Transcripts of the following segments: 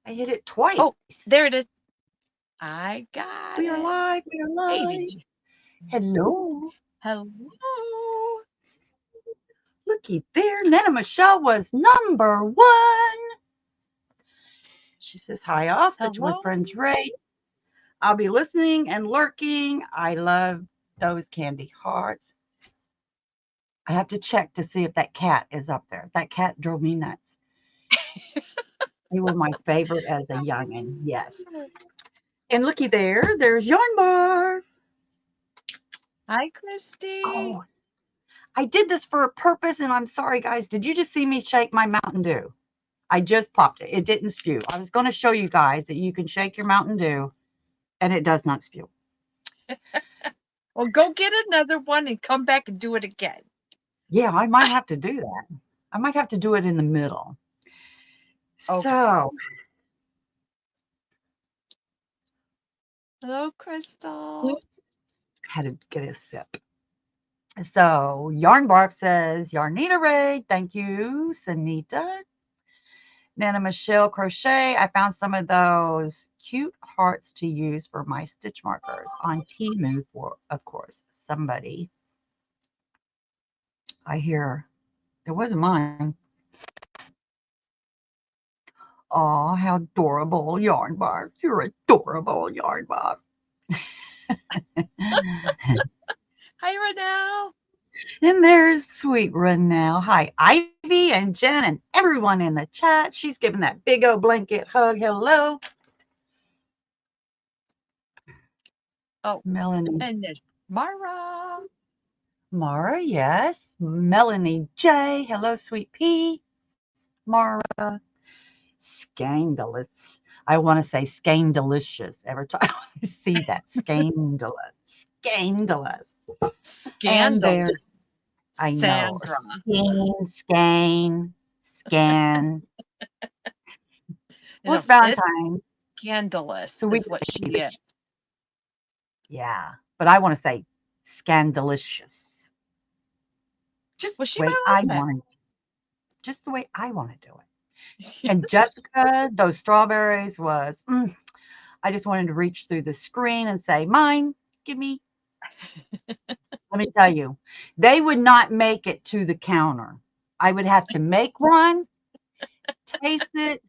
I hit it twice. Oh, there it is. I got We are it. live. We are Hey, live. Hello. hello. Looky there. Nana Michelle was number one. She says, hi, I'll stitch with Hello. friends Ray. I'll be listening and lurking. I love those candy hearts. I have to check to see if that cat is up there. That cat drove me nuts. They were my favorite as a youngin'. Yes. And looky there. There's Yarn Bar. Hi, Christy. Oh, I did this for a purpose, and I'm sorry, guys. Did you just see me shake my Mountain Dew? I just popped it. It didn't spew. I was going to show you guys that you can shake your Mountain Dew, and it does not spew. Well, go get another one and come back and do it again. Yeah, I might have to do that. I might have to do it in the middle. Okay. So, Hello, Crystal. had to get a sip. So, Yarn Bark says, Yarnita Ray, thank you, Sanita. Nana Michelle Crochet, I found some of those cute hearts to use for my stitch markers on Temu for, of course, somebody. I hear, it wasn't mine. Oh, how adorable, Yarn Bark. You're adorable, Yarn Bark. Hi, Renelle. And there's sweet Renelle. Hi, Ivy and Jen and everyone in the chat. She's giving that big old blanket hug. Hello. Oh, Melanie. and there's Mara. Mara, yes. Melanie J. Hello, sweet pea. Mara. Scandalous. I want to say scandalicious every time I see that. Scandalous. Scandalous. And Scandalous. there's, I know, Sandra. scan. Well, No, it's it's Valentine. scandalous, So we, is what she is. yeah, but I want to say scandalicious. Just Well, the she way might I like want it. Just the way I want to do it. that. And Jessica, those strawberries was, I just wanted to reach through the screen and say, mine, give me. Let me tell you, they would not make it to the counter. I would have to make one, taste it,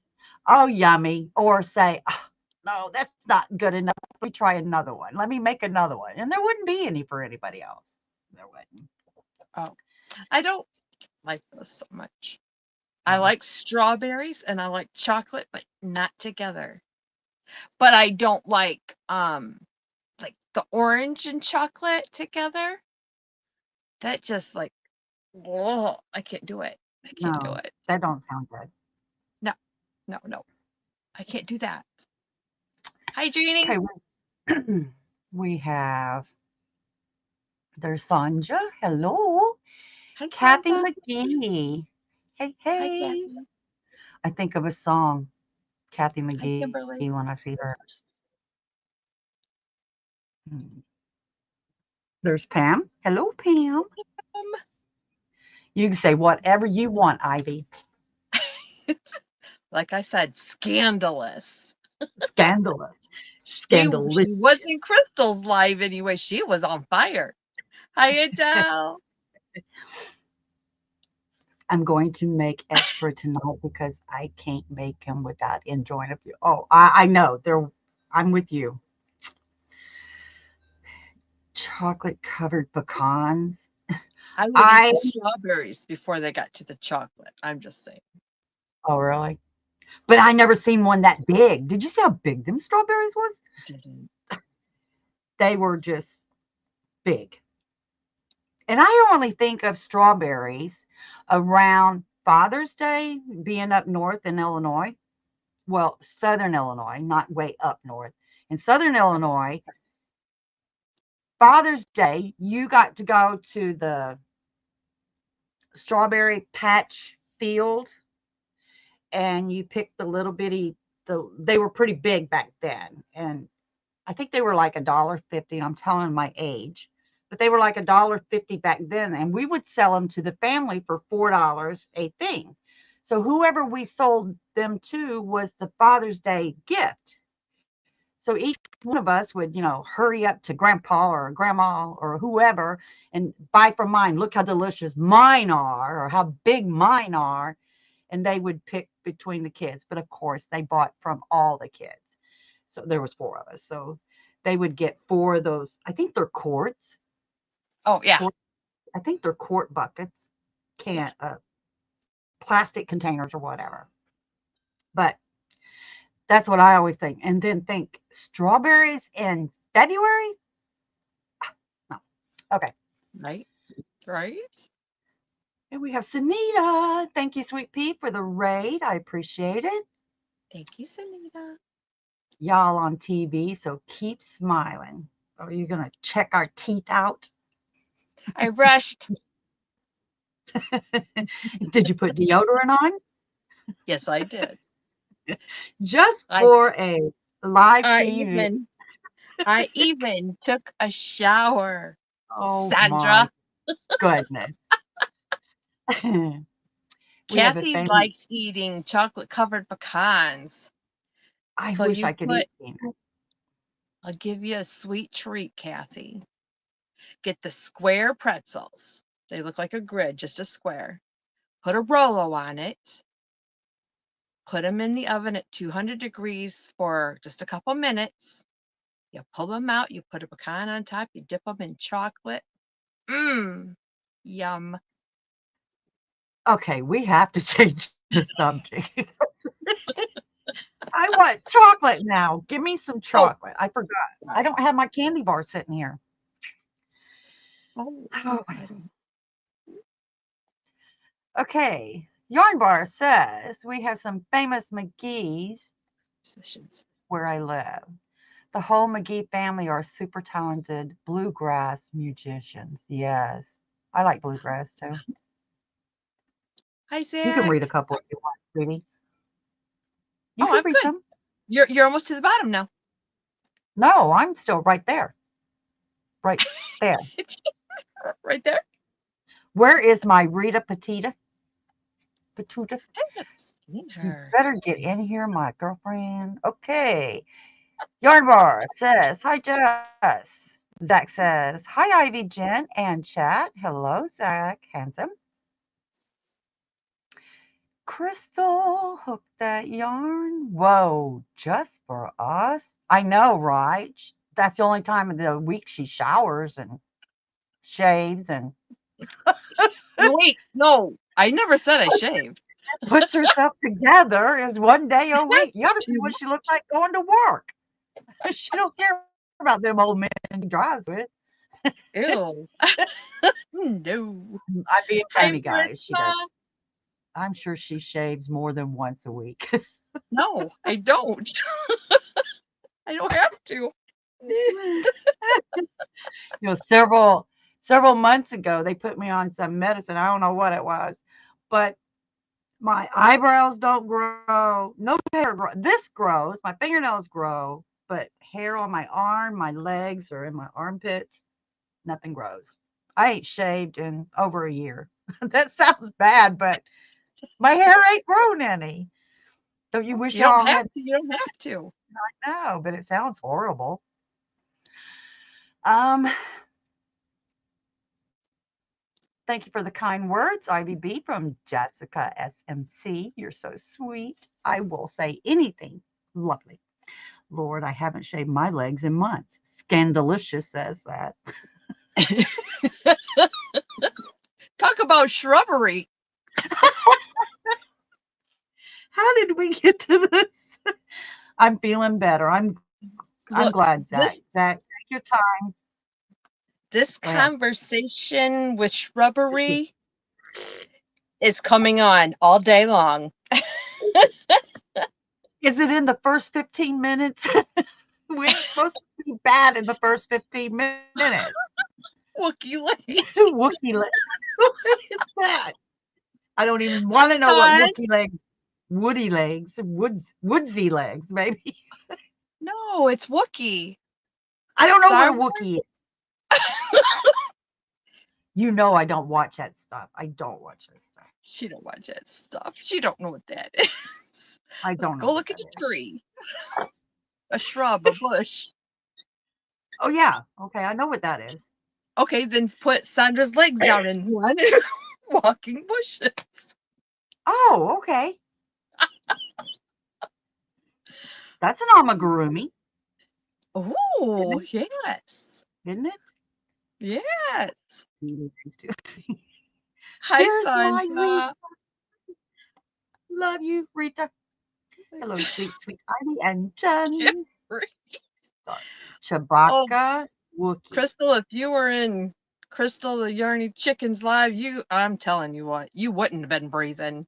oh, yummy, or say, "Ah, no, that's not good enough. Let me try another one. Let me make another one. And there wouldn't be any for anybody else. There wouldn't. Oh, I don't like those so much. I Oh, like strawberries and I like chocolate, but not together. But I don't like the orange and chocolate together. That just like, oh, I can't do it. I can't do no, it. that don't sound good. No, no, no. I can't do that. Hi, Jeannie. Okay, we have, there's Sanja. Hello. Hi, Kathy Santa. McGee. Hey, Hi, hey. Kathy. I think of a song, Kathy Hi, McGee, when I Kimberly. see hers. Hmm. There's Pam. Hello, Pam. Um, You can say whatever you want, Ivy. like I said, scandalous. Scandalous. She was Scandalous. in Crystal's live anyway. She was on fire. Hi, Adele. I'm going to make extra tonight because I can't make them without enjoying a few. Oh, I know. I'm with you. Chocolate covered pecans. I would eat I the strawberries before they got to the chocolate. I'm just saying. Oh, really? But I never seen one that big. Did you see how big them strawberries was? Didn't. They were just big. And I only think of strawberries around Father's Day, being up north in Illinois. Well, Southern Illinois, not way up north. In Southern Illinois, Father's Day, you got to go to the strawberry patch field and you picked the little bitty, they were pretty big back then. And I think they were like $1.50. I'm telling my age, but they were like $1.50 back then. And we would sell them to the family for $4 a thing. So whoever we sold them to was the Father's Day gift. So each one of us would, hurry up to grandpa or grandma or whoever and buy from mine. Look how delicious mine are, or how big mine are. And they would pick between the kids. But of course, they bought from all the kids. So there was four of us. So they would get four of those. I think they're quarts. Oh yeah. Quart, I think they're quart buckets, plastic containers or whatever. But that's what I always think. And then think strawberries in February? No. Okay. Right. Right. And we have Sunita. Thank you, Sweet Pea, for the raid. I appreciate it. Thank you, Sunita. Y'all on TV, so keep smiling. Are you going to check our teeth out? I brushed. Did you put deodorant on? Yes, I did. Just I for a live I TV. even I even took a shower. Oh my Sandra. goodness. We have a Kathy family. likes eating chocolate covered pecans. I So wish you I could put eat peanut. I'll give you a sweet treat, Kathy. Get the square pretzels. They look like a grid, just a square. Put a Rolo on it. Put them in the oven at 200 degrees for just a couple minutes. You pull them out, you put a pecan on top, you dip them in chocolate. Mmm, yum. Okay, we have to change the subject. I want chocolate now. Give me some Oh, chocolate. I forgot. I don't have my candy bar sitting here. oh, Oh, I don't. okay. Yarn Bar says we have some famous McGee's Positions. where I live. The whole McGee family are super talented bluegrass musicians. Yes. I like bluegrass too. Hi, You can read a Zach. couple if you want, sweetie. You Oh, can I'm read good. some. You're almost to the bottom now. No, I'm still right there. Right there. Right there. Where is my Rita Petita? Patuta? I haven't seen You her. better get in here, my girlfriend. Okay. Yarn Bar says, hi, Jess. Zach says, hi, Ivy, Jen, and chat. Hello, Zach. Handsome. Crystal, hook that yarn. Whoa, just for us? I know, right? That's the only time of the week she showers and shaves and No, wait. No, I never said I shaved. puts herself together is one day a week. You ought to see what she looks like going to work. She don't care about them old men she drives with. Ew. No. I'm being Hi, funny, guys. She does. Marissa. I'm sure she shaves more than once a week. No, I don't. I don't have to. Several months ago, they put me on some medicine. I don't know what it was, but my eyebrows don't grow. No hair grows. This grows. My fingernails grow, but hair on my arm, my legs, or in my armpits, nothing grows. I ain't shaved in over a year. That sounds bad, but my hair ain't grown any. Don't you wish You don't y'all have had? to. You don't have to. No, but it sounds horrible. Um, Thank you for the kind words, Ivy B from Jessica SMC. You're so sweet. I will say anything. Lovely. Lord, I haven't shaved my legs in months. Scandalicious says that. Talk about shrubbery. How did we get to this? I'm feeling better. I'm Look, glad, this Zach. Zach, take your time. this Go ahead. conversation with shrubbery is coming on all day long. Is it in the first 15 minutes? We ain't supposed to be bad in the first 15 minutes. Wookie leg. Wookie legs. What is that? I don't even want to know what God. Wookie legs, woody legs, woodsy legs, maybe. No, it's Wookie. I don't know what Star a Wars. Wookie is. You know I don't watch that stuff. I don't watch that stuff. She don't watch that stuff. She don't know what that is. I don't know Go what look at that a is. tree, a shrub, a bush. Oh, yeah. Okay, I know what that is. Okay, then put Sandra's legs down and run walking bushes. Oh, okay. That's an amigurumi, Oh, isn't yes. it? Isn't it? Yes. These two. Hi, There's my Rita. Sandra. Love you, Rita. Hello, sweet, sweet Ivy and Jen. Oh, Chewbacca, Wookie. Crystal, if you were in Crystal the Yarny Chickens live, I'm telling you what, you wouldn't have been breathing.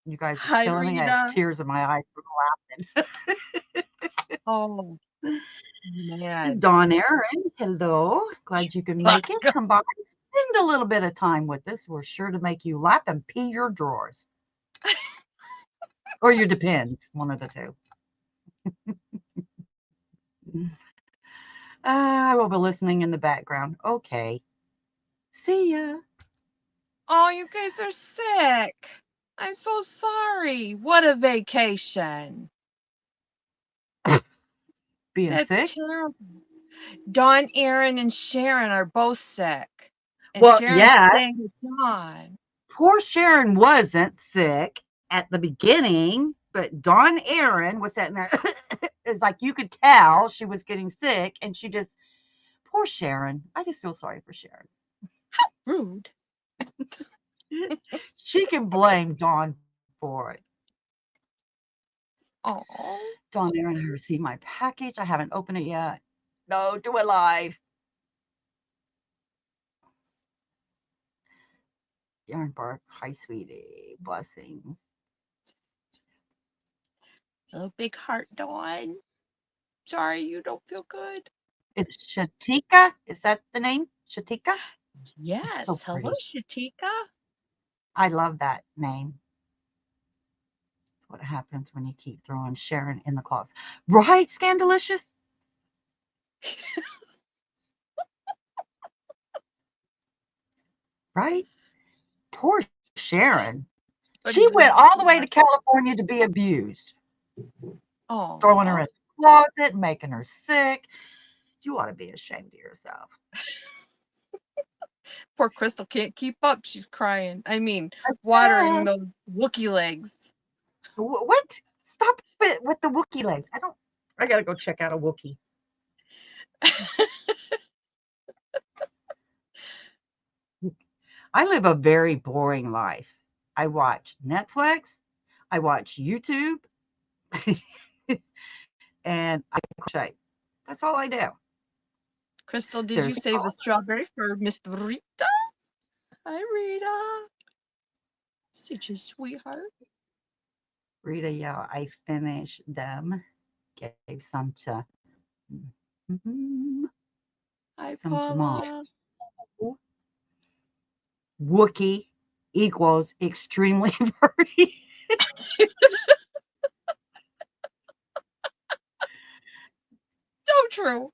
You guys are Hi, killing me. I have Rita. tears in my eyes from laughing. Oh, man. Dawn Aaron, hello. Glad you can make it. Come by and spend a little bit of time with us. We're sure to make you laugh and pee your drawers. Or your depends, one of the two. I will be listening in the background. Okay. See ya. Oh, you guys are sick. I'm so sorry. What a vacation. Being That's sick? terrible. Dawn, Aaron, and Sharon are both sick. And Well, Sharon's yeah. staying with Dawn. Poor Sharon wasn't sick at the beginning, but Dawn Aaron was sitting there. It's like you could tell she was getting sick, and she just, poor Sharon. I just feel sorry for Sharon. Rude. She can blame Dawn for it. Oh. Dawn Aaron, I received my package. I haven't opened it yet. No, do it live. Yarn Bark, hi, sweetie. Blessings. Little big heart, Dawn. Sorry you don't feel good. It's Shatika. Is that the name? Shatika? Yes. So Hello, pretty. Shatika. I love that name. What happens when you keep throwing Sharon in the closet. Right, Scandalicious? Right? Poor Sharon. She went all the way to California to be abused. Oh. Throwing her in the closet, making her sick. You ought to be ashamed of yourself. Poor Crystal can't keep up. She's crying. I mean, watering those Wookiee legs. What? Stop it with the Wookiee legs. I gotta go check out a Wookiee. I live a very boring life. I watch Netflix, I watch YouTube, and I crochet. That's all I do. Crystal, did you save a strawberry for Miss Rita? Hi, Rita. Such a sweetheart. Rita, yeah, I finished them. Gave some to Hi, some to mom. Paula. Wookie equals extremely furry. So true.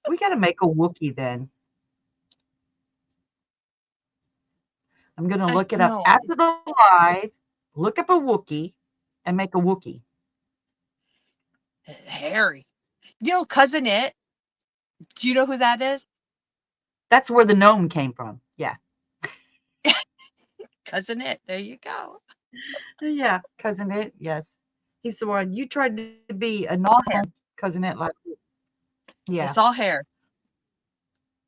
We got to make a Wookie then. I'm going to look it up after the live, look up a Wookie, and make a Wookie. Harry. You know Cousin It? Do you know who that is? That's where the gnome came from. Yeah. Cousin It. There you go. Yeah, Cousin It. Yes. He's the one. You tried to be a normal Cousin It last week. Yeah. It's all hair.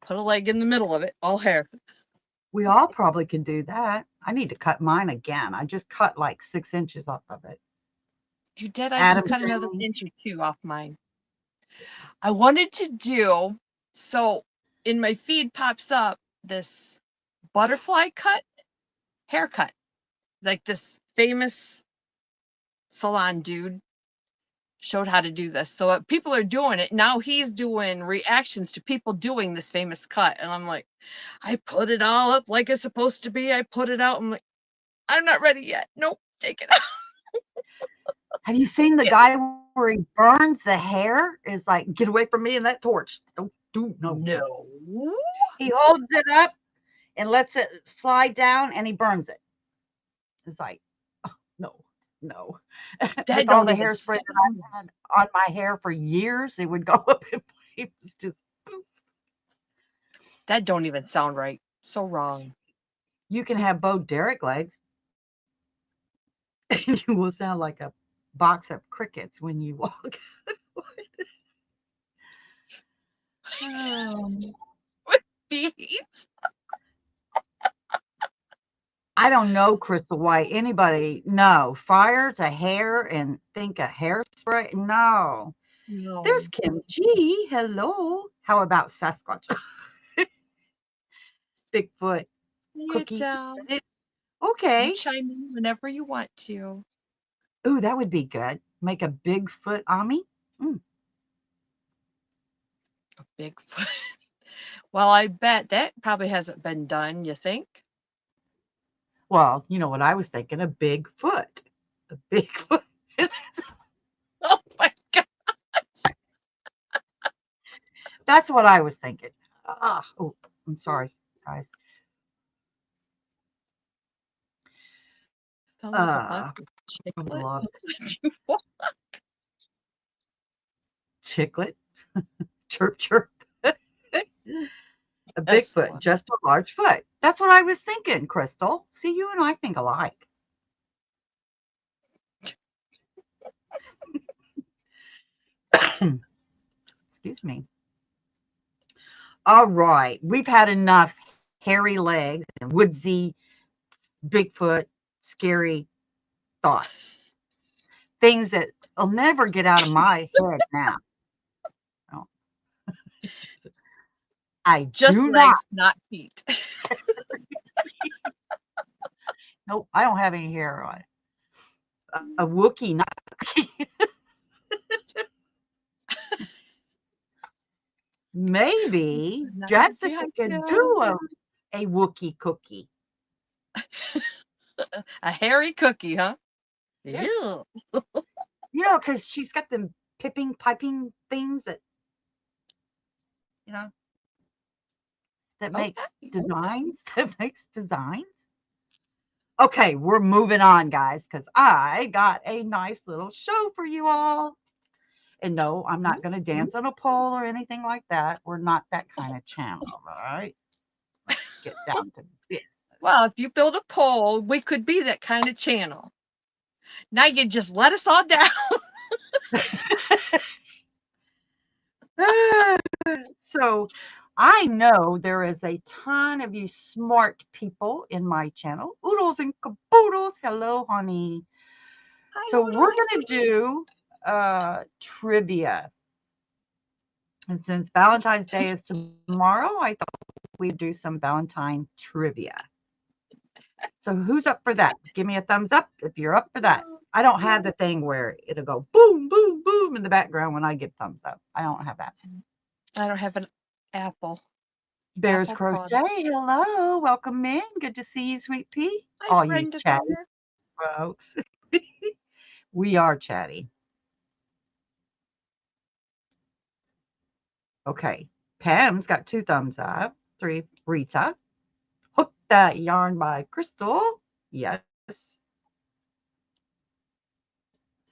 Put a leg in the middle of it. All hair. We all probably can do that. I need to cut mine again. I just cut like 6 inches off of it. You did? I just cut another inch or 2 off mine. I wanted to do, so in my feed pops up this butterfly cut haircut. Like this famous salon dude showed how to do this. So people are doing it. Now he's doing reactions to people doing this famous cut. And I'm like, I put it all up like it's supposed to be. I put it out. I'm like, I'm not ready yet. Nope, take it out. Have you seen the guy where he burns the hair? Is like, get away from me and that torch. Don't do no. No. He holds it up and lets it slide down, and he burns it. It's like, oh, no, no. That With all don't the even hairspray that sound. I've had on my hair for years, it would go up in flames. Just poof. That don't even sound right. So wrong. You can have Bo Derek legs, and you will sound like a box of crickets when you walk. Um, Bees. I don't know, Crystal White. Anybody? No. Fire to hair and think of hairspray? No. There's No. Kim G. Hello. How about Sasquatch? Bigfoot You cookie. tell. You Okay. chime in whenever you want to. Ooh, that would be good. Make a Bigfoot Ami. Mm. A Bigfoot. Well, I bet that probably hasn't been done, you think? Well, you know what I was thinking? A Bigfoot. A Bigfoot. Oh my God. That's what I was thinking. Oh, I'm sorry, guys. Sound like a box Uh, of I chiclet. love chiclet. Chirp, chirp. A That's Bigfoot, fun. just a large foot. That's what I was thinking, Crystal. See, you and I think alike. Excuse me. All right. We've had enough hairy legs and woodsy, Bigfoot, scary thoughts. Things that will never get out of my head now. No. I Just do not. legs, not feet. Nope, I don't have any hair on it. A Wookiee, not maybe Not a Jessica big could deal. do a Wookiee cookie. A hairy cookie, huh? Yeah. Ew. Because she's got them piping things that, you know, that makes Okay. designs, that makes designs. Okay, we're moving on, guys, because I got a nice little show for you all. And no, I'm not going to dance on a pole or anything like that. We're not that kind of channel, all right? Let's get down to business. Well, if you build a pole, we could be that kind of channel. Now you just let us all down. So I know there is a ton of you smart people in my channel. Oodles and caboodles. Hello, honey. Hi, So we're Oodles. going to do trivia. And since Valentine's Day is tomorrow, I thought we'd do some Valentine trivia. So who's up for that? Give me a thumbs up if you're up for that. I don't have the thing where it'll go boom, boom, boom in the background when I give thumbs up. I don't have that. I don't have an apple. Bears Apple Crochet, product. hello. Welcome in. Good to see you, Sweet Pea. Hi, All you Brenda chatty Bear. folks. We are chatty. Okay. Pam's got 2 thumbs up. 3, Rita. Hook That Yarn by Crystal. Yes.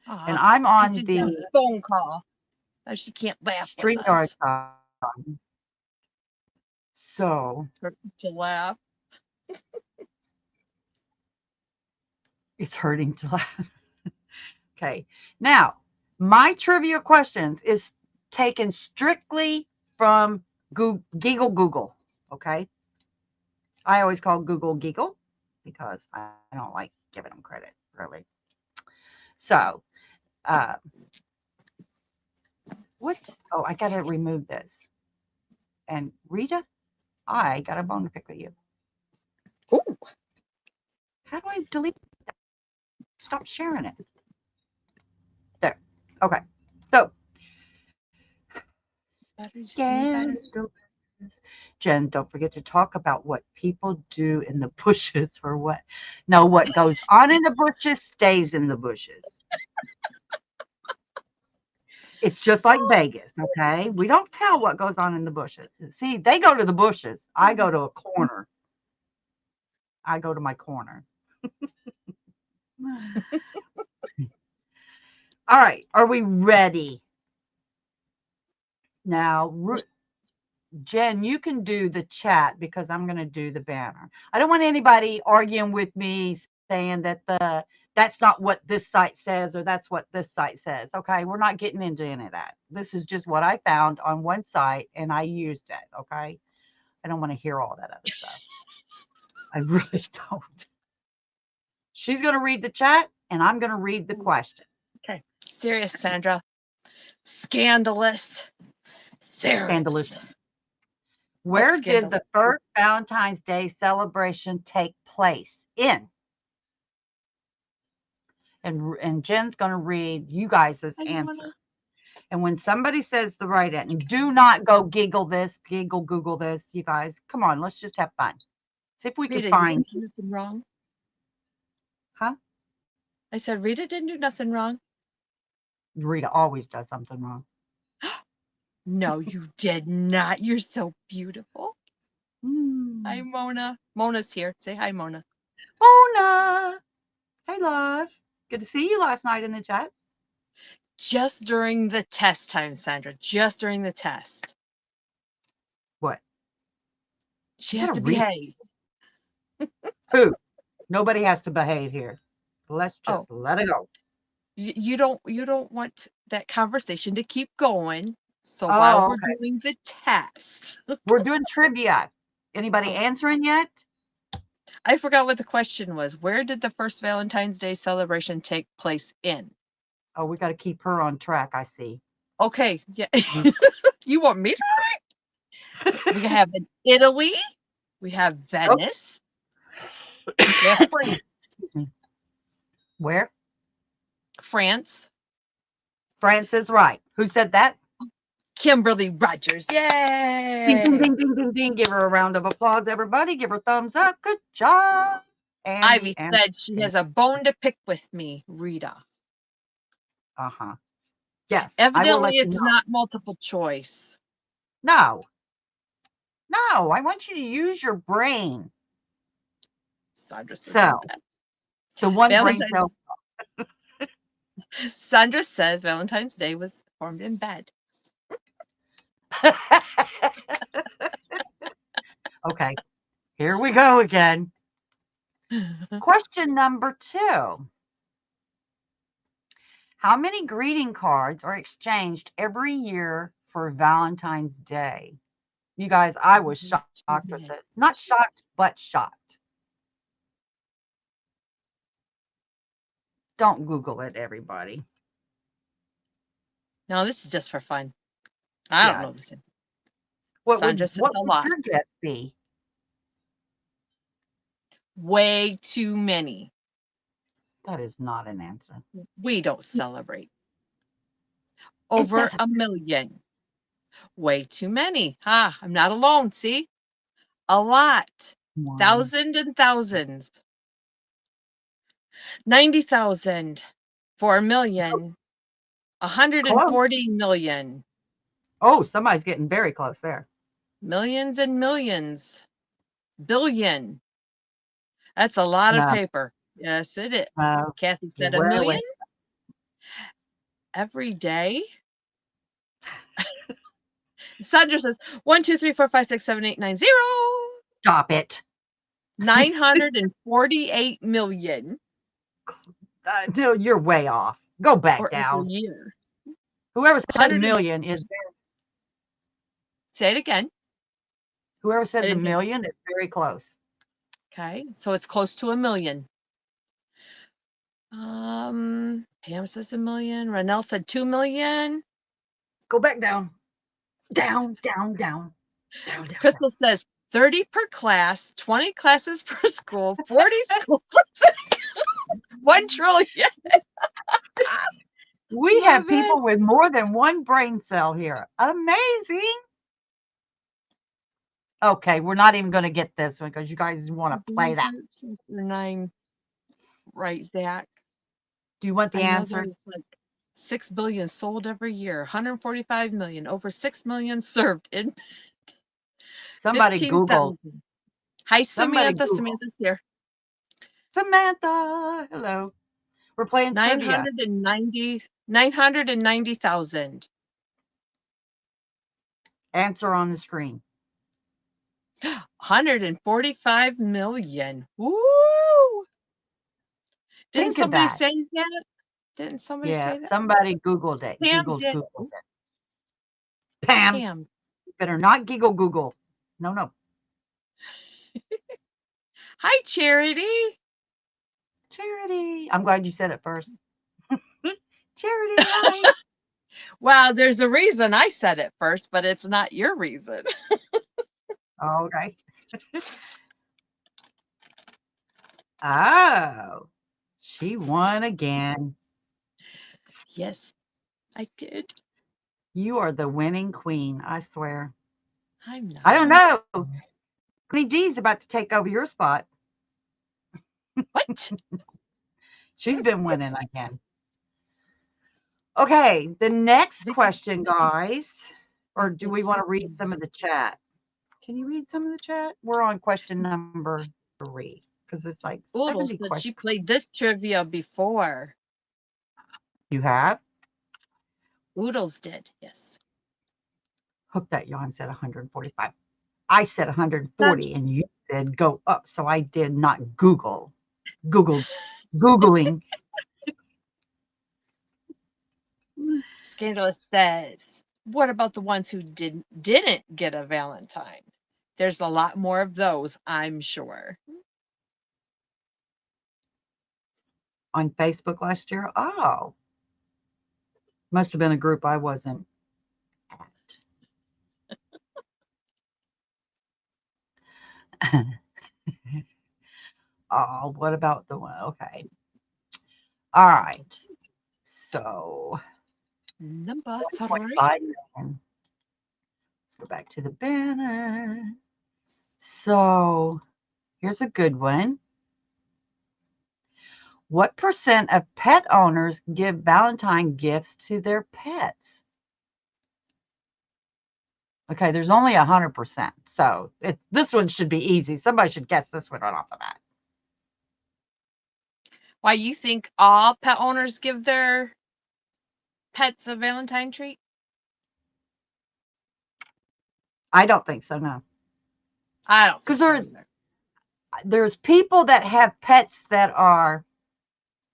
And I'm Because on she's got a the phone call. So she can't laugh with StreamYard us. side. So To laugh. it's hurting to laugh. Okay. Now, my trivia questions is taken strictly from Google. Okay. I always call Google Giggle because I don't like giving them credit, really. So, uh, what? Oh, I got to remove this. And Rita, I got a bone to pick with you. Ooh. How do I delete that? Stop sharing it. There. Okay. So, scandalous. Jen, don't forget to talk about what people do in the bushes or what. No, what goes on in the bushes stays in the bushes. It's just like Vegas, okay? We don't tell what goes on in the bushes. See, they go to the bushes. I go to a corner. I go to my corner. All right. Are we ready? Now, Jen, you can do the chat because I'm going to do the banner. I don't want anybody arguing with me saying that that's not what this site says or that's what this site says. Okay, we're not getting into any of that. This is just what I found on one site and I used it. Okay, I don't want to hear all that other stuff. I really don't. She's going to read the chat and I'm going to read the question. Okay, serious, Sandra. Scandalous. Serious. Scandalous. Where did the first Valentine's Day celebration take place? In. And Jen's going to read you guys' answer. And when somebody says the right answer, do not go giggle this, Google this, you guys. Come on, let's just have fun. See if we can find. You didn't do nothing wrong. Huh? I said Rita didn't do nothing wrong. Rita always does something wrong. No, you did not. You're so beautiful. Hi, Mona. Mona's here. Say hi, Mona. Mona. Hey, love. Good to see you last night in the chat. Just during the test time, Sandra. Just during the test. What? She has to behave. Who? Nobody has to behave here. Let's just let it go. You don't want that conversation to keep going. So while we're doing the test. We're doing trivia. Anybody answering yet? I forgot what the question was. Where did the first Valentine's Day celebration take place in? Oh, we got to keep her on track, I see. Okay. Yeah. You want me to write? We have in Italy. We have Venice. We have France. Excuse me. Where? France. France is right. Who said that? Kimberly Rogers. Yay! Ding, ding, ding, ding, ding, ding. Give her a round of applause, everybody. Give her a thumbs up. Good job. Ivy said she has a bone to pick with me, Rita. Uh-huh. Yes. Evidently, it's not multiple choice. No. No, I want you to use your brain. Sandra says so, the one brain cell. Sandra says Valentine's Day was formed in bed. Okay, here we go again. Question number 2. How many greeting cards are exchanged every year for Valentine's Day? You guys, I was shocked with this. Not shocked, but shocked. Don't Google it, everybody. No, this is just for fun. I don't know this. What would your guess be? Way too many. That is not an answer. We don't celebrate. Over 1 million. Way too many. I'm not alone, see? A lot. Wow. Thousands and thousands. 90,000 for 1 million. 140 million. Oh, somebody's getting very close there. Millions and millions. Billion. That's a lot of paper. Yes, it is. Kathy said 1 million. Every day. Sandra says 1, 2, 3, 4, 5, 6, 7, 8, 9, 0. Stop it. 948 million. No, you're way off. Go back down. Every year. Whoever said 1 million is there. Say it again. Whoever said the million is very close. Okay, so it's close to 1 million. Pam says 1 million. Ranelle said 2 million. Go back down. Down, down, down. Down, down. Crystal says 30 per class, 20 classes per school, 40 schools. 1 trillion. We have people with more than one brain cell here. Amazing. Okay, we're not even going to get this one because you guys want to play that. 9, right, Zach? Do you want the answer? Like 6 billion sold every year, 145 million, over 6 million served in. Somebody Google. Hi, Samantha. Samantha's here. Samantha, hello. We're playing trivia. 990,000. Answer on the screen. 145 million. Woo! Didn't Think of somebody that. say that? Didn't somebody Yeah, say that? somebody Googled it. Pam Googled did. it. Pam, Pam. you better not giggle Google. No. Hi, Charity. Charity. I'm glad you said it first. Charity, hi. Well, there's a reason I said it first, but it's not your reason. Okay. Oh, she won again. Yes, I did. You are the winning queen, I swear. I'm not. I don't know. Connie D's about to take over your spot. What? She's been winning again. Okay, the next question, guys. Or do we want to read some of the chat? Can you read some of the chat? We're on question number 3 because it's like Oodles 70 said she questions. played this trivia before. You have? Oodles did, yes. Hook that yawn said 145. I said 140 and you said go up. So I did not Googling. Scandalous says, what about the ones who didn't get a Valentine? There's a lot more of those, I'm sure. On Facebook last year. Oh, must have been a group I wasn't at. Oh, what about the one? Okay. All right. So Number 3. 1.5 million. Let's go back to the banner. So here's a good one. What percent of pet owners give Valentine gifts to their pets? Okay, there's only 100%. So this one should be easy. Somebody should guess this one right off the bat. Why, you think all pet owners give their pets a Valentine treat? I don't think so, no. I don't think Because so either. there's people that have pets that are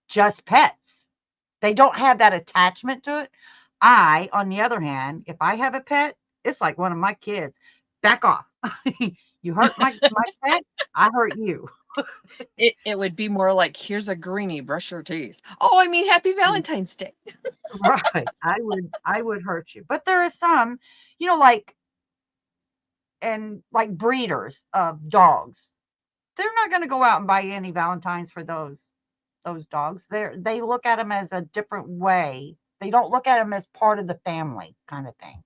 just pets. They don't have that attachment to it. I, on the other hand, if I have a pet, it's like one of my kids. Back off. You hurt my pet, I hurt you. It would be more like, here's a greenie, brush your teeth. Oh, I mean, happy Valentine's Day. Right. I would hurt you. But there are some, like breeders of dogs. They're not going to go out and buy any Valentines for those dogs. They look at them as a different way. They don't look at them as part of the family kind of thing.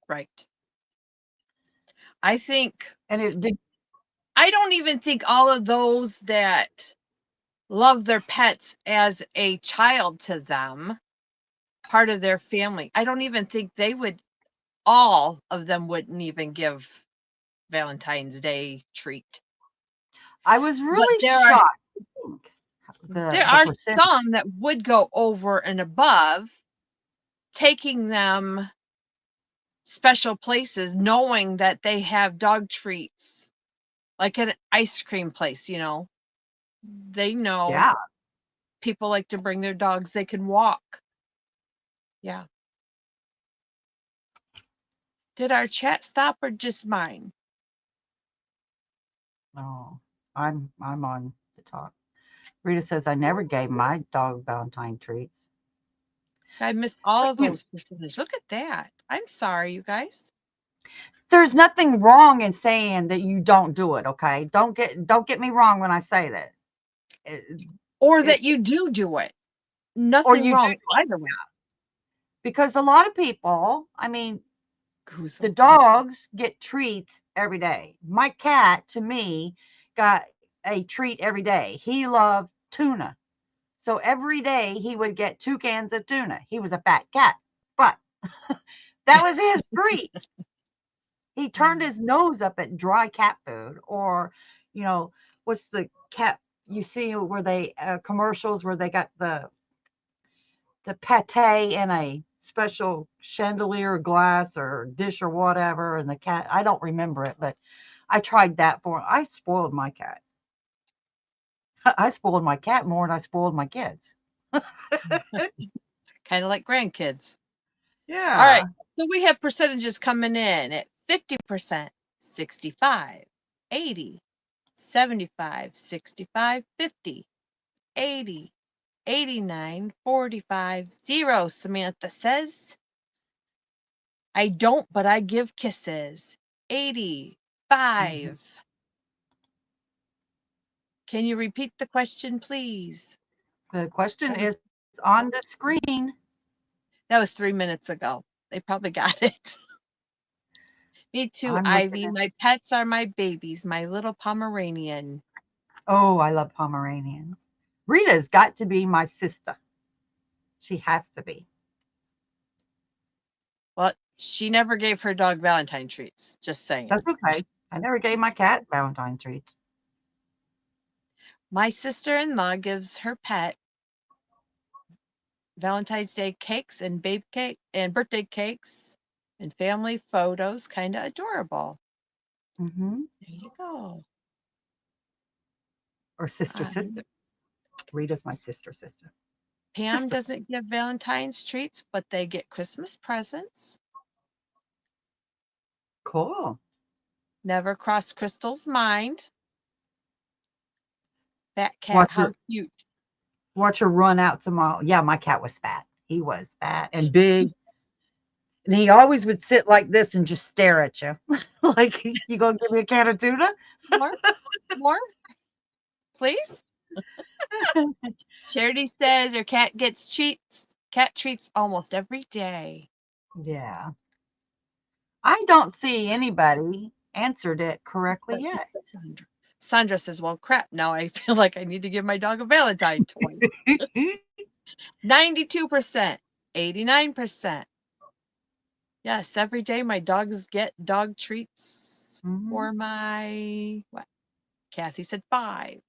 Right. I think, And I don't even think all of those that love their pets as a child to them, part of their family, I don't even think all of them wouldn't even give Valentine's Day treat. I was But really there shocked. are Percentage. some that would go over and above, taking them special places, knowing that they have dog treats, like an ice cream place, they know Yeah. people like to bring their dogs, they can walk. Yeah. Did our chat stop or just mine? Oh, I'm on the top. Rita says I never gave my dog Valentine treats. I missed all of those percentages. Look at that. I'm sorry, you guys. There's nothing wrong in saying that you don't do it, okay? Don't get me wrong when I say that. Or that you do it. Or Nothing you wrong do, either way. because a lot of people, the Goozle. dogs get treats every day. My cat, to me, got a treat every day. He loved tuna. So every day he would get 2 cans of tuna. He was a fat cat, but that was his treat. He turned his nose up at dry cat food, or, what's the cat you see where they commercials where they got the pate in a special chandelier glass or dish or whatever, and the cat. I don't remember it, but I tried that for. I spoiled my cat. I spoiled my cat more than I spoiled my kids. Kind of like grandkids. All right. Yeah. So we have percentages coming in at 50%, 65, 80, 75, 65, 50, 80, 89, 45, 0. Samantha says, I don't, but I give kisses. 85. Mhm. Can you repeat the question, please? The question That was is on the screen. 3 minutes ago. They probably got it. Me too, I'm looking Ivy. at. My pets are my babies, my little Pomeranian. Oh, I love Pomeranians. Rita's got to be my sister. She has to be. Well, she never gave her dog Valentine treats. Just saying. That's okay. I never gave my cat Valentine treats. My sister-in-law gives her pet Valentine's Day cakes and babe cake and birthday cakes and family photos. Kind of adorable. Hmm. There you go. Or sister, Um, sister. Rita's my sister, sister. Pam Sister. doesn't give Valentine's treats, but they get Christmas presents. Cool. Never crossed Crystal's mind. Fat cat, Watch how her cute. watch her run out tomorrow. Yeah, my cat was fat. He was fat and big. And he always would sit like this and just stare at you. Like, you gonna give me a can of tuna? More, more, please. Charity says her cat gets cat treats almost every day. Yeah. I don't see anybody answered it correctly Let's see, yet. Sandra says, well, crap, now I feel like I need to give my dog a Valentine toy. 92%, 89%. Yes, every day my dogs get dog treats Mhm. for my, what? Kathy said 5.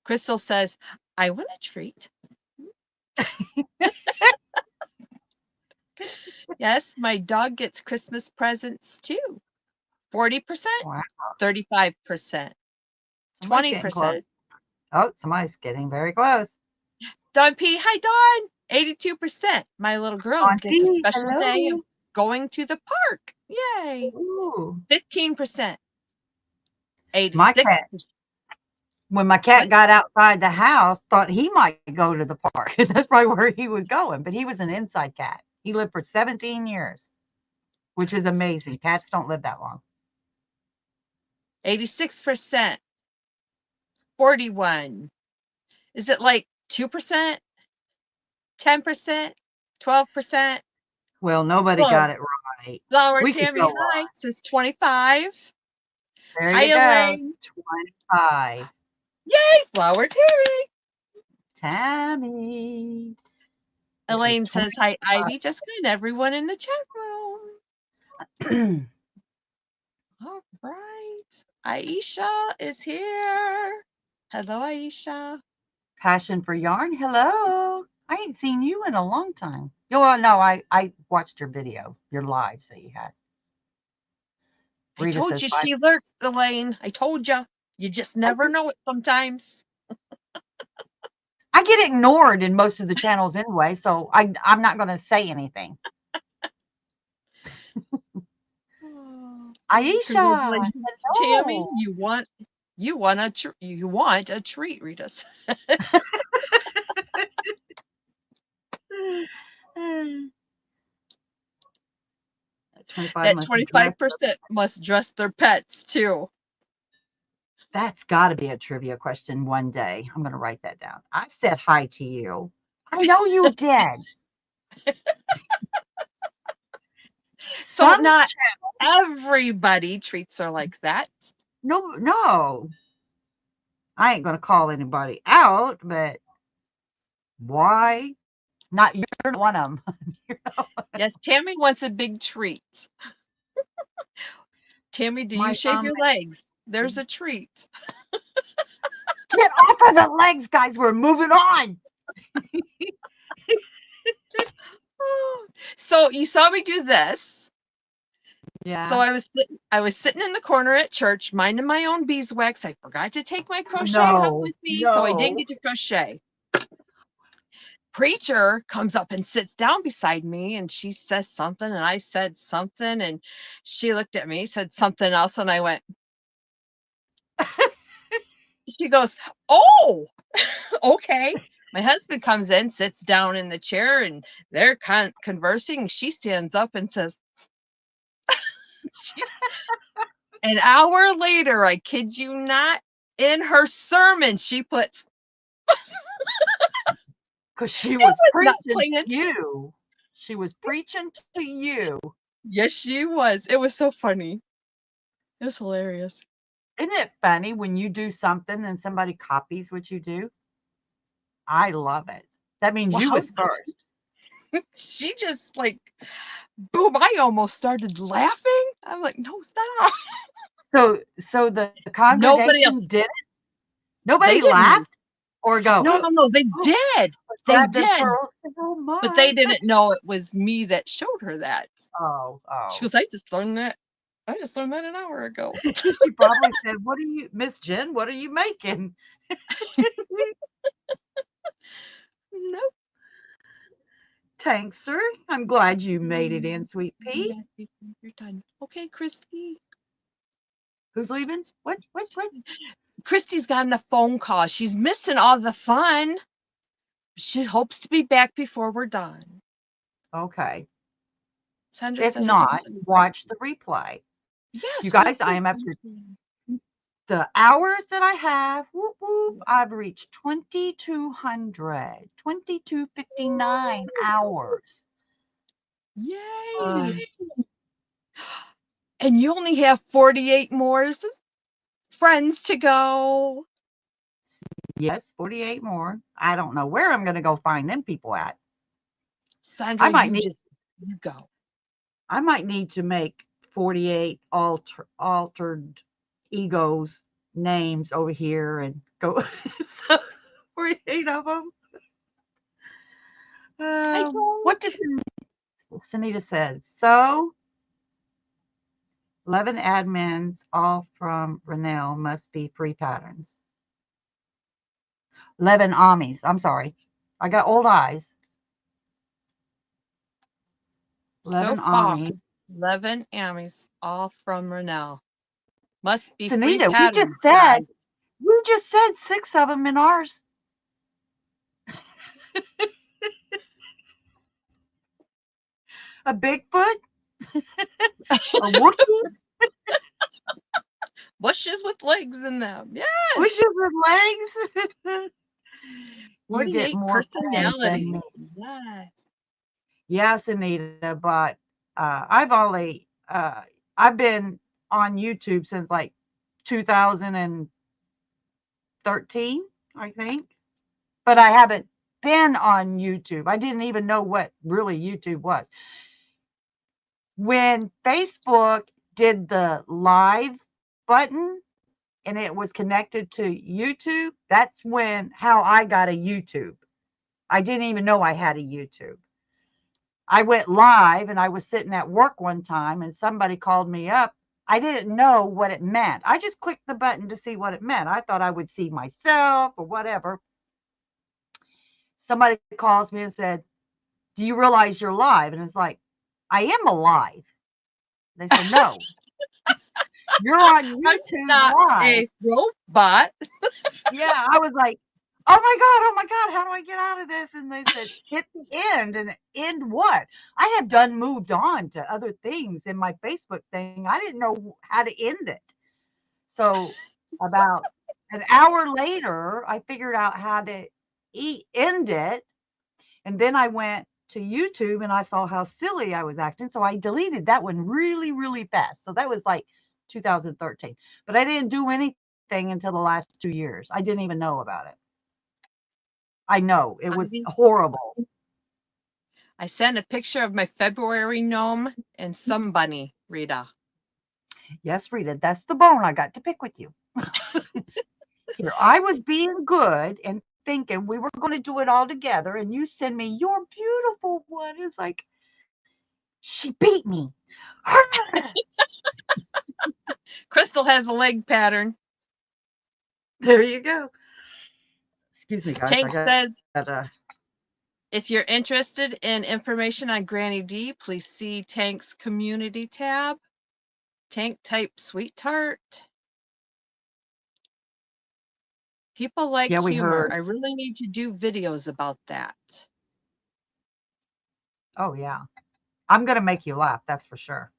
Crystal says, I want a treat. Yes, my dog gets Christmas presents too. 40%, Wow. 35%, Somebody's getting close. 20%. Oh, somebody's getting very close. Don P, hi Don. 82%. My little girl gets a Auntie, special day of hello. going to the park. Yay. Ooh. 15%, My 86%. cat, when my cat What? got outside the house, thought he might go to the park. That's probably where he was going, but he was an inside cat. He lived for 17 years, which is amazing. Cats don't live that long. 86%, 41. Is it like 2%, 10%, 12%? Well, nobody Whoa. got it right. Flower We could go Tammy, on. hi. Says 25. There Hi you go. Elaine. 25. Yay, Flower Tammy. Tammy. It was Elaine says, hi, 25. Ivy, Jessica, and everyone in the chat room. All right. Aisha is here. Hello, Aisha. Passion for yarn. Hello. I ain't seen you in a long time. Well, no, I watched your video, your lives that you had. I Rita told says you bye. she lurks, Elaine. I told you. You just I, never know it sometimes. I get ignored in most of the channels anyway, so I'm not going to say anything. Oh, Aisha, congratulations, Tammy. hello. You want a treat, Rita says. 25 That months of dress. 25% must dress their pets too. That's got to be a trivia question one day. I'm going to write that down. I said hi to you. I know you did. So Some not everybody treats her like that. no. I ain't going to call anybody out, but why? Not you're not one of them. Yes, Tammy wants a big treat. Tammy, do you My shave your legs? There's a treat. Get off of the legs, guys. We're moving on. So you saw me do this. So Yeah. I was sitting in the corner at church, minding my own beeswax. I forgot to take my crochet hook No, with me, so I didn't no. get to crochet. Preacher comes up and sits down beside me, and she says something, and I said something, and she looked at me, said something else, and I went. She goes, "Oh, okay." My husband comes in, sits down in the chair, and they're conversing. She stands up and says, an hour later, I kid you not, in her sermon, she puts, Because she "It was was not preaching playing." to you. She was preaching to you. Yes, she was. It was so funny. It was hilarious. Isn't it funny when you do something and somebody copies what you do? I love it. That means Well, you how was first. she just like, boom, I almost started laughing. I'm like, no, stop. So the Nobody congregation else, did it? they Nobody didn't. laughed or go, No, no, no, they "Oh, did. They grab them did. pearls." Oh But they my. didn't know it was me that showed her that. Oh, She oh. goes, I just learned that an hour ago. She probably said, "What are you Miss Jen, what are you making?" Nope. Tankster, I'm glad you made it in, sweet pea. You're done. Okay, Christy. Who's leaving? What? Christy's gotten a phone call. She's missing all the fun. She hopes to be back before we're done. Okay. Sandra If said it not, depends. watch the replay. You Yes, we guys, I will. am up to the hours that I have. Whoop, whoop, I've reached 2,200, 2,259 hours. Yay. Um, And you only have 48 more friends to go. yes, 48 more. I don't know where I'm going to go find them people at. I Sandra, might need you go. I might need to make 48 altered egos names over here and go so 48 of them. I told What did Sunita said? So 11 admins, all from Renell, must be free patterns. 11 Amis. I'm sorry. I got old eyes. so 11 far, Amis. 11 Amis, all from Renell. Must be free Sunita, patterns, guys. we just said 6 of them in ours. A Bigfoot, a Wookiee, Bushes with legs in them. Yes. bushes with legs. You get 48 more friends than personalities. me. Yes. Yes, Anita, but I've been on YouTube since like 2013, I think. But I haven't been on YouTube. I didn't even know what really YouTube was. When Facebook did the live button and it was connected to YouTube, that's when how I got a YouTube. I didn't even know I had a YouTube. I went live and I was sitting at work one time and somebody called me up. I didn't know what it meant. I just clicked the button to see what it meant. I thought I would see myself or whatever. Somebody calls me and said, "Do you realize you're live?" And it's like, I am alive. They said, "No, you're on I'm YouTube not live." a robot. Yeah, I was like, oh my God, how do I get out of this? And they said, hit the end. And end what? I had done moved on to other things in my Facebook thing. I didn't know how to end it. So about an hour later, I figured out how to end it. And then I went to YouTube and I saw how silly I was acting. So I deleted that one really, really fast. So that was like 2013. But I didn't do anything until the last 2 years. I didn't even know about it. I know it was I horrible. I sent a picture of my February gnome and some bunny, Rita. Yes, Rita, that's the bone I got to pick with you. Here, I was being good and thinking we were going to do it all together, and you send me your beautiful one. It's like, she beat me. Crystal has a leg pattern. There you go. Excuse me, guys. I Tank got says, if you're interested in information on Granny D, please see Tank's community tab. Tank type sweet tart. People like yeah, we humor. heard. I really need to do videos about that. Oh, yeah. I'm going to make you laugh. That's for sure.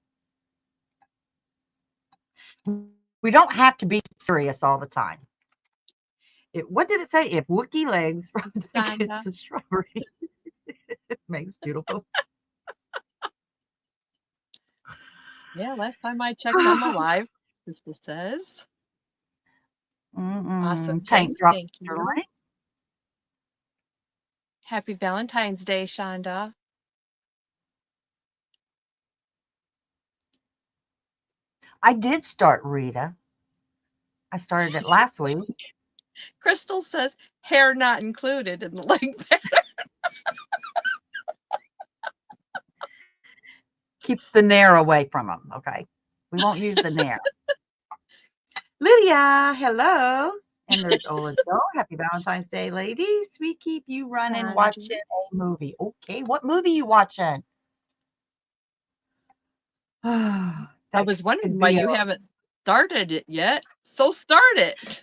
We don't have to be serious all the time. What did it say? If Wookie legs rub against a shrubbery, it makes beautiful. Yeah, last time I checked, I'm alive. Crystal says. Awesome, Tank Tank. drop Thank your you. link. Happy Valentine's Day, Shonda. I did start Rita. I started it last week. Crystal says, hair not included in the leg pattern. Keep the nair away from them, okay? We won't use the nair. Lydia, hello. And there's Ola Joe. Happy Valentine's Day, ladies. We keep you running watching a movie. Okay, what movie you watching? I That was could wondering why be you haven't started it yet. So start it.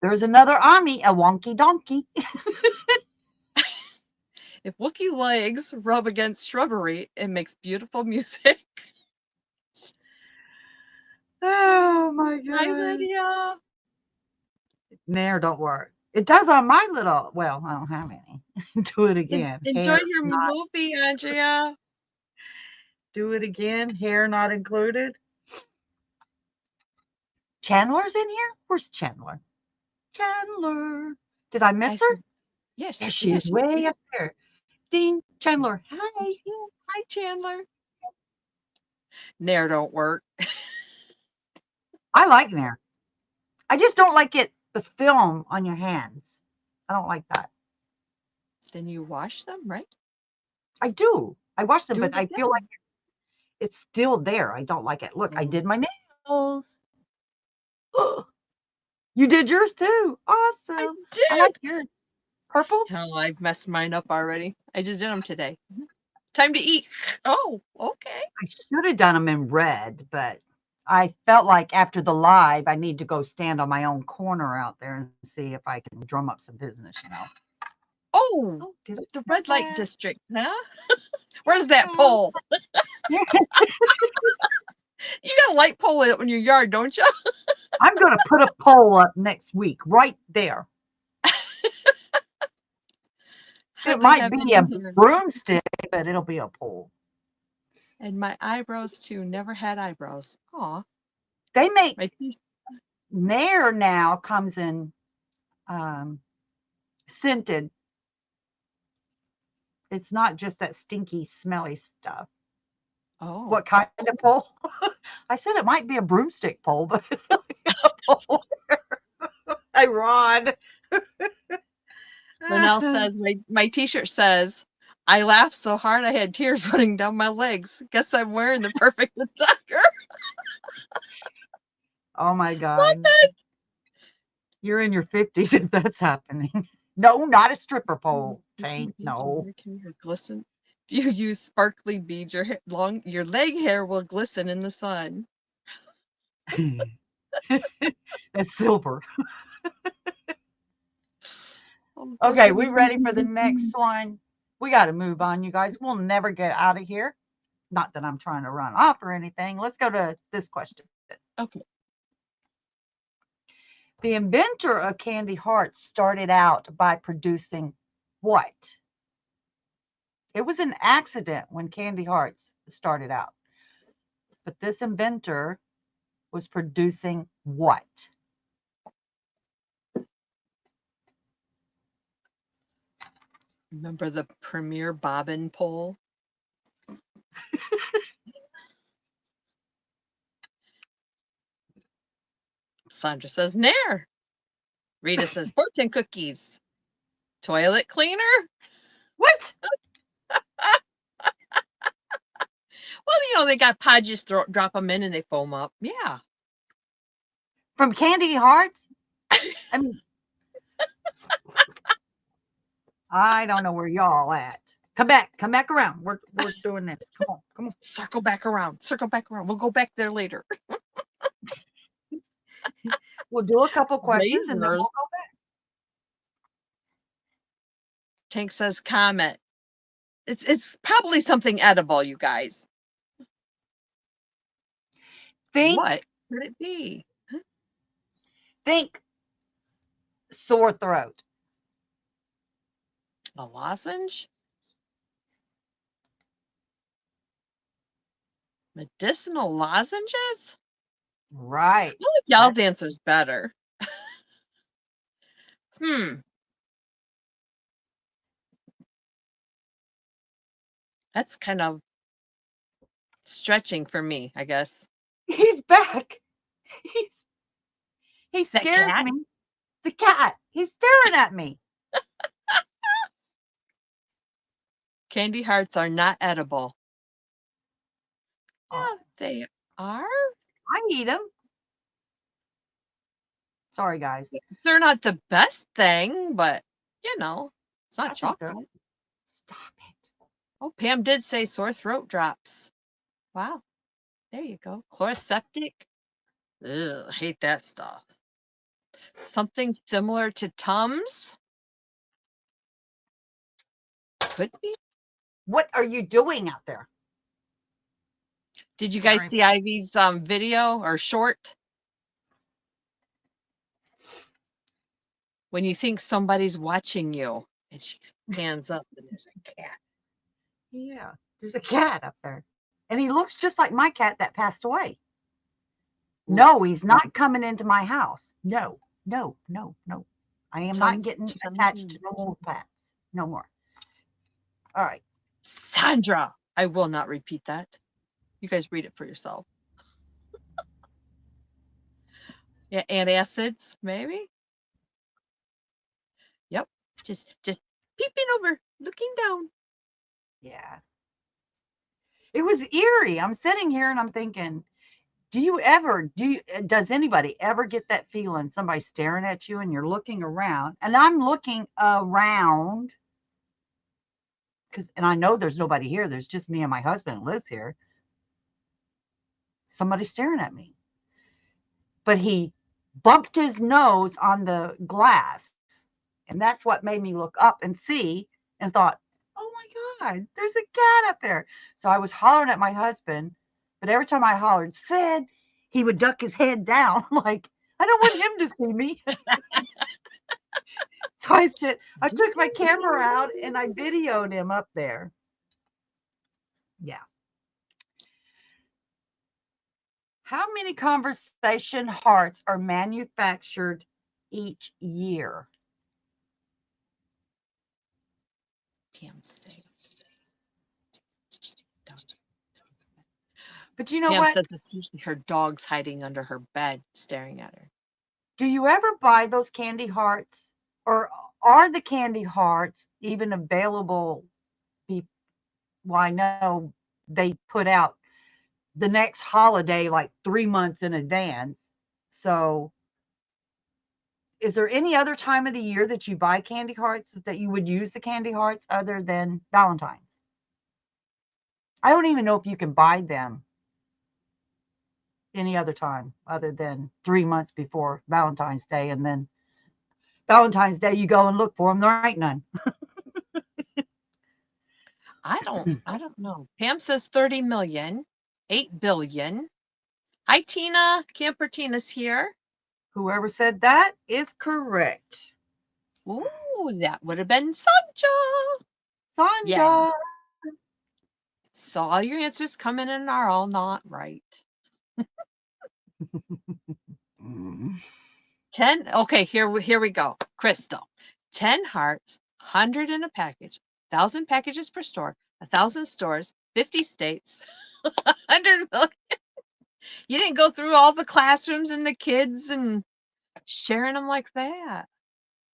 there's another army, a wonky donkey. If Wookiee legs rub against shrubbery, it makes beautiful music. Oh my Hi, god. Lydia. Nair don't work. It does on my little, well, I don't have any. Do it again. Enjoy Hair your not, movie, Andrea. do it again. Hair not included. Chandler's in here? Where's Chandler? Chandler. Did I miss her? Yes, There she is, yes. way up there. Ding, Chandler. Hi. Hi, Chandler. Nair don't work. I like Nair. I just don't like it, the film on your hands. I don't like that. Then you wash them, right? I do. I wash them, Do but it I feel like again. it's still there. I don't like it. Look, I did my nails. You did yours too. I Awesome. I did. like yours. Purple? Hell, I've messed mine up already. I just did them today. Time to eat. Oh, okay. I should have done them in red, but I felt like after the live, I need to go stand on my own corner out there and see if I can drum up some business, you know. Oh, Oh, did it? the red light district, huh? Where's that pole? You got a light pole in your yard, don't you? I'm going to put a pole up next week right there. It might be a broomstick, but it'll be a pole. And my eyebrows too. Never had eyebrows. Aw. They make Nair now comes in scented. It's not just that stinky, smelly stuff. Oh. What kind of pole? I said it might be a broomstick pole, but a pole. A rod. Renelle says, my t-shirt says, I laughed so hard I had tears running down my legs. Guess I'm wearing the perfect sucker. Oh my God. You're in your 50s if that's happening. No, not a stripper pole, Tank. No. Glisten. If you use sparkly beads, your leg hair will glisten in the sun. That's silver. Okay, we ready for the next one? We got to move on, you guys. We'll never get out of here. Not that I'm trying to run off or anything. Let's go to this question. Okay. The inventor of candy hearts started out by producing what? It was an accident when candy hearts started out. But this inventor was producing what? Remember the premier bobbin pole? Sandra says Nair. Rita says fortune cookies. Toilet cleaner? What? Well, they got pods, just drop them in and they foam up. Yeah. From Candy Hearts? I mean, I don't know where y'all at. Come back around. We're doing this. Come on. Circle back around. We'll go back there later. We'll do a couple questions and then we'll Razors. go back. Tank says Comet. It's probably something edible, you guys. What could it be? Think sore throat. A lozenge? Medicinal lozenges? Right. I like y'all's answer's better. That's kind of stretching for me, I guess. He's back. He scares me. The cat. He's staring at me. Candy hearts are not edible. Yeah, they are. I eat them. Sorry, guys. They're not the best thing, but it's not chocolate. Stop it. Oh, Pam did say sore throat drops. Wow. There you go. Chloroseptic. Ugh, hate that stuff. Something similar to Tums? Could be. What are you doing out there? Did you guys see Ivy's video or short? When you think somebody's watching you and she hands up and there's a cat. Yeah, there's a cat up there. And he looks just like my cat that passed away. No, he's not coming into my house. No. I am not getting attached to no more pets. No more. All right. Sandra, I will not repeat that. You guys read it for yourself. Yeah, antacids, maybe? Yep. Just peeping over, looking down. Yeah. It was eerie. I'm sitting here and I'm thinking, does anybody ever get that feeling somebody's staring at you and you're looking around? And I'm looking around and I know there's nobody here. There's just me and my husband who lives here. Somebody's staring at me. But he bumped his nose on the glass. And that's what made me look up and see and thought, oh my God, there's a cat up there. So I was hollering at my husband, but every time I hollered, Sid, he would duck his head down like, I don't want him to see me. So I took my camera out and I videoed him up there. Yeah. How many conversation hearts are manufactured each year? But you know Pam what? said that's usually her dog's hiding under her bed staring at her. Do you ever buy those candy hearts? Or are the candy hearts even available? Well, I know they put out the next holiday like 3 months in advance. So is there any other time of the year that you buy candy hearts that you would use the candy hearts other than Valentine's? I don't even know if you can buy them any other time other than 3 months before Valentine's Day. And then Valentine's Day, you go and look for them. There ain't none. I don't know. Pam says 30 million, 8 billion. Hi, Tina. Camper Tina's here. Whoever said that is correct. Ooh, that would have been Sanja. Yeah. So all your answers coming in are all not right. 10. Okay, here we go. Crystal. 10 hearts, 100 in a package, 1,000 packages per store, 1,000 stores, 50 states, 100 million. You didn't go through all the classrooms and the kids and sharing them like that.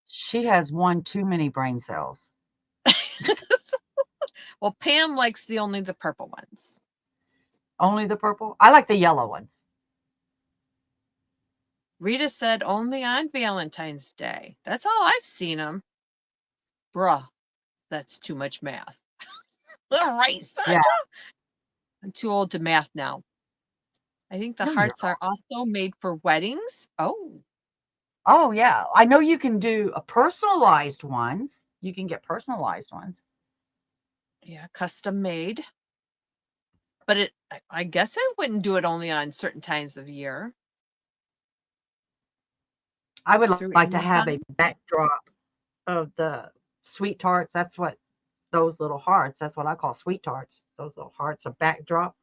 She has one too many brain cells. Well, Pam likes only the purple ones. Only the purple? I like the yellow ones. Rita said only on Valentine's Day. That's all I've seen them. Bruh, that's too much math. All right, Sandra. Yeah. I'm too old to math now. I think the No, you're hearts are also made for weddings. Oh, Oh, yeah. I know you can do a personalized ones. You can get personalized ones. yeah, custom made. But I guess I wouldn't do it only on certain times of year. I would Through like to have a Amazon. backdrop of the sweet tarts. That's what those little hearts, that's what I call sweet tarts. Those little hearts, a backdrop.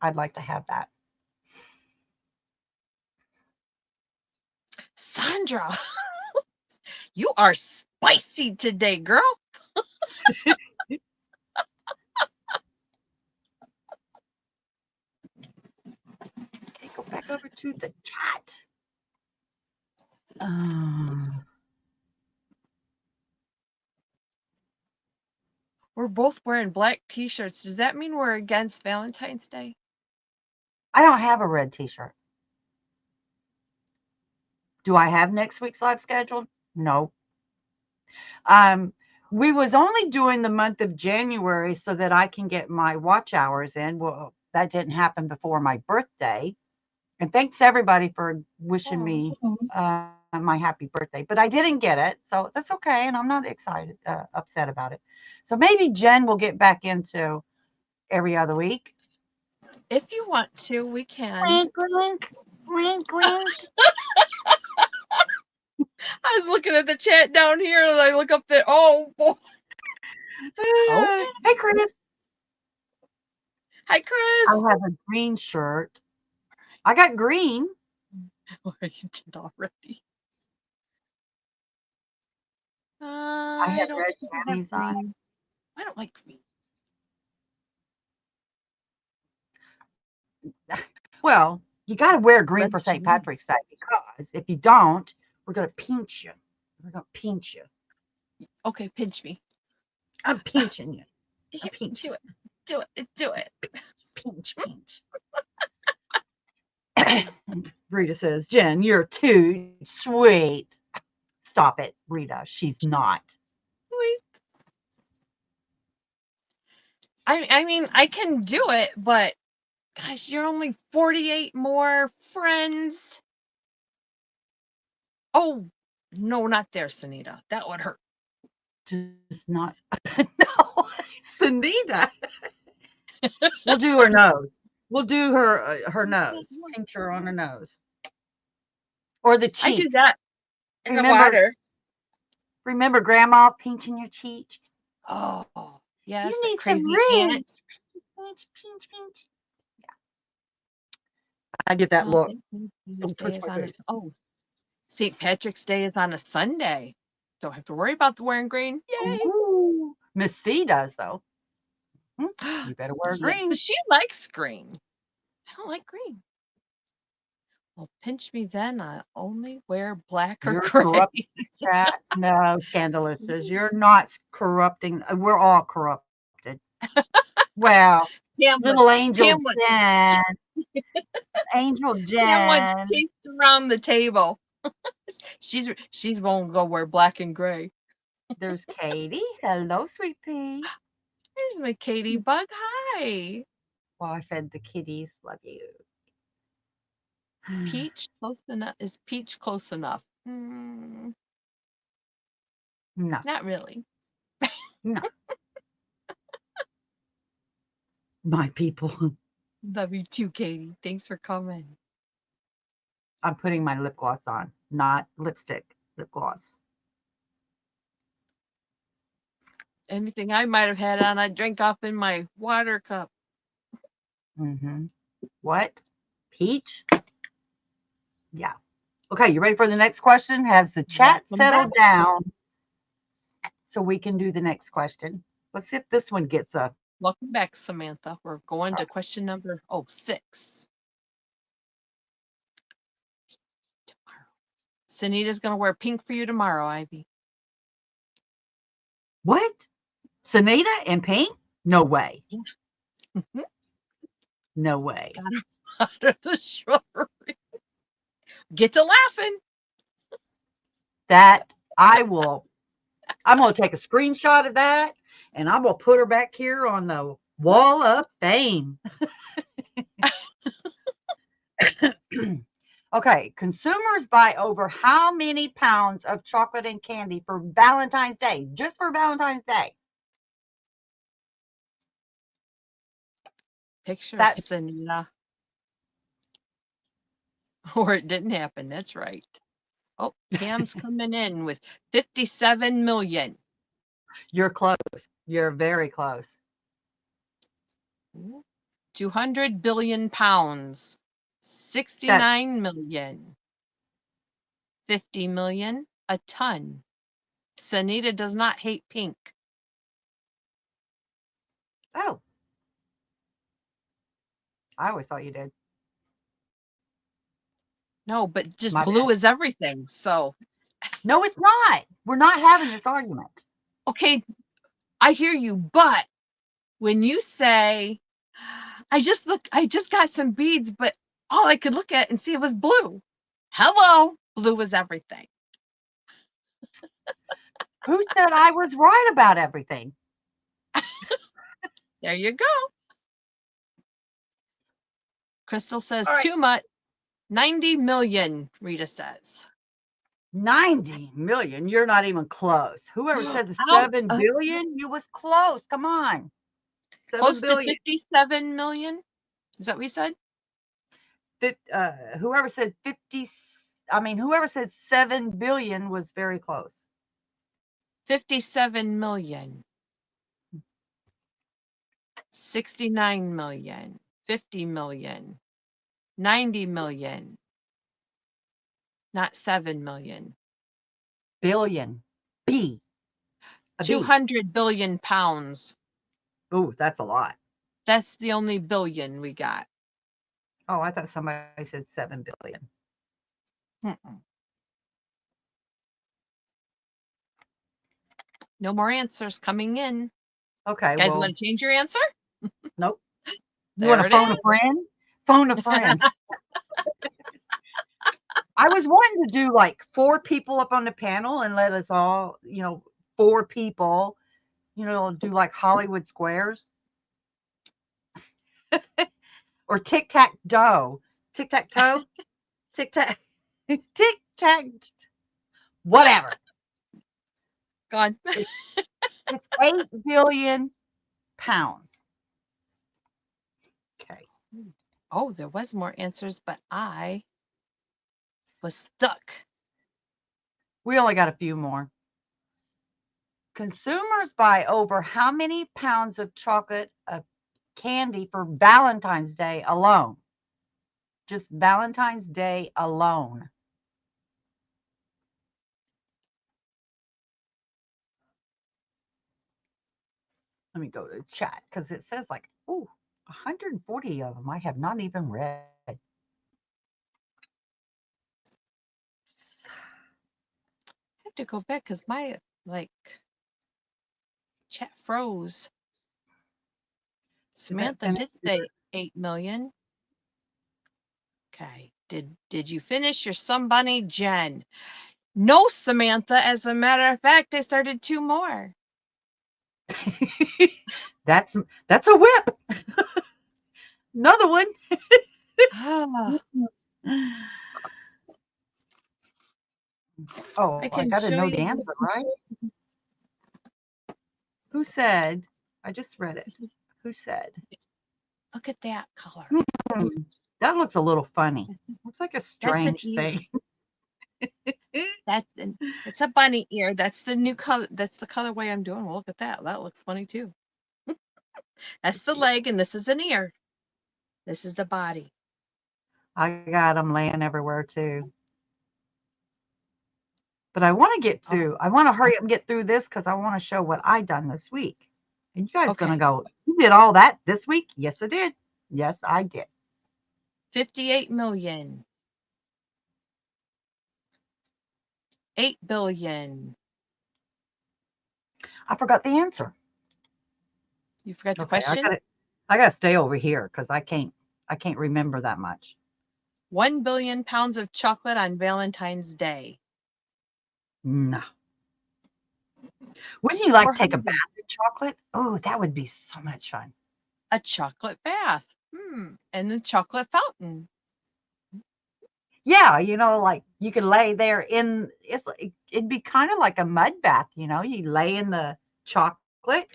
I'd like to have that. Sandra, you are spicy today, girl. Okay, go back over to the chat. We're both wearing black t-shirts. Does that mean we're against Valentine's Day? I don't have a red t-shirt. Do I have next week's live scheduled? No. We was only doing the month of January so that I can get my watch hours in. Well, that didn't happen before my birthday. And thanks everybody for wishing me my happy birthday. But I didn't get it, so that's okay, and I'm not upset about it. So maybe Jen will get back into every other week. If you want to, we can. Wink, wink, wink, wink. I was looking at the chat down here and I look up there. Oh, boy. Okay. Hey, Chris. Hi, Chris. I have a green shirt. I got green. Or you did already. I I have don't red think I have jammies on. green. I don't like green. Well, you got to wear green Red for St. jammies. Patrick's Day because if you don't, we're going to pinch you. We're going to pinch you. Okay, pinch me. I'm pinching you. I'm pinching. Do it. Do it. Do it. Pinch, pinch. Rita says, Jen, you're too sweet. Stop it, Rita. She's not. Wait. I mean, I can do it, but gosh, you're only 48 more friends. Oh, no, not there, Sunita. That would hurt. Just not. No, Sunita. We'll do her nose. We'll do her nose. Pinch her on her nose. Or the cheek. I do that in the Remember, water. remember Grandma pinching your cheek? Oh, yes, You that need some crazy rinse. aunt. Pinch, pinch, pinch. Yeah. I get that look. Don't touch my face. St. Patrick's Day is on a Sunday. Don't have to worry about the wearing green. Yay! Ooh. Miss C does, though. You better wear Yes, green. but she likes green. I don't like green. Well, pinch me then. I only wear black or You're gray. corrupting the chat. No, Scandalicious. You're not corrupting. We're all corrupted. Well, little Angel Jen. Angel Pam wants Jen. chased around the table. She's gonna go wear black and gray. There's Katie. Hello, sweet pea. Here's my Katie bug. Hi. Well, I fed the kitties. Love you. Peach close enough. Is peach close enough? No. Not really. No. My people. Love you too, Katie. Thanks for coming. I'm putting my lip gloss on, not lipstick, lip gloss. Anything I might have had on, I drink off in my water cup. What? Peach? Yeah. Okay, you ready for the next question? Has the chat settled down so we can do the next question? Let's see if this one gets a... Welcome back, Samantha. We're going to question number 6. Tomorrow. Sunita's going to wear pink for you tomorrow, Ivy. What? Sunita and pink? No way. No way. Out of the shrubbery. Get to laughing. That I'm going to take a screenshot of that and I'm going to put her back here on the wall of fame. Okay, consumers buy over how many pounds of chocolate and candy for Valentine's Day? Just for Valentine's Day. Picture That's Sunita. Or it didn't happen. That's right. Oh, Pam's coming in with 57 million. You're close. You're very close. 200 billion pounds. 69 million. 50 million. A ton. Sunita does not hate pink. Oh. I always thought you did. No, but just My blue bad. is everything. So. No, it's not. We're not having this argument. Okay, I hear you, but when you say, I just got some beads, but all I could look at and see was blue. Hello, blue is everything. Who said I was right about everything? There you go. Crystal says All right. too much. 90 million, Rita says. 90 million. You're not even close. Whoever said the 7 billion, you was close. Come on. 7 close billion. to 57 million? Is that what you said? Whoever said 50, whoever said 7 billion was very close. 57 million. 69 million. 50 million. 90 million. Not 7 million. Billion. B. 200 billion pounds. Ooh, that's a lot. That's the only billion we got. Oh, I thought somebody said 7 billion. No more answers coming in. Okay, Guys, want to change your answer? Nope. You want to phone a friend? Phone a friend. I was wanting to do like 4 people up on the panel and let us all, 4 people, do like Hollywood Squares. Or tic-tac-toe. Tic-tac-toe? Tic-tac. Tic-tac. Whatever. Go on. It's 8 billion pounds. Okay. Oh, there was more answers, but I was stuck. We only got a few more. Consumers buy over how many pounds of chocolate candy for Valentine's Day alone? Just Valentine's Day alone. Let me go to chat because it says like, 140 of them I have not even read. I have to go back because my chat froze. Samantha did say 8 million. Okay. Did you finish your Somebody, Jen? No, Samantha. As a matter of fact, I started 2 more. That's a whip. Another one. Oh, I got to know the answer, right? Who said? I just read it. Who said? Look at that color. That looks a little funny. Looks like a strange thing. It's a bunny ear. That's the new color. That's the colorway I'm doing. Well, look at that. That looks funny too. That's the leg, and this is an ear. This is the body. I got them laying everywhere too. But I want to hurry up and get through this because I want to show what I done this week. And you guys going to go, you did all that this week? Yes, I did. Yes, I did. 58 million. 8 billion. I forgot the answer. You forgot the Okay, question? I gotta stay over here because I can't remember that much. 1 billion pounds of chocolate on Valentine's Day. No. Wouldn't you like to take a 400. bath in chocolate? Oh, that would be so much fun. A chocolate bath. And the chocolate fountain. Yeah, like you could lay there it'd be kind of like a mud bath, you lay in the chocolate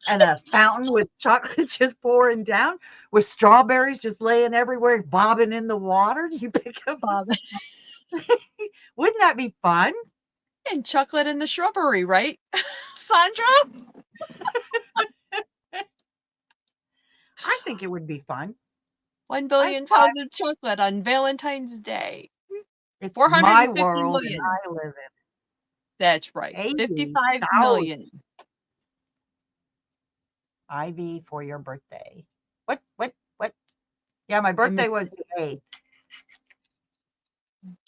and a fountain with chocolate just pouring down with strawberries just laying everywhere, bobbing in the water. You pick up Bob. Wouldn't that be fun? And chocolate in the shrubbery, right, Sandra? I think it would be fun. 1 I'd billion try. pounds of chocolate on Valentine's Day. It's my 450 world and million. I live in That's right. 55 80,000 million. Ivy for your birthday. What? Yeah, my I birthday missed was it. the 8th.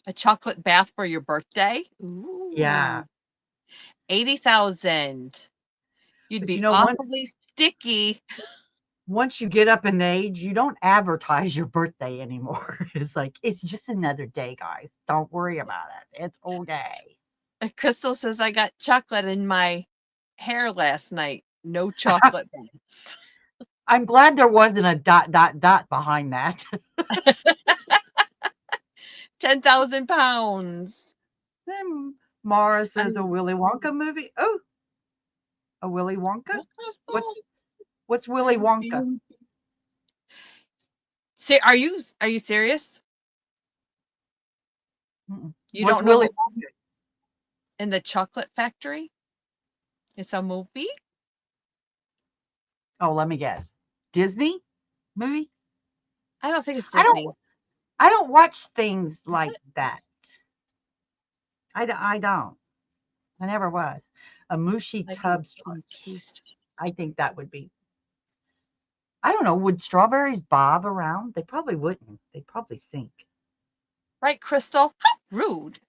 A chocolate bath for your birthday? Yeah. Ooh. 80,000. You'd But be once awfully sticky. once you get up in age, you don't advertise your birthday anymore. It's like, it's just another day, guys. Don't worry about it. It's okay. Crystal says I got chocolate in my hair last night. No chocolate baths. I'm glad there wasn't a dot, dot, dot behind that. 10,000 pounds. Then Mara I says a Willy Wonka movie. Oh, a Willy Wonka? Crystal. What's Willy Wonka? See, are you serious? Mm-mm. You What's don't know Willy the Wonka? in the chocolate factory? It's a movie? Oh, let me guess. Disney movie? I don't think it's I Disney. don't I don't watch things Is like it? that. I don't. I never was. A mushy I tub can strawberries. taste. I think that would be. I don't know. Would strawberries bob around? They probably wouldn't. They'd probably sink. Right, Crystal? How rude.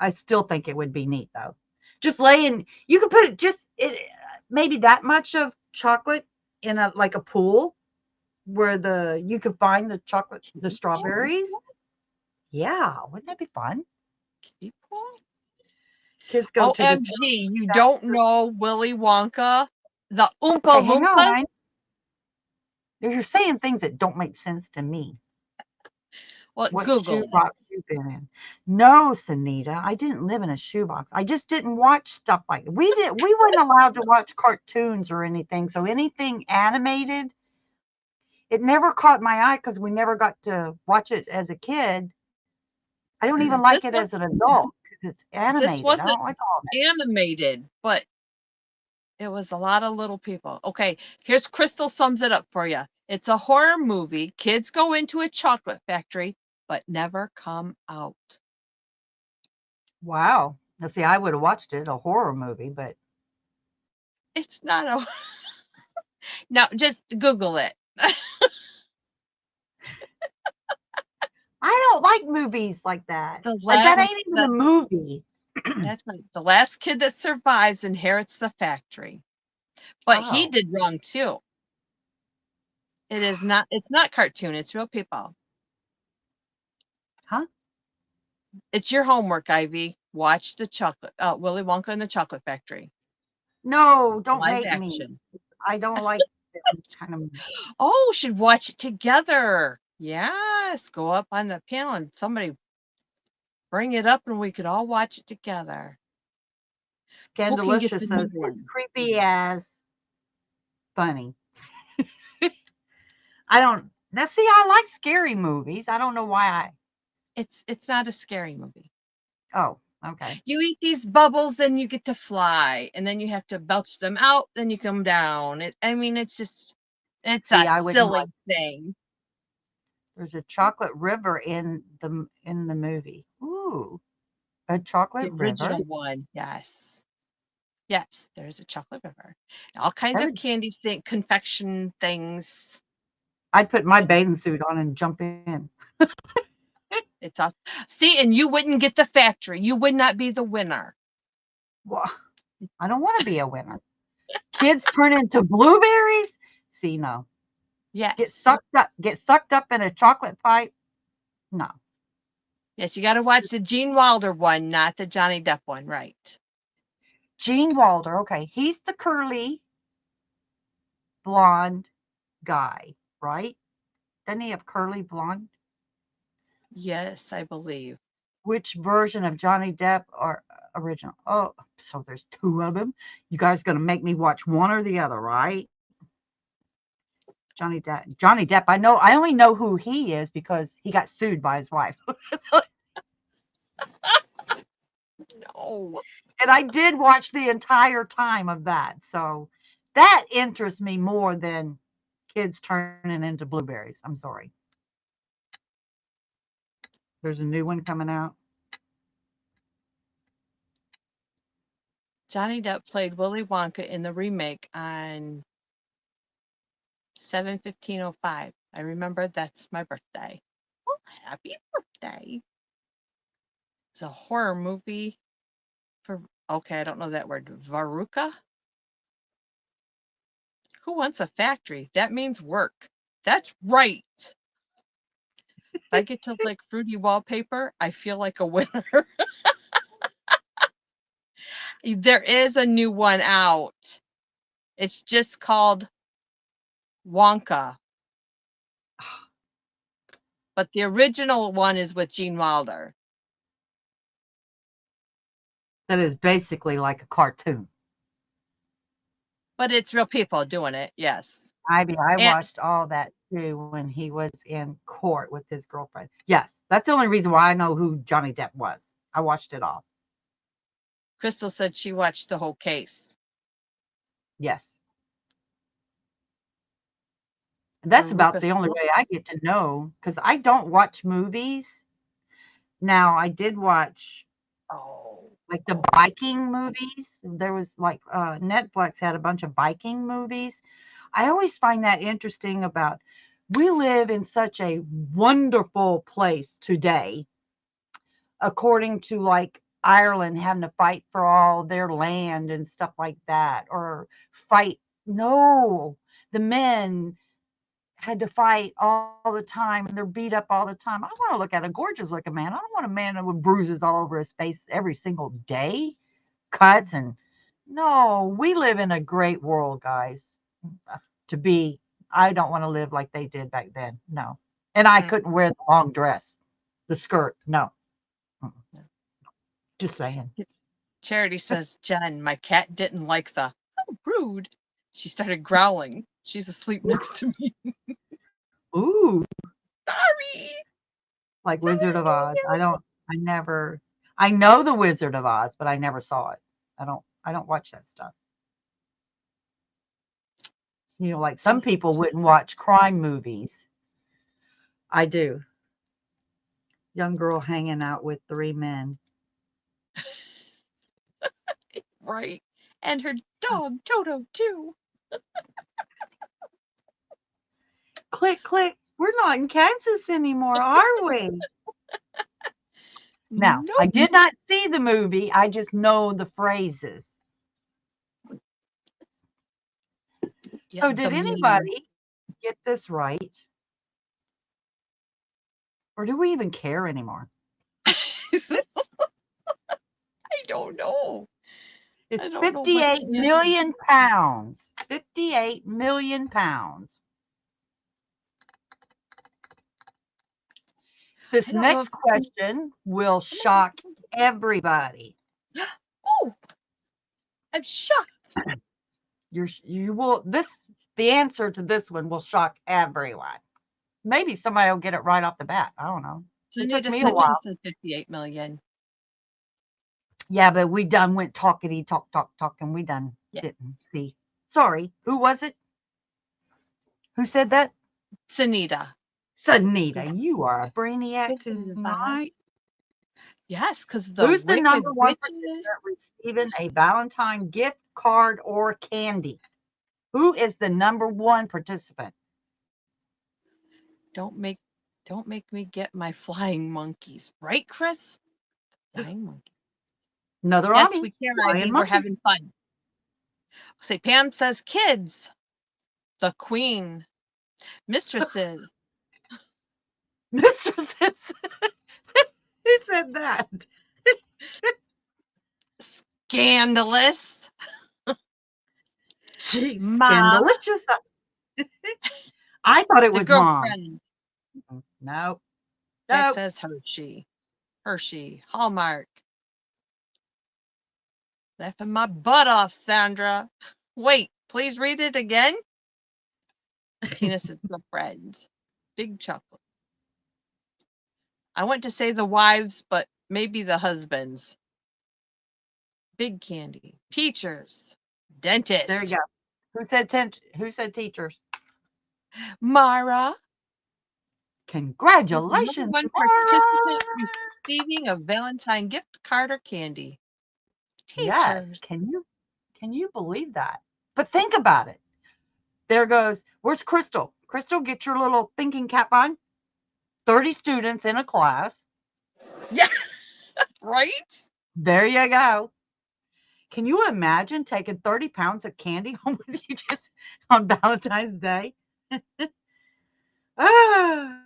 I still think it would be neat though. Just laying. You could put maybe that much of chocolate in a like a pool where you could find the chocolate, the strawberries. Yeah, wouldn't that be fun? People? Kids go to the OMG, you don't know Willy Wonka? The Oompa Okay, hang Loompa? on. You're saying things that don't make sense to me. Well, What Google it. shoebox you been in? No, Sunita, I didn't live in a shoebox. I just didn't watch stuff like we weren't allowed to watch cartoons or anything. So anything animated, it never caught my eye because we never got to watch it as a kid. I don't even This like it was as an adult because it's this animated. I wasn't don't like all that. animated, but it was a lot of little people. Okay, here's Crystal sums it up for you. It's a horror movie. Kids go into a chocolate factory, but never come out. Wow. Now see, I would have watched it, a horror movie, but It's not a now. Just Google it. I don't like movies like that. The Like that last ain't even a movie. that's right. The last kid that survives inherits the factory. But he Oh, did wrong too. It's not cartoon, it's real people. huh? It's your homework, Ivy. Watch the chocolate Willy Wonka and the Chocolate Factory. No, don't Live make me. action. I don't like them kind of movies. Oh, should watch it together. Yes, go up on the panel and somebody bring it up and we could all watch it together. Who can get Scandalicious the new says it's one? creepy as funny. I don't now see I like scary movies. I don't know why It's not a scary movie. oh, okay. You eat these bubbles, then you get to fly, and then you have to belch them out, then you come down. I mean, it's See, a I wouldn't like silly thing. there's a chocolate river in the movie. Ooh, a chocolate The river? original one, yes. Yes, there's a chocolate river. All kinds That of would candy confection things. I'd put my bathing suit on and jump in. It's awesome. See, and you wouldn't get the factory. You would not be the winner. Well, I don't want to be a winner. Kids turn into blueberries. See, no. Yes. Get sucked up in a chocolate fight. No. Yes, you got to watch the Gene Wilder one, not the Johnny Depp one, right? Gene Wilder. Okay, he's the curly blonde guy, right? Doesn't he have curly blonde? Yes, I believe. Which version of Johnny Depp or original? Oh, so there's two of them. You guys gonna make me watch one or the other, right? Johnny Depp. Johnny Depp. I only know who he is because he got sued by his wife. No. And I did watch the entire time of that. So that interests me more than kids turning into blueberries. I'm sorry. There's a new one coming out. Johnny Depp played Willy Wonka in the remake on 7/15/05. I remember that's my birthday. Well, happy birthday. It's a horror movie for, okay, I don't know that word. Varuka? Who wants a factory? That means work. That's right. If I get to like fruity wallpaper, I feel like a winner. There is a new one out. It's just called Wonka. But the original one is with Gene Wilder. That is basically like a cartoon. But it's real people doing it, yes. I And watched all that too when he was in court with his girlfriend. Yes, that's the only reason why I know who Johnny Depp was. I watched it all. Crystal said she watched the whole case. Yes. And that's about Veruca. the only way I get to know because I don't watch movies. Now, I did watch Oh. like the biking movies. There was like Netflix had a bunch of biking movies. I always find that interesting about we live in such a wonderful place today, according to like Ireland having to fight for all their land and stuff like that, or fight. No, the men had to fight all the time and they're beat up all the time. I want to look at a gorgeous looking man. I don't want a man with bruises all over his face every single day, cuts and no, we live in a great world, guys. To be, I don't want to live like they did back then. No. And I couldn't wear the long dress, the skirt. No. Just saying. Charity says, Jen, my cat didn't like the, oh, rude. She started growling. She's asleep next to me. Ooh, Sorry. like Wizard of Oz. I know the Wizard of Oz, but I never saw it. I don't watch that stuff. Like some people wouldn't watch crime movies. I do. Young girl hanging out with three men. Right. And her dog, Toto, too. Click, click. We're not in Kansas anymore, are we? Now, I Nope. did not see the movie. I just know the phrases. Yeah, So, did anybody get this right? Or do we even care anymore? I don't know. It's I don't know what 58 to answer. million pounds. 58 million pounds. This next question will shock everybody. Oh, I'm shocked. The answer to this one will shock everyone. Maybe somebody will get it right off the bat. I don't know. It took me a while. 58 million. Yeah, but we done went talkity talk, and we done didn't see. Sorry, who was it? Who said that? Sunita. Sunita, you are a brainiac tonight. Yes, because Who's the number one participant receiving a Valentine gift card or candy? Who is the number one participant? Don't make Don't make me get my flying monkeys. Right, Chris? Flying monkey. Another Yes, army. we can, Flying IB. We're monkey. having fun. Say, Pam says kids. The queen. Mistresses. Mistresses. Who said that? Scandalous. She's Mom. scandalicious. I thought it The was mom. girlfriend. No. That No. says Hershey. Hershey. Hallmark. Laughing my butt off, Sandra. Wait, please read it again. Tina says the friends. Big chocolate. I want to say the wives, but maybe the husbands. Big candy. Teachers. There you Dentist. go. Who said teachers? Mara. Who's the number Congratulations, one Mara. participant receiving a Valentine gift card or candy? Yes. Teachers. Can you believe that? But think about it. There goes. Where's Crystal? Crystal, get your little thinking cap on. 30 students in a class. Yeah, right? There you go. Can you imagine taking 30 pounds of candy home with you just on Valentine's Day? Ah.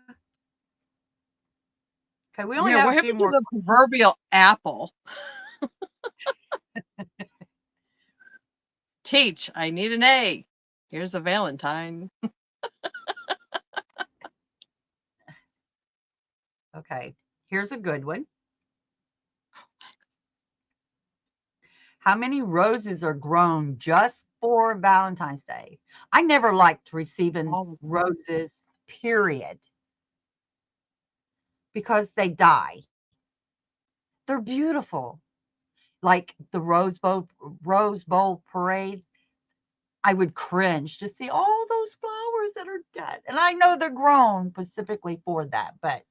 Okay, we only Yeah, have what a few happened to more. the proverbial apple? Teach, I need an A. Here's a Valentine. Okay, here's a good one. How many roses are grown just for Valentine's Day? I never liked receiving All of them. roses, period, because they die. They're beautiful. Like the Rose Bowl parade, I would cringe to see all those flowers that are dead. And I know they're grown specifically for that, but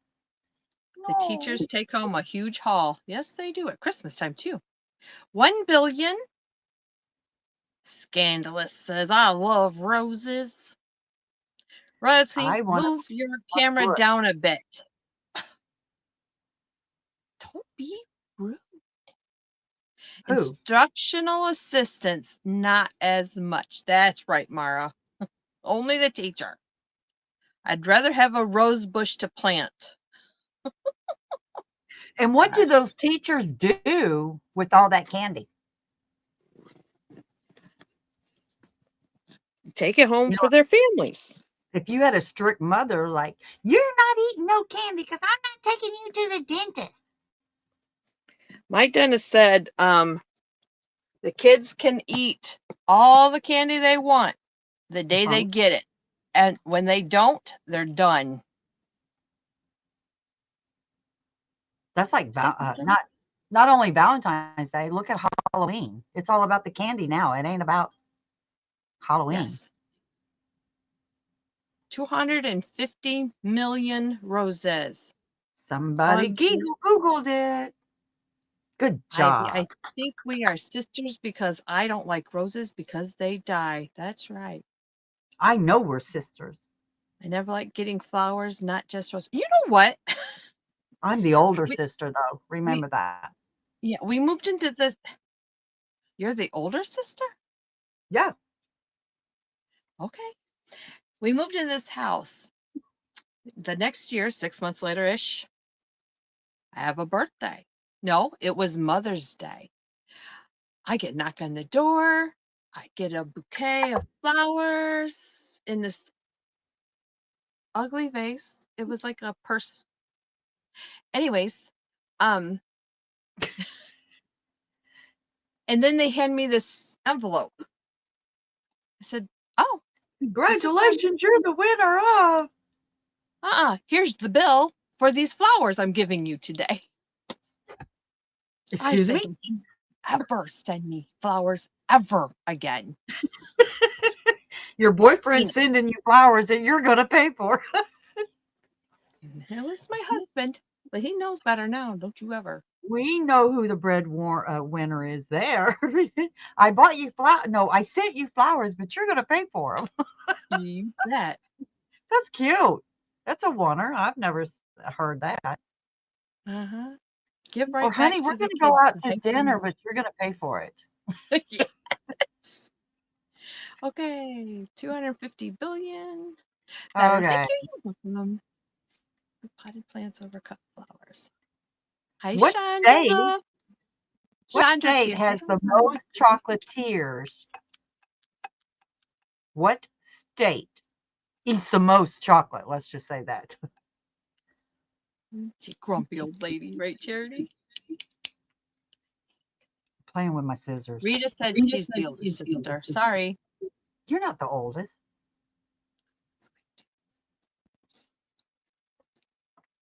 The no. teachers take home a huge haul. Yes, they do at Christmas time too. 1 billion. Scandalous says, I love roses. Rosie, I want move your a camera bush. down a bit. Don't be rude. Who? Instructional assistants, not as much. That's right, Mara. Only the teacher. I'd rather have a rose bush to plant. And what do those teachers do with all that candy? Take it home You for know, their families. if you had a strict mother, like, you're not eating no candy because I'm not taking you to the dentist. My dentist said the kids can eat all the candy they want the day they Uh-huh. get it. And when they don't, they're done. That's like Is that my done? not only Valentine's Day. Look at Halloween. It's all about the candy now. It ain't about Halloween. Yes. 250 million roses. Somebody Googled it. Good Ivy, job. I think we are sisters because I don't like roses because they die. That's right. I know we're sisters. I never like getting flowers, not just roses. You know what? I'm the older We sister, though. we Remember that. yeah, we moved into this. You're the older sister? Yeah. Okay. We moved in this house. The next year, 6 months later ish, I have a birthday. No, it was Mother's Day. I get knock on the door. I get a bouquet of flowers in this ugly vase. It was like a purse. Anyways, um, and then they hand me this envelope. I said, "Oh, this is my Congratulations, you're the winner of. here's the bill for these flowers I'm giving you today." I Excuse said, me? "Don't you ever send me flowers ever again." Your You boyfriend's know, sending you flowers that you're going to pay for. it was my husband, but he knows better now. Don't you ever. We know who the winner is there. I bought you flowers. No, I sent you flowers, but you're going to pay for them. You bet. That's cute. That's a oneer. I've never heard that. Uh-huh. Give Or, right back honey, we're to the going to go kids out the to hype dinner, them but you're going to pay for it. up. Yes. Okay, 250 billion. Better Okay. thinking. Potted plants over cut flowers. Hi, What state? Chandra. What Chandra's state here. Hey, has the Chandra. most chocolatiers? What state eats the most chocolate? Let's just say that. She grumpy old lady, right, Charity? Playing with my scissors. Rita says she's the older sister. Sorry. You're not the oldest.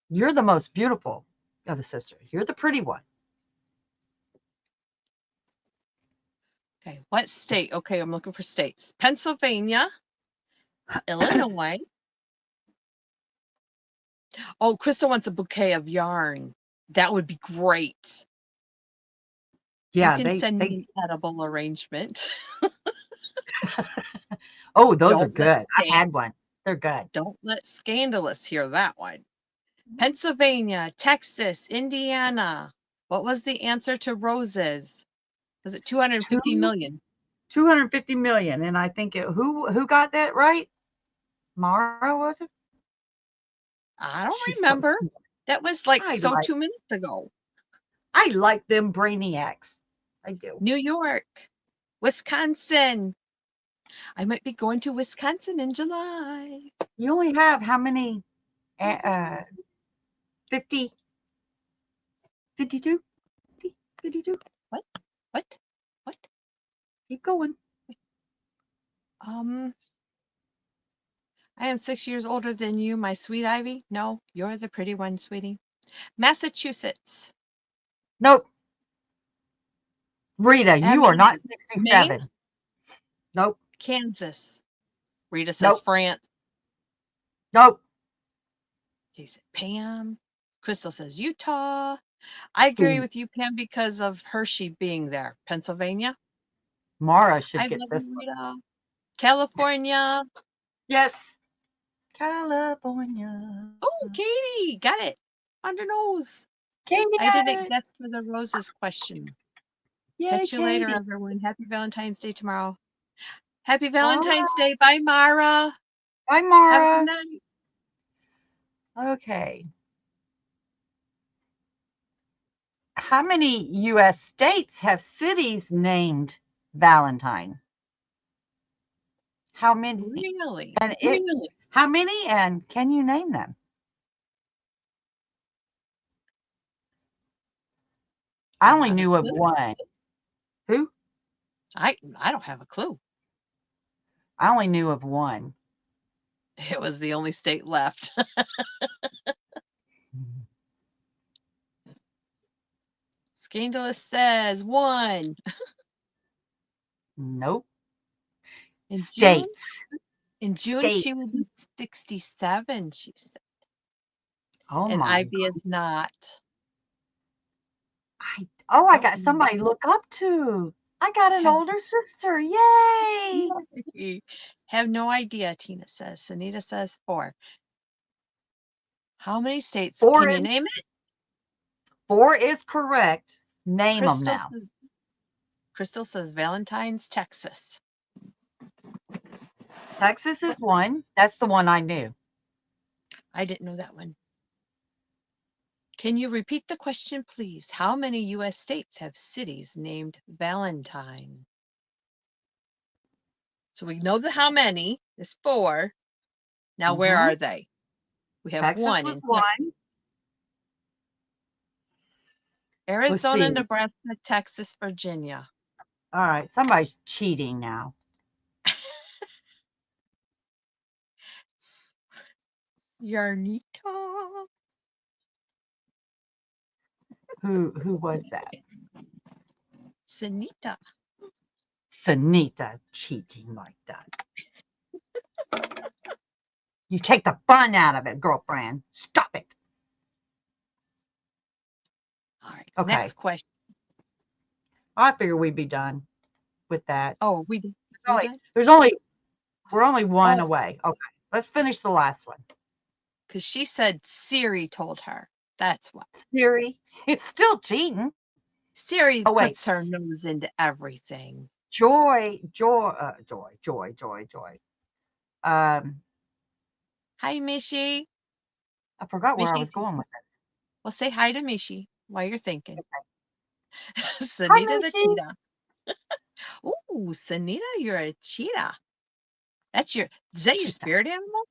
You're the most beautiful of the sisters. You're the pretty one. Okay, what state? Okay, I'm looking for states. Pennsylvania, Illinois. Oh, Crystal wants a bouquet of yarn. That would be great. You Yeah, can they send they me an edible arrangement. Oh, those are Don't let good. I've had one. They're good. don't let Scandalous hear that one. Pennsylvania, Texas, Indiana. What was the answer to roses? Was it 250 Two million? 250 million. And I think who got that right? Mara, was it? I don't She's so remember. smart. That was like I so like 2 minutes ago. I like them brainiacs. I do. New York, Wisconsin. I might be going to Wisconsin in July. You only have how many? 50, 52? 52? What? What? What? Keep going. Um, I am 6 years older than you, my sweet Ivy. No, you're the pretty one, sweetie. Massachusetts. Nope. Rita, you are not Emily. Maine. 67. Nope. Kansas. Rita says Nope. France. Nope. He said Pam. Crystal says Utah. I agree Steve. with you, Pam, because of Hershey being there. Pennsylvania. Mara should I get love this you, one. Rita. California. Yes. California. Oh, Katie, got it. On the nose. Katie I got didn't it. guess for the roses question. Yay, Catch you later, Katie. everyone. Happy Valentine's Day tomorrow. Happy Bye. Valentine's Day. Bye, Mara. Bye, Have a good Mara. night. Okay. How many U.S. states have cities named Valentine? How many? Really? And how many? And can you name them? I only Not a knew of clue. one. Who? I don't have a clue. I only knew of one. It was the only state left. Scandalous says 1. Nope. In June? States. In June, States. she will be 67, she said. Oh And my. Ivy is not. I got somebody to look up to. I got an Have, older sister. Yay. have no idea, Tina says. Sunita says 4. How many states? Four Can you is, name it? 4 is correct. Name them now. Crystal says Valentine's, Texas. Texas is 1. That's the one I knew. I didn't know that one. Can you repeat the question, please? How many U.S. states have cities named Valentine? So we know the how many is 4. Now, where Mm-hmm. are they? We have Texas 1 was in 1. Let's Arizona, see. Nebraska, Texas, Virginia. All right. Somebody's cheating now. Yarnita. Who was that? Sanita. Sunita cheating like that. You take the fun out of it, girlfriend. Stop it. All right. Okay. Next question. I figure we'd be done with that. Oh, we did. We're only one Oh, away. Okay. Let's finish the last one. Because she said Siri told her. That's why. Siri, it's still cheating. Siri Oh, wait. puts her nose into everything. Joy. Um, Hi, Mishi. I forgot where I Mishi, was going with this. well, say hi to Mishi while you're thinking. Hi, Sunita the Mishi. cheetah. Ooh, Sunita, you're a cheetah. Is that your Cheetah. spirit animal?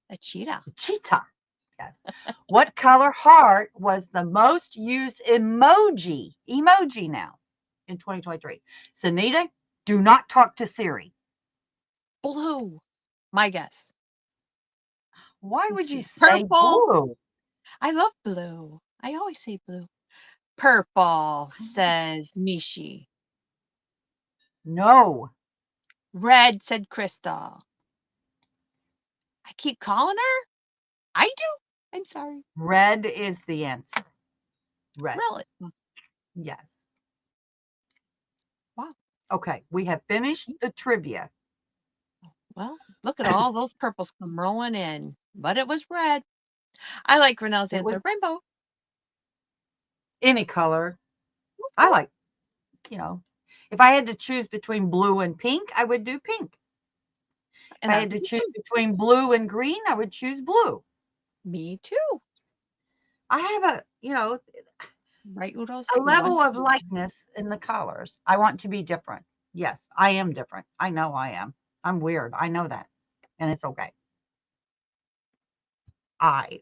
A cheetah. Cheetah. Yes. What color heart was the most used emoji now in 2023? Sunita, do not talk to Siri. Blue. My guess. Why Let's would you see. say Purple. blue? I love blue. I always say blue. Purple, says Mishi. No. Red, said Crystal. I keep calling her? I do. I'm sorry. Red is the answer. Red. Really? Yes. Wow. Okay. We have finished the trivia. Well, look at all those purples come rolling in. But it was red. I like Renelle's It was answer. Rainbow. any color. I like, if I had to choose between blue and pink, I would do pink. If And I I had to would choose too. between blue and green, I would choose blue. Me too. I have Right, Udos? a You want level of likeness in the colors. I want to be different. Yes, I am different. I know I am. I'm weird. I know that. And it's okay. I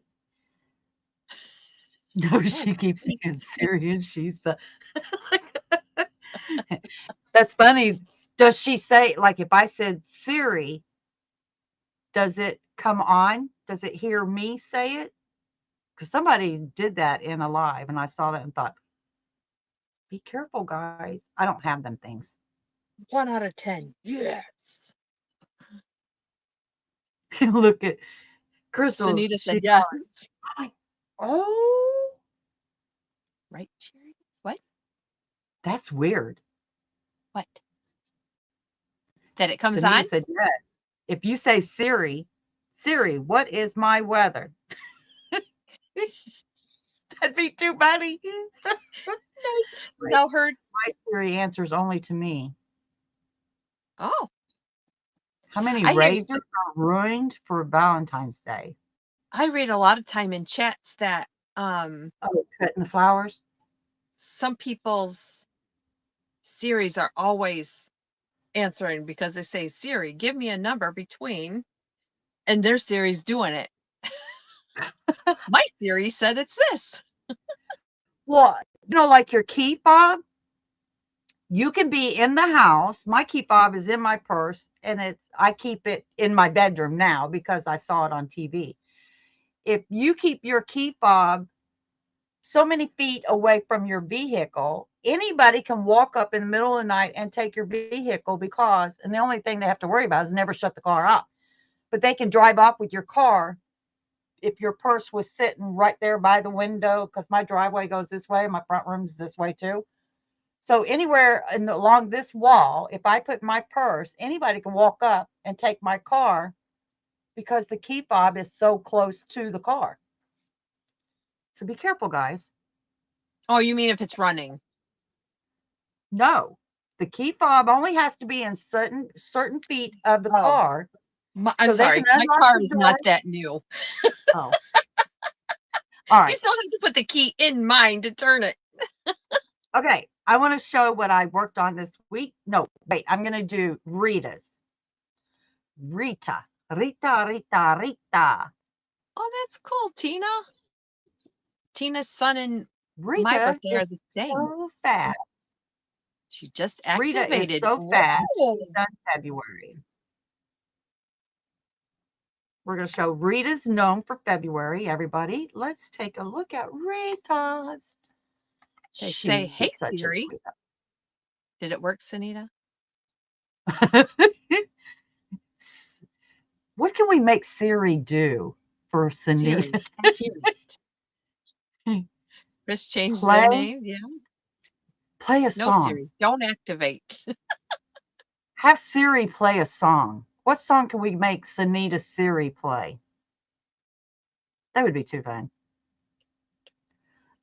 no, she keeps saying serious. She's the That's funny. Does she say, like, if I said Siri, does it come on? Does it hear me say it? Because somebody did that in a live, and I saw that and thought, be careful, guys. I don't have them things. 1 out of 10. Yes. Look at Crystal. Sunita She's said yes. like, oh, Right, Cherry? What? that's weird. What? That it comes on? Sunita said yes. If you say Siri, Siri, what is my weather? That'd be too funny. Now heard. My Siri answers only to me. Oh. How many I hear. razors are ruined for Valentine's Day? I read a lot of time in chats that Oh, cutting the flowers? some people's Siris are always answering because they say, Siri, give me a number between, and their Siri's doing it. My Siri said it's this. Well, like your key fob, you can be in the house. My key fob is in my purse, and I keep it in my bedroom now because I saw it on TV. If you keep your key fob so many feet away from your vehicle, anybody can walk up in the middle of the night and take your vehicle and the only thing they have to worry about is never shut the car off. But they can drive off with your car if your purse was sitting right there by the window, because my driveway goes this way, my front room's this way too. So anywhere along this wall, if I put my purse, anybody can walk up and take my car because the key fob is so close to the car. So be careful, guys. Oh, you mean if it's running? No, the key fob only has to be in certain feet of the car. I'm so they sorry. can My unlock car the is door. not that new. Oh, all You right. still have to put the key in mine to turn it. Okay, I want to show what I worked on this week. No, wait, I'm going to do Rita's. Rita. Oh, that's cool, Tina. Tina's son and my Rita birthday is are the same. so fast. She just Rita is activated. so fast. Whoa. She's done February. We're going to show Rita's gnome for February, everybody. Let's take a look at Rita's. They say, hey, She's such a Siri. sweetheart. Did it work, Sunita? What can we make Siri do for Siri, Sunita? I hear it. Chris changed Play, their names. Yeah. play a No, song. Siri, don't activate. Have Siri play a song. What song can we make Sunita Siri play? That would be too fun.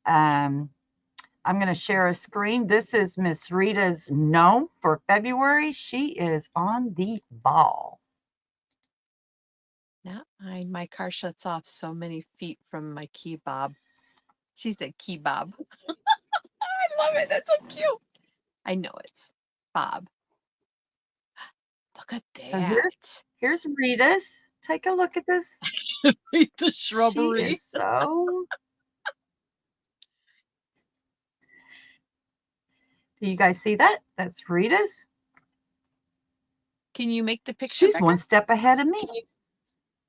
Um, I'm going to share a screen. This is Miss Rita's gnome for February. She is on the ball. Not mine. My car shuts off so many feet from my kebab. She said kebab. I love it. That's so cute. I know it's Bob. Look at that. So here's Rita's. Take a look at this. The shrubbery. She is so. Do you guys see that? That's Rita's. Can you make the picture She's bigger? one step ahead of me.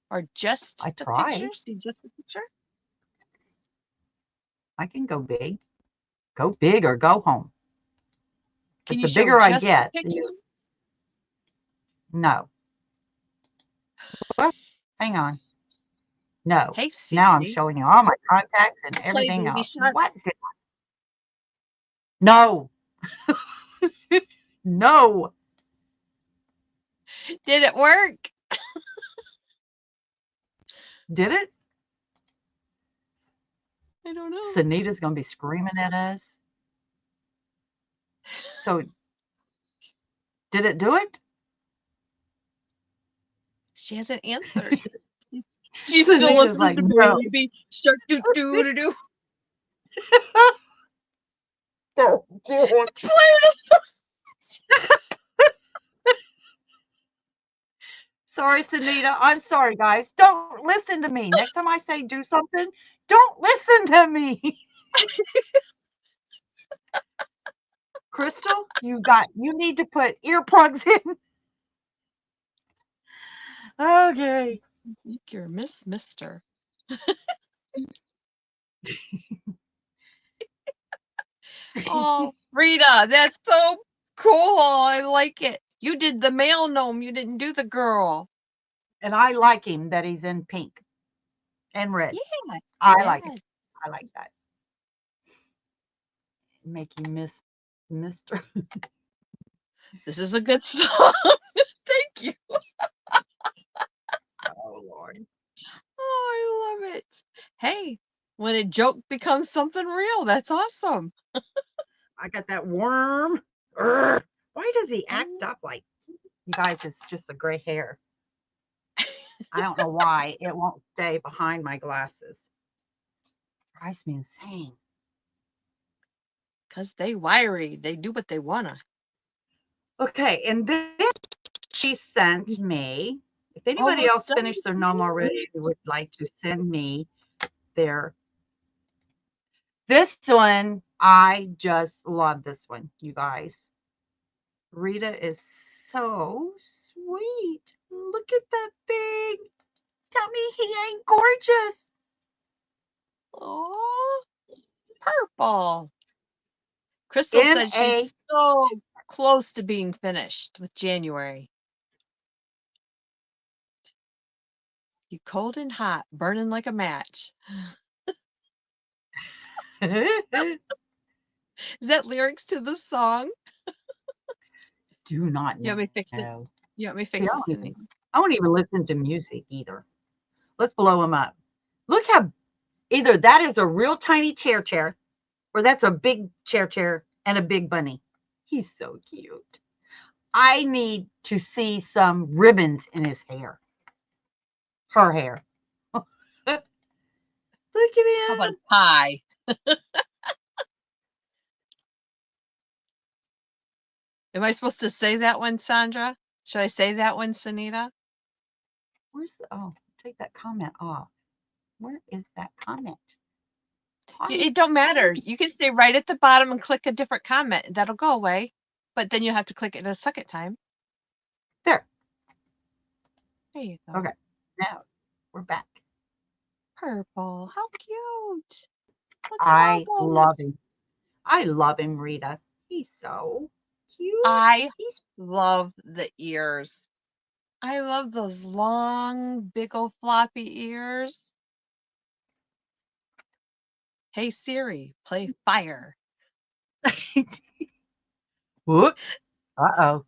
Or just I the tried. picture? See just the picture? I can go big. Go big or go home. Can but you the show bigger I just get, the picture? No. What? Hang on. No. Hey, Now I'm Siri. showing you all my contacts and Play everything Baby else. Shark. What did I? No. No. Did it work? Did it? I don't know. Sunita's going to be screaming at us. So, did it do it? She hasn't answered. She's still Sunita's listening like, to no. Baby Shark doo doo doo doo. Don't do it. Play it. Sorry, Sunita. I'm sorry, guys. Don't listen to me. Next time I say do something, don't listen to me. Crystal, you need to put earplugs in. Okay. You're Mister. Oh, Rita, that's so cool. I like it. You did the male gnome. You didn't do the girl. And I like him that he's in pink and red. Yeah. I like it. I like that. Make you miss Mr. This is a good song. Thank you. Oh, Lord. Oh, I love it. Hey, when a joke becomes something real, that's awesome. I got that worm. Urgh. Why does he act up like, you guys, it's just the gray hair. I don't know why it won't stay behind my glasses. Drives me insane. Because they wiry. They do what they want to. Okay, and then she sent me, if anybody else finished their gnome already who would like to send me their, this one, I just love this one, you guys. Rita is so sweet. Look at that thing. Tell me he ain't gorgeous. Oh, purple. Crystal said she's so close to being finished with January. You cold and hot, burning like a match. Is that lyrics to the song? Do not know. You want me to fix it? You want me to fix it? I won't even listen to music either. Let's blow him up. Look how, either that is a real tiny chair, or that's a big chair and a big bunny. He's so cute. I need to see some ribbons in his hair. Her hair. Look at him. How about a pie? Am I supposed to say that one, Sandra? Should I say that one, Sunita? Where's the, oh, take that comment off. Where is that comment? It don't matter. You can stay right at the bottom and click a different comment. That'll go away. But then you have to click it a second time. There. There you go. Okay. Now we're back. Purple. How cute. I love him. I love him, Rita. He's so cute. I love the ears. I love those long, big old floppy ears. Hey Siri, play Fire. Whoops. Uh-oh.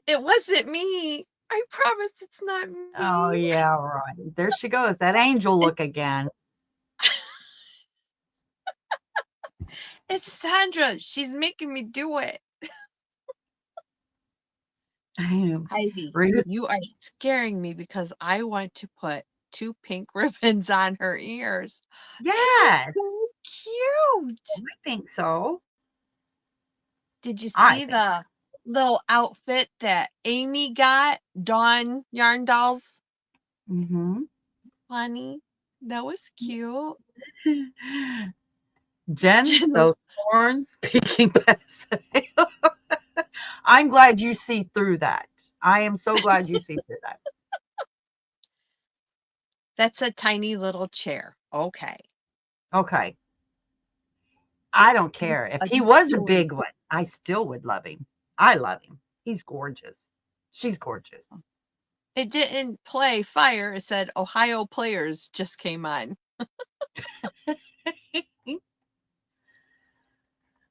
It wasn't me. I promise it's not Oh, me. yeah, right. There she goes, that angel It, look again. it's Sandra. She's making me do it. Ivy, Ruth, you are scaring me because I want to put 2 pink ribbons on her ears. That'd be yes, so cute. I think so. Did you I see think the little outfit that Amy got? Dawn Yarn Dolls? Mhm. Funny. That was cute. Jen, Jen, those horns peeking past. I'm glad you see through that. I am so glad you see through that. that's a tiny little chair. Okay. Okay. I don't Look, care. If a he was a toy. big one, I still would love him. I love him. He's gorgeous. She's gorgeous. It didn't play fire. It said Ohio players just came on.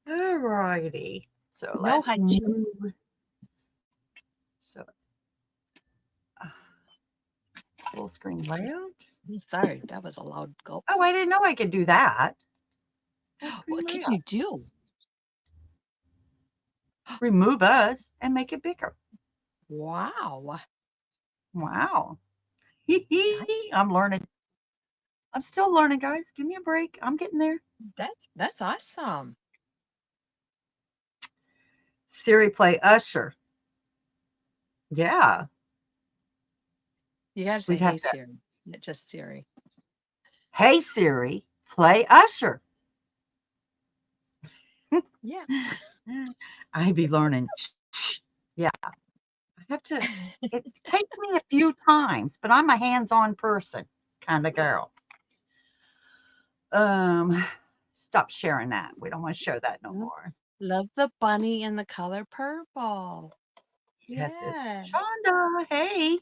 All righty. So No let's hardship. move. So uh, full screen layout. I'm sorry, that was a loud gulp. Oh, I didn't know I could do that. Full screen What can layout. you do? Remove us and make it bigger. Wow. Wow. That's I'm learning. I'm still learning, guys. Give me a break. I'm getting there. that's awesome. Siri play Usher. Yeah. You gotta say, We'd "Hey have to. Siri," not just Siri. Hey Siri, play Usher. Yeah. I'd be learning. Shh. Yeah. I have to. It takes me a few times, but I'm a hands-on person kind of girl. Um, stop sharing that. We don't want to share that no Mm, more. love the bunny in the color purple. Yes, it's Yeah. Shonda. Hey.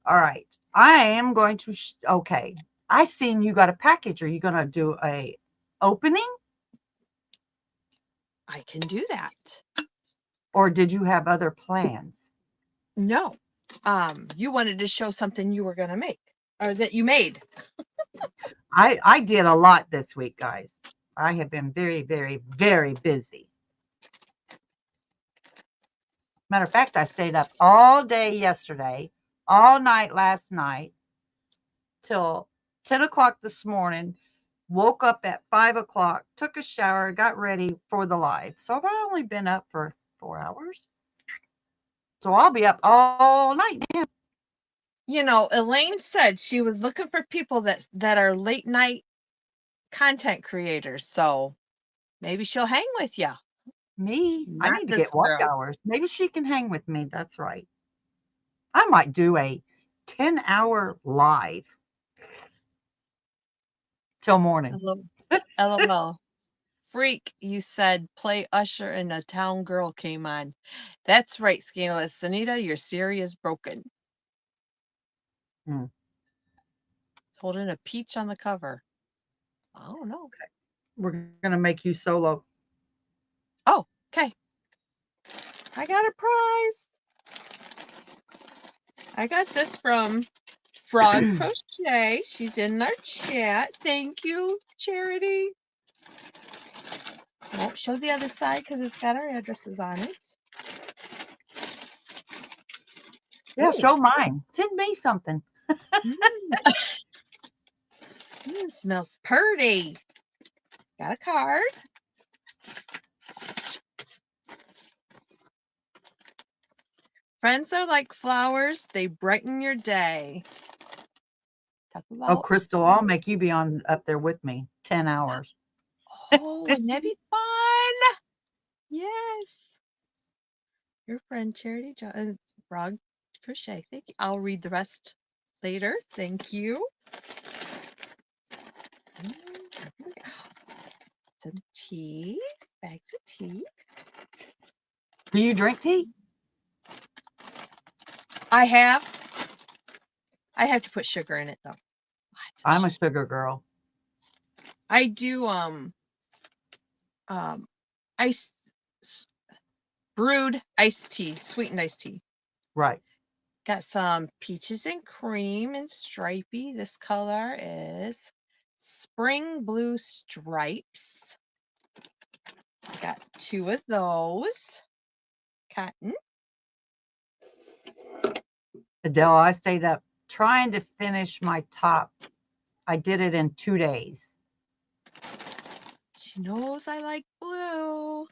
All right. I am going to. Okay. I seen you got a package. Are you going to do a opening, I can do that. or did you have other plans? No. You wanted to show something you were gonna make or that you made. I did a lot this week, guys. I have been very, very, very busy. Matter of fact, I stayed up all day yesterday, all night last night, till 10 o'clock this morning. Woke up at 5 o'clock, took a shower, got ready for the live. So I've only been up for 4 hours. So I'll be up all night now. You know, Elaine said she was looking for people that are late night content creators, so maybe she'll hang with you. Me, I Not need to this get watch girl. hours. Maybe she can hang with me. That's right. I might do a 10-hour live till morning. LOL. Freak, you said play Usher and a town girl came on. That's right, Scandalous. Anita, your Siri is broken. Hmm. It's holding a peach on the cover. I don't know. We're gonna make you solo. Oh, okay. I got a prize. I got this from Frog Crochet. She's in our chat. Thank you, Charity. Won't show the other side because it's got our addresses on it. Yeah, Ooh. show mine. Send me something. Smells pretty. Got a card. Friends are like flowers. They brighten your day. Talk Oh, about. Crystal, I'll make you be on up there with me. 10 hours. Oh, wouldn't that be fun? Yes. Your friend Charity Frog Crochet. Thank you. I'll read the rest later. Thank you. Some tea. Bags of tea. Do you drink tea? I have to put sugar in it though. I'm a sugar girl. I do ice brewed iced tea, sweetened iced tea. Right. Got some peaches and cream and stripey. This color is spring blue stripes. Got 2 of those. Cotton. Adele, I stayed up trying to finish my top. I did it in 2 days. She knows I like blue.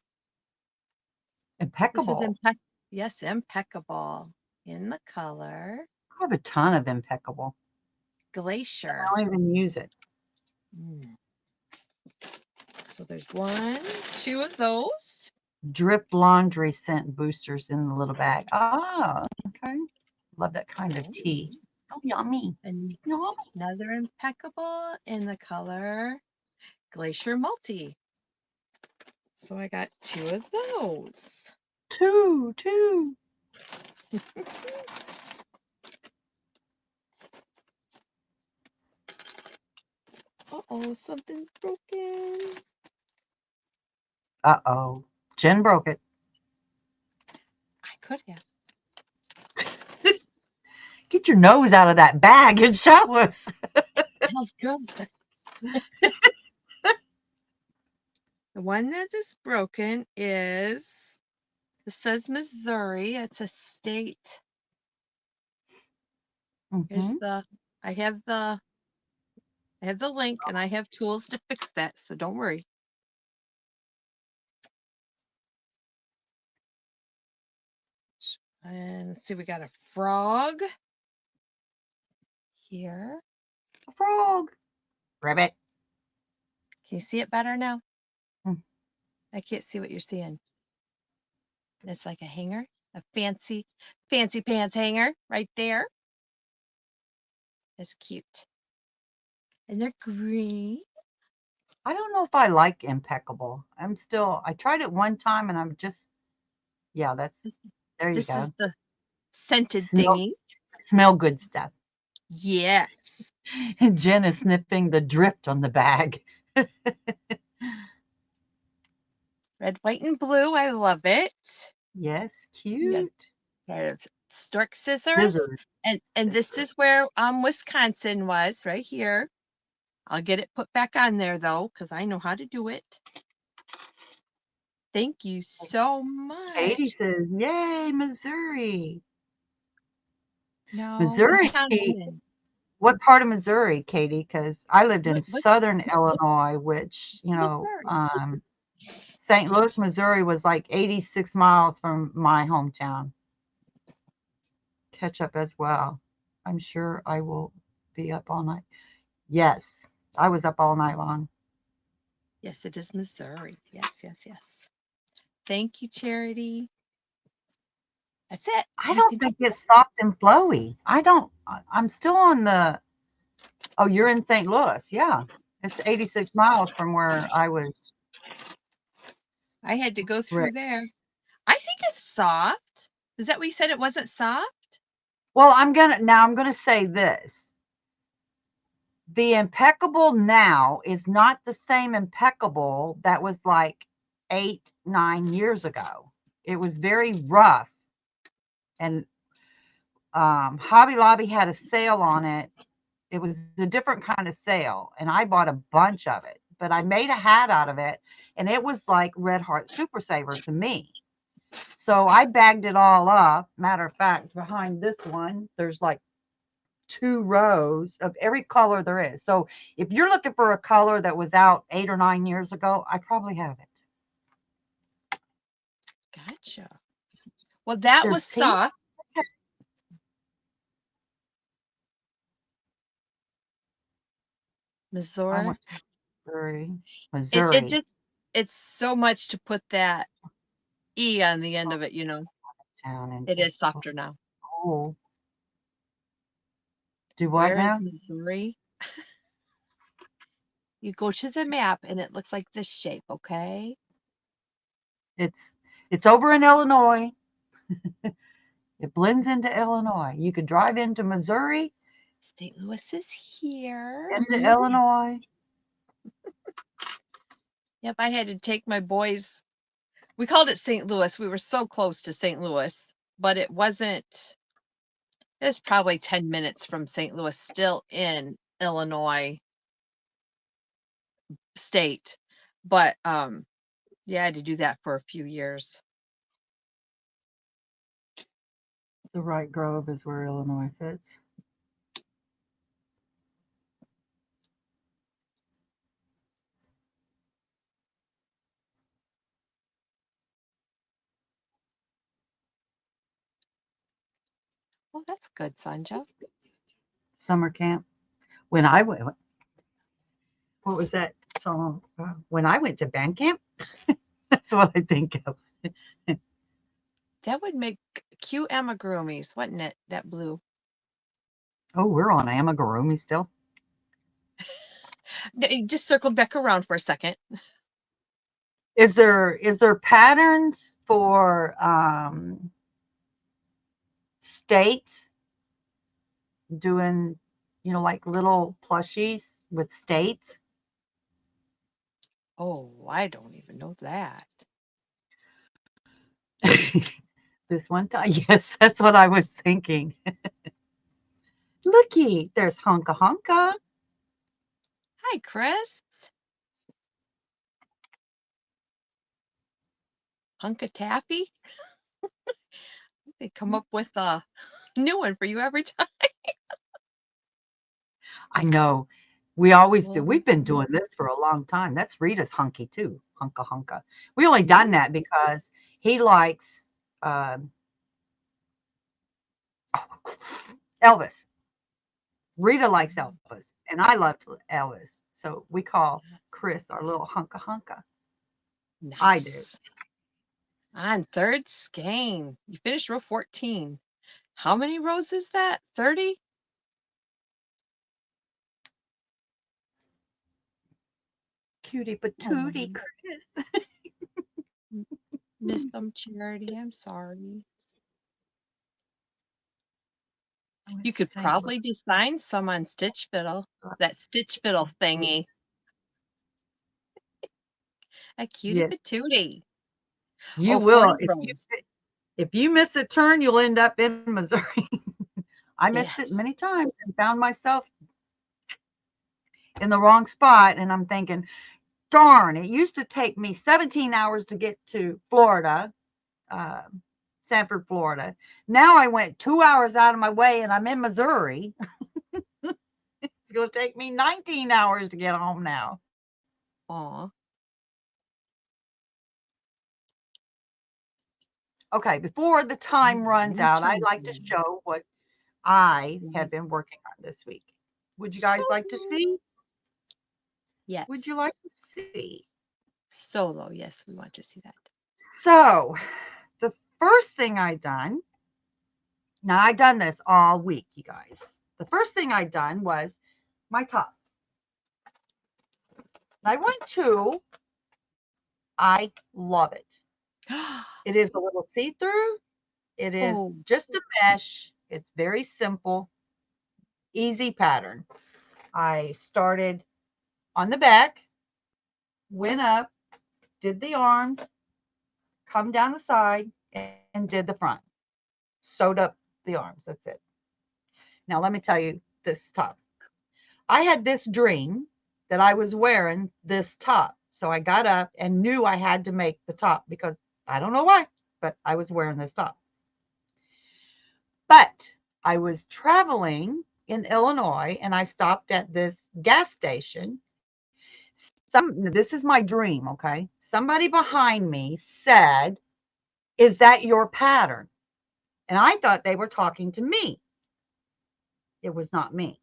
This is Impeccable. yes, impeccable in the color I have a ton of impeccable. glacier. I don't even use it. So there's 1, 2 of those. Drip laundry scent boosters in the little bag. Ah, okay. Love that kind of tea. So yummy. And Yummy. another impeccable in the color glacier multi. So I got 2 of those. Two. Uh-oh, something's broken. Uh-oh. Jen broke it. I could have. Get your nose out of that bag and show us. Smells good. The one that is broken is, it says Missouri. It's a state. Here's Mm-hmm. I have the link and I have tools to fix that, so don't worry. And let's see, we got a frog here. A frog. Ribbit. Can you see it better now? Mm. I can't see what you're seeing. It's like a hanger, a fancy pants hanger right there. It's cute. And they're green. I don't know if I like impeccable. I tried it one time and I'm just, yeah, there you This is go. the scented Smell, thingy. smell good stuff. Yes. And Jen is sniffing the drift on the bag. Red, white, and blue. I love it. Yes, Yeah. cute. Stork scissors. Scissors. And this is where Wisconsin was, right here. I'll get it put back on there though, because I know how to do it. Thank you so Katie much. says, yay, Missouri. No, Missouri. Wisconsin. What part of Missouri, Katie? Because I lived in What southern Illinois, which, Missouri? St. Louis, Missouri was like 86 miles from my hometown. Catch up as well. I'm sure I will be up all night. Yes, I was up all night long. Yes, it is Missouri. Yes. Thank you, Charity. That's it. I You don't can think it's soft and flowy. I'm still on oh, you're in St. Louis. Yeah. It's 86 miles from where I was I had to go through raised. there. I think it's soft. Is that what you said? It wasn't soft? Well, I'm gonna say this. The impeccable now is not the same impeccable that was like 8, 9 years ago. It was very rough. And Hobby Lobby had a sale on it. It was a different kind of sale, and I bought a bunch of it. But I made a hat out of it, and it was like Red Heart Super Saver to me. So I bagged it all up. Matter of fact, behind this one, there's like 2 rows of every color there is. So if you're looking for a color that was out 8 or 9 years ago, I probably have it. Gotcha. Well, that was There's pink. soft. I Missouri. went to Missouri. It Missouri. just, it's so much to put that E on the end of it, you know. Town and It is softer now. oh. Do what Where is now? Missouri? You go to the map and it looks like this shape, okay? It's over in Illinois. It blends into Illinois. You could drive into Missouri, St. Louis is here. into Illinois. Yep, I had to take my boys. We called it St. Louis. We were so close to St. Louis. but it wasn't. It was probably 10 minutes from St. Louis, still in Illinois state. But yeah, I had to do that for a few years. The Right Grove is where Illinois fits. Well, that's good, Sanja. Summer camp. When I went, what was that song? When I went to band camp, that's what I think of. That would make cute amigurumis, wouldn't it? That blue. Oh, we're on amigurumi still. Just circled back around for a second. Is there patterns for states doing, like little plushies with states? Oh, I don't even know that. This one time, yes, that's what I was thinking. Looky, there's Honka Honka. Hi, Chris. Hunka Taffy. They come up with a new one for you every time. I know. We always do. Well, We've been doing this for a long time. That's Rita's hunky too, Hunka Hunka. We only done that because he likes Elvis. Rita likes Elvis, and I love Elvis. So we call Chris our little Hunka Hunka. I do. nice. On third skein. You finished row 14. How many rows is that? 30? Cutie patootie, Oh, Chris. miss some Charity. I'm sorry. I went You to could St. Louis. probably design some on Stitch Fiddle. That Stitch Fiddle thingy. A cutie Yes, patootie. you Oh, will. 40 rows. If you miss a turn, you'll end up in Missouri. I missed it Yes. many times and found myself in the wrong spot, and I'm thinking, darn, it used to take me 17 hours to get to Florida, uh, Sanford, Florida. Now I went 2 hours out of my way and I'm in Missouri. It's going to take me 19 hours to get home now. Aw. Okay, before the time runs out, I'd like to show what I have been working on this week. Would you guys like to see? Yes. Would you like to see? Solo. Yes, we want to see that. So, the first thing I done, now I done this all week, you guys. The first thing I done was my top. I went to, I love it. It is a little see-through. It is Oh, just a mesh. It's very simple, easy pattern. I started on the back, went up, did the arms, come down the side, and did the front. Sewed up the arms. That's it. Now, let me tell you this top. I had this dream that I was wearing this top. So I got up and knew I had to make the top because I don't know why, but I was wearing this top. But I was traveling in Illinois and I stopped at this gas station. This is my dream, okay? Somebody behind me said, "Is that your pattern?" And I thought they were talking to me. It was not me.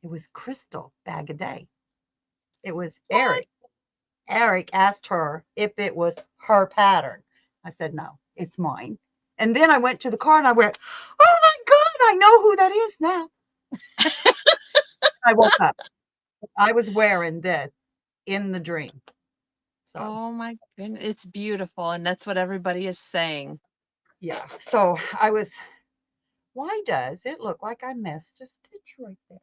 It was Crystal Bag a Day. It was what? Eric. Eric asked her if it was her pattern. I said, no, it's mine. And then I went to the car and I went, oh my God, I know who that is now. I woke up. I was wearing this in the dream. So, Oh my goodness. It's beautiful. And that's what everybody is saying. yeah. So I was, why does it look like I missed a stitch right there?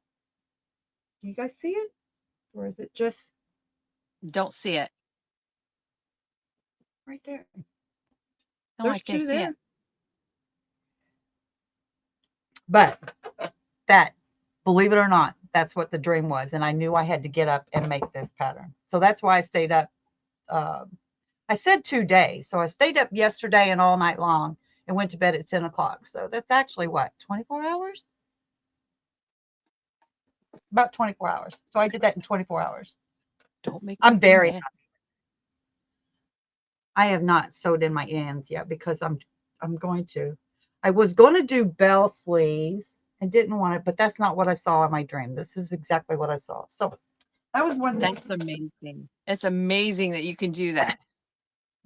Do you guys see it? Or is it just Don't see it. right there? No, I There's can't two see it. there. But that, believe it or not, that's what the dream was. And I knew I had to get up and make this pattern. So that's why I stayed up. Uh, I said 2 days. So I stayed up yesterday and all night long and went to bed at 10 o'clock. So that's actually what, 24 hours? About 24 hours. So I did that in 24 hours. Don't make me I'm do very, math. I have not sewed in my ends yet because I'm going to. I was going to do bell sleeves and didn't want it, but that's not what I saw in my dream. This is exactly what I saw. So that was one thing. That's amazing. It's amazing that you can do that.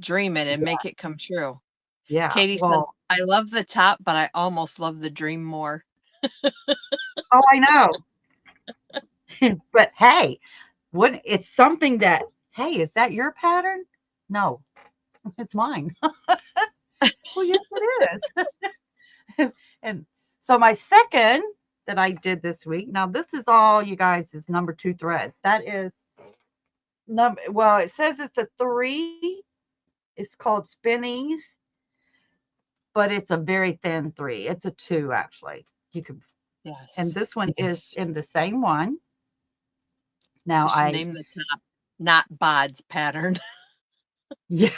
Dream it and make it come true. Yeah. Katie says, Well, I love the top, but I almost love the dream more. oh, I know. But hey, what it's something that, hey, is that your pattern? No, it's mine. Well, yes, it is. And so my second that I did this week. Now this is all you guys is number 2 thread. That is number, well, it says it's a 3. It's called Spinnies, but it's a very thin 3. It's a 2 actually. You could, and Yes. this one is in the same one. Now We should name the top not Bod's pattern. yeah.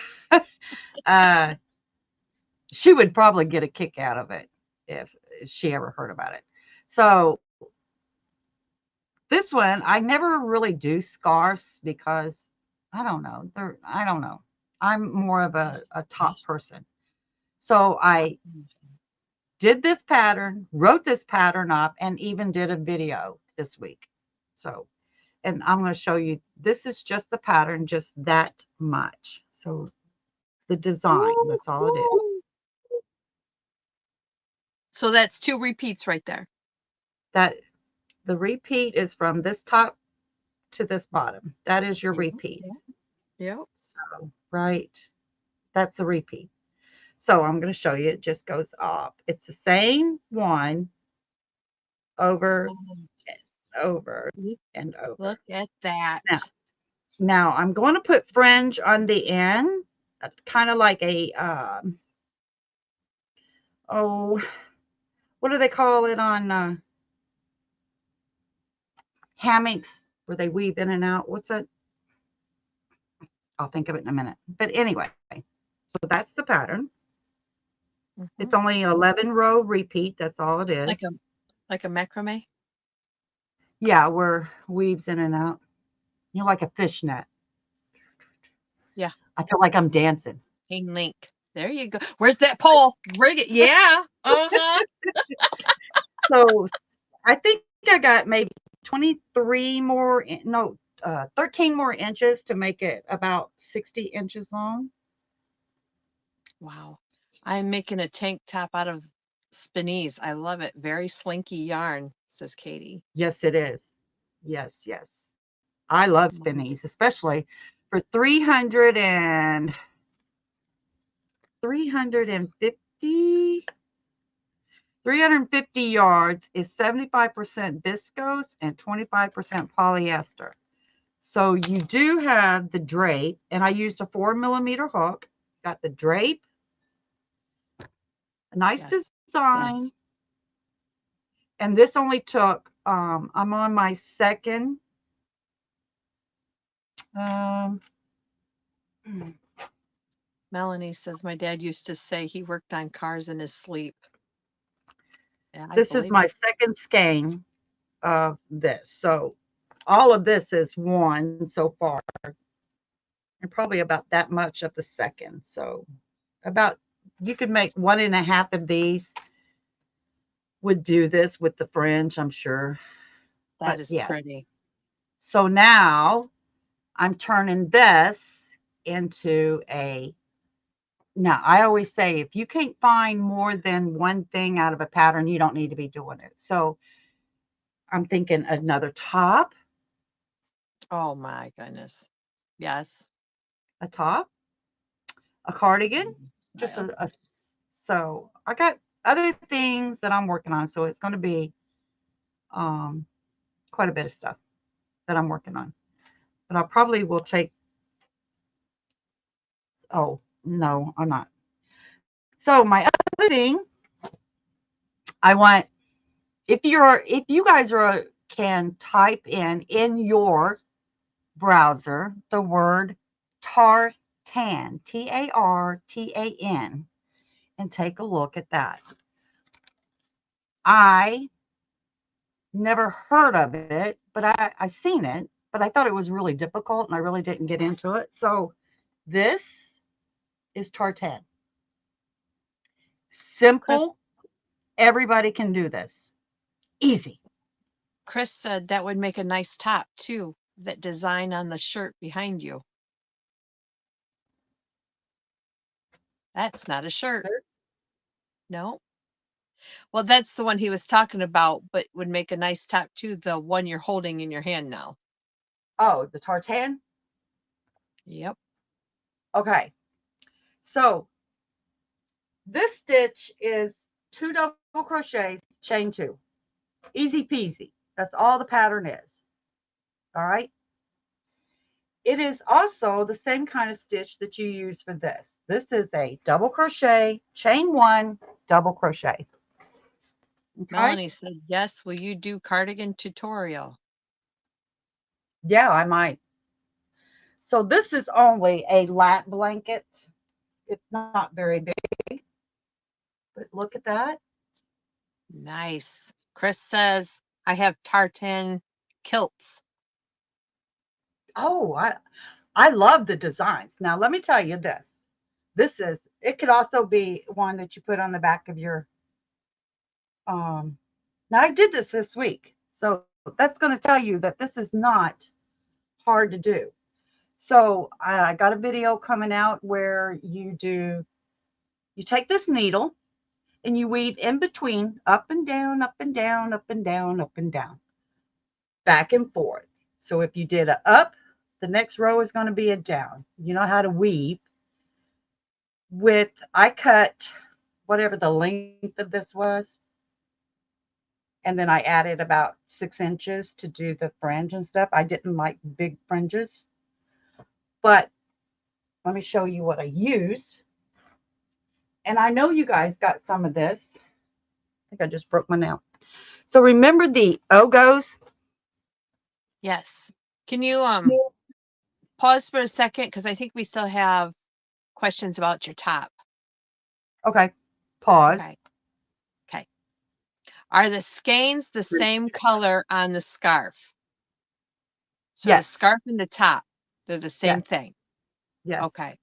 uh she would probably get a kick out of it if she ever heard about it. So this one, I never really do scarves because I don't know. I'm more of a top person. So I did this pattern, wrote this pattern up, and even did a video this week. So, and I'm going to show you, this is just the pattern, just that much. So the design, that's all it is. So that's 2 repeats right there. That the repeat is from this top to this bottom. That is your Yeah, repeat. yeah. Yep. So, right, that's a repeat. So I'm going to show you. It just goes up. It's the same one over and over and over. Look at that. Now, now I'm going to put fringe on the end, kind of like a oh, what do they call it on hammocks where they weave in and out? What's that? I'll think of it in a minute. But anyway, so that's the pattern. It's Mhm. only 11 row repeat. That's all it Like is. a macrame? Yeah, where weaves in and out. You know, like a fishnet. Yeah. I feel like I'm dancing. Chain link. There you go. Where's that pole? Rig it. Yeah. Uh-huh. So I think I got maybe 23 more, no, 13 more inches to make it about 60 inches long. Wow. I'm making a tank top out of spinnies. I love it. Very slinky yarn, says Katie. Yes, it is. Yes, yes. I love Wow. spinnies, especially for 350 350 yards is 75% viscose and 25% polyester. So you do have the drape, and I used a 4 millimeter hook. Got the drape, a nice Yes. design, Yes. and this only took. I'm on my second. Um, Melanie says my dad used to say he worked on cars in his sleep. Yeah, I this is believe my it. second skein of this. So all of this is one so far, and probably about that much of the second. So about you could make 1.5 of these would do this with the fringe, I'm sure. That But is yeah. pretty. So now I'm turning this into a. Now, I always say if you can't find more than one thing out of a pattern, you don't need to be doing it. So I'm thinking another top, Oh my goodness. Yes. a top, a cardigan, just Style. so I got other things that I'm working on. So it's going to be um, quite a bit of stuff that I'm working on. But I probably will take. Oh no, I'm not. So my other thing, I want. If you guys can type in your browser the word tartan, Tartan, and take a look at that. I never heard of it, but I seen it, but I thought it was really difficult and I really didn't get into it. So this is tartan. Chris, Simple. Everybody can do this. Easy. Chris said that would make a nice top too. That design on the shirt behind you. That's not a shirt. No. Well, that's the one he was talking about, but would make a nice top too. The one you're holding in your hand now. Oh, the tartan? Yep. Okay. So this stitch is 2 double crochets, chain 2. Easy peasy. That's all the pattern is. All right. It is also the same kind of stitch that you use for this. This is a double crochet, chain 1, double crochet. Okay. Melanie said, yes, will you do cardigan tutorial? Yeah, I might. So this is only a lat blanket. It's not very big, but look at that. Nice. Chris says, I have tartan kilts. Oh, I love the designs. Now let me tell you this. It could also be one that you put on the back of your now I did this week. So that's going to tell you that this is not hard to do. So I got a video coming out where you take this needle and you weave in between, up and down, up and down, up and down, up and down, back and forth. So if you did a up, the next row is going to be a down. You know how to weave. I cut whatever the length of this was, and then I added about 6 inches to do the fringe and stuff. I didn't like big fringes, but let me show you what I used. And I know you guys got some of this. I think I just broke one out. So remember the Ogos? Yes. Can you pause for a second? Because I think we still have questions about your top. Okay. Pause. Okay. Okay. Are the skeins the same color on the scarf? So the Yes. scarf and the top, they're the same Yes. thing. Yes. Okay.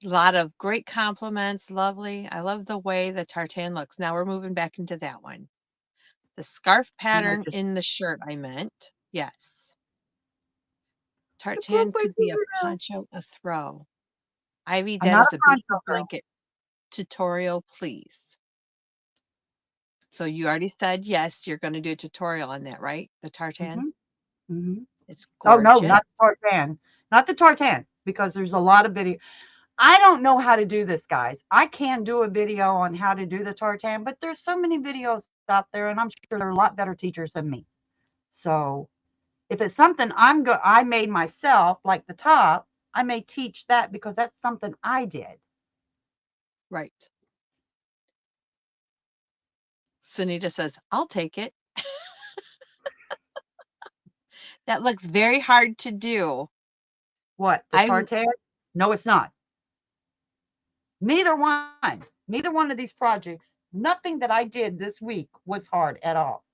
A lot of great compliments. Lovely. I love the way the tartan looks. Now we're moving back into that one. The scarf pattern in the shirt, I meant. Yes. Tartan could be a poncho, a throw. Ivy, I'm that not is a a poncho beautiful girl. blanket. Tutorial, please. So you already said yes, you're going to do a tutorial on that, right? The tartan. It's Oh no, gorgeous. not the tartan. Not the tartan, because there's a lot of video. I don't know how to do this, guys. I can do a video on how to do the tartan, but there's so many videos out there, and I'm sure there are a lot better teachers than me. So if it's something I made myself, like the top, I may teach that because that's something I did. Right. Sunita says, I'll take it. That looks very hard to do. What, the tartan? No, it's not. Neither one. Neither one of these projects, nothing that I did this week was hard at all.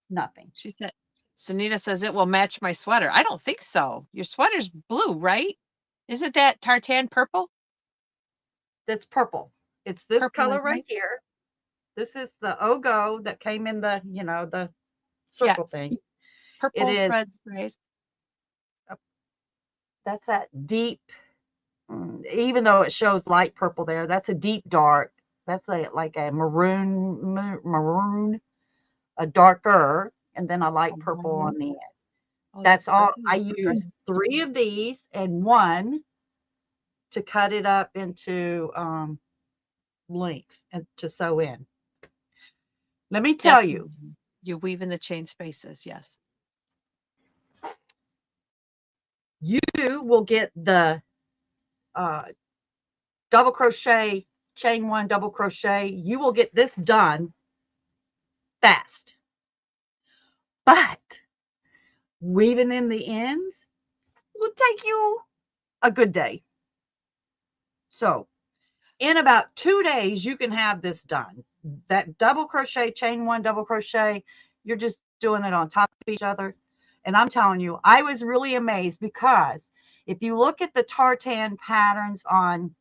Nothing. She said, Sunita says it will match my sweater. I don't think so. Your sweater's blue, right? Isn't that tartan purple? That's purple. It's this Purple color and right white? here. This is the Ogo that came in the circle Yes. thing. It Purples, is, reds, grays. that's that deep, even though it shows light purple there, that's a deep dark. That's like a maroon, a darker, and then a light purple on the end. Oh, That's all. purple. I used 3 of these and 1 to cut it up into links and to sew in. Let me Yes, tell you, you weave in the chain spaces. Yes. you will get the uh, double crochet, chain 1, double crochet. You will get this done fast. But weaving in the ends will take you a good day. So in about 2 days, you can have this done. That double crochet, chain one, double crochet, you're just doing it on top of each other. And I'm telling you, I was really amazed because if you look at the tartan patterns on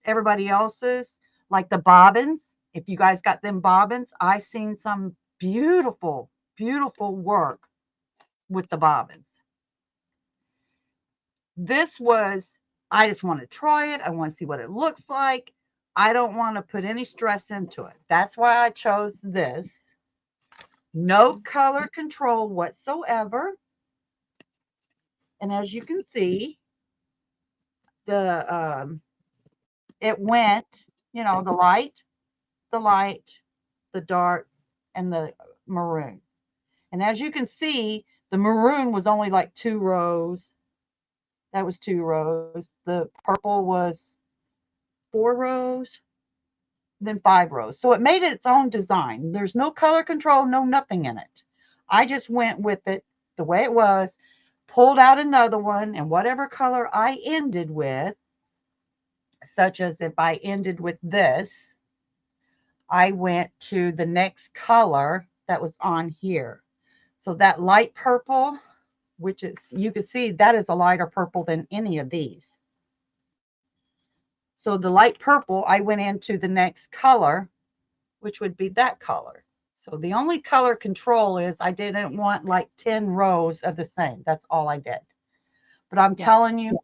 everybody else's, like the bobbins, if you guys got them bobbins, I seen some beautiful, beautiful work with the bobbins. This was, I just want to try it. I want to see what it looks like. I don't want to put any stress into it. That's why I chose this. No color control whatsoever. And as you can see, the it went, the light, the dark, and the maroon. And as you can see, the maroon was only like 2 rows. That was 2 rows. The purple was 4 rows, then 5 rows. So it made its own design. There's no color control, no nothing in it. I just went with it the way it was, pulled out another one, and whatever color I ended with, such as if I ended with this, I went to the next color that was on here. So that light purple, which is, you can see that is a lighter purple than any of these. So the light purple, I went into the next color, which would be that color. So the only color control is I didn't want like 10 rows of the same. That's all I did. But I'm telling you,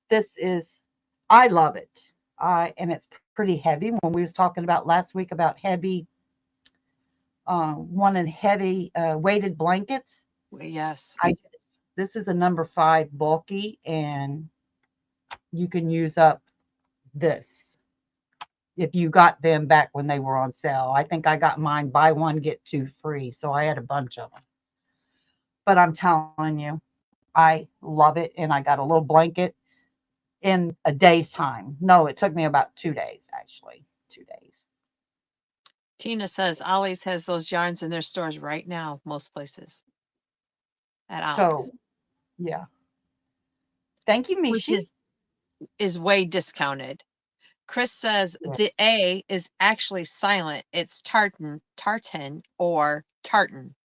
this is, I love it. And it's pretty heavy. When we was talking about last week about heavy, wanting heavy weighted blankets. Yes. This is a number 5 bulky, and you can use up this if you got them back when they were on sale. I think I got mine buy one, get two free. So I had a bunch of them. But I'm telling you, I love it. And I got a little blanket in a day's time. No, it took me about 2 days, actually. 2 days. Tina says Ollie's has those yarns in their stores right now, most places at Ollie's. So, yeah. Thank you, Which Mishi. is way discounted. Chris says Yeah. the A is actually silent. It's tartan, or tartan.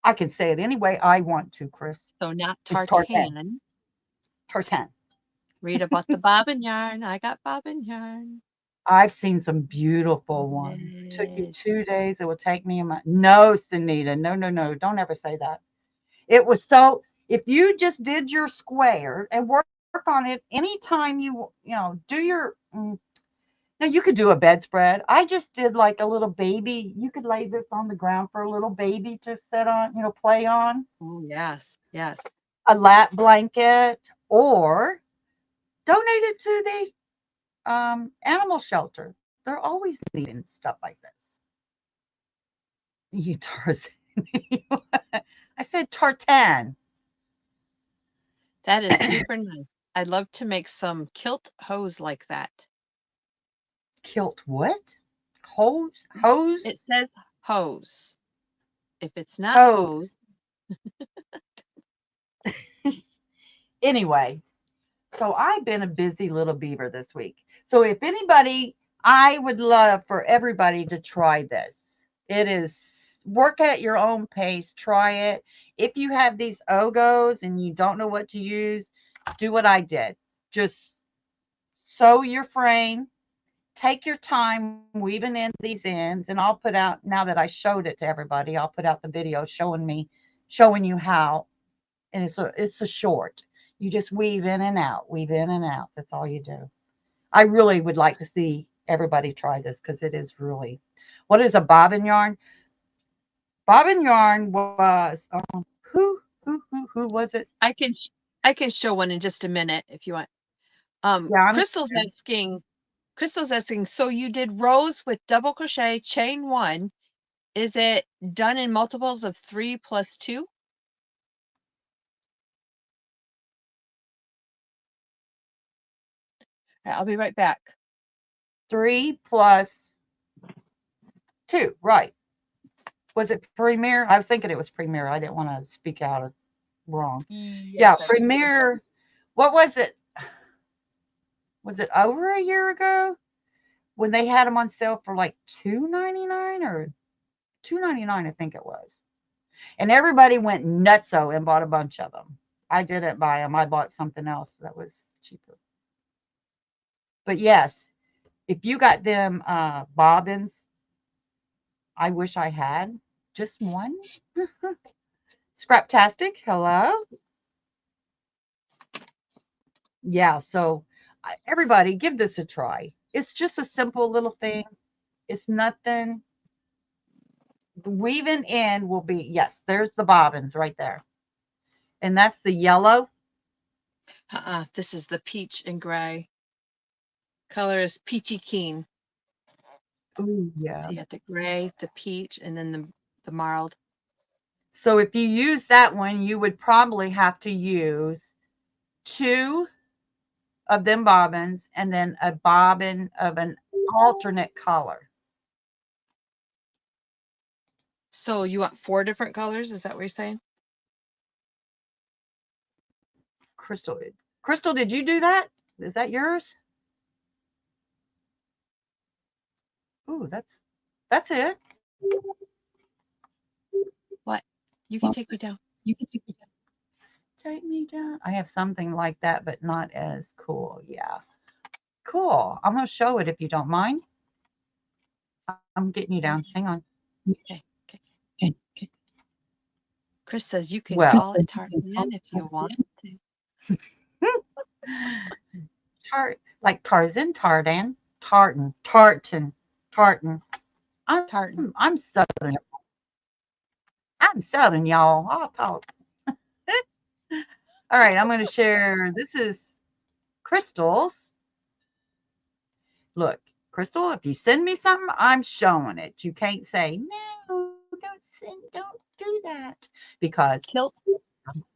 I can say it any way I want to, Chris. So not It's tartan. tartan. Tartan. Read about the bobbin yarn. I got bobbin yarn. I've seen some beautiful ones. Took you Yes. 2 days. It would take me a month. No, Sunita. No, no, no. Don't ever say that. It was so, if you just did your square and work on it anytime do your, now you could do a bedspread. I just did like a little baby. You could lay this on the ground for a little baby to sit on, play on, Oh, yes. Yes. a lap blanket, or donate it to the animal shelter. They're always needing stuff like this. You Tarzan. I said tartan. That is super nice. I'd love to make some kilt hose like that. Kilt what? Hose? Hose? It says hose. If it's not Hose. hose, Anyway, so I've been a busy little beaver this week. So if anybody, I would love for everybody to try this. It is work at your own pace, try it. If you have these Ogos and you don't know what to use, do what I did. Just sew your frame, take your time weaving in these ends, and I'll put out, now that I showed it to everybody, I'll put out the video showing you how. And it's a short. You just weave in and out, weave in and out. That's all you do. I really would like to see everybody try this because it is really. What is a bobbin yarn? Bobbin yarn was who was it? I can show one in just a minute if you want. Yeah, I'm Crystal's asking, so you did rows with double crochet, chain one. Is it done in multiples of 3 plus 2? Right, I'll be right back. 3 plus 2, right? Was it Premier? I was thinking it was Premier. I didn't want to speak out wrong. Yes, Yeah, I think so. Premier. What was it? Was it over a year ago when they had them on sale for like 2.99 or 2.99? I think it was. And everybody went nutso and bought a bunch of them. I didn't buy them. I bought something else that was cheaper. But yes, if you got them bobbins, I wish I had just one. Scraptastic, hello. Yeah, so everybody give this a try. It's just a simple little thing. It's nothing. The weaving in will be, yes, there's the bobbins right there. And that's the yellow. This is the peach and gray. Color is peachy keen. Ooh, yeah. So you got the gray, the peach, and then the marled. So if you use that one, you would probably have to use two of them bobbins and then a bobbin of an alternate color. So you want 4 different colors? Is that what you're saying? Crystal, Crystal, did you do that? Is that yours? Ooh, that's it. What? You can take me down. You can take me down. I have something like that, but not as cool. Yeah. Cool. I'm going to show it if you don't mind. I'm getting you down. Hang on. Okay. Okay. Chris says you can Well, call it Tartan if you want to. like Tarzan, Tardan, Tartan. Tartan. I'm Southern. I'm Southern, y'all. I'll talk. All right, I'm going to share. This is Crystal's. Look, Crystal, if you send me something, I'm showing it. You can't say, no, don't do that. Because,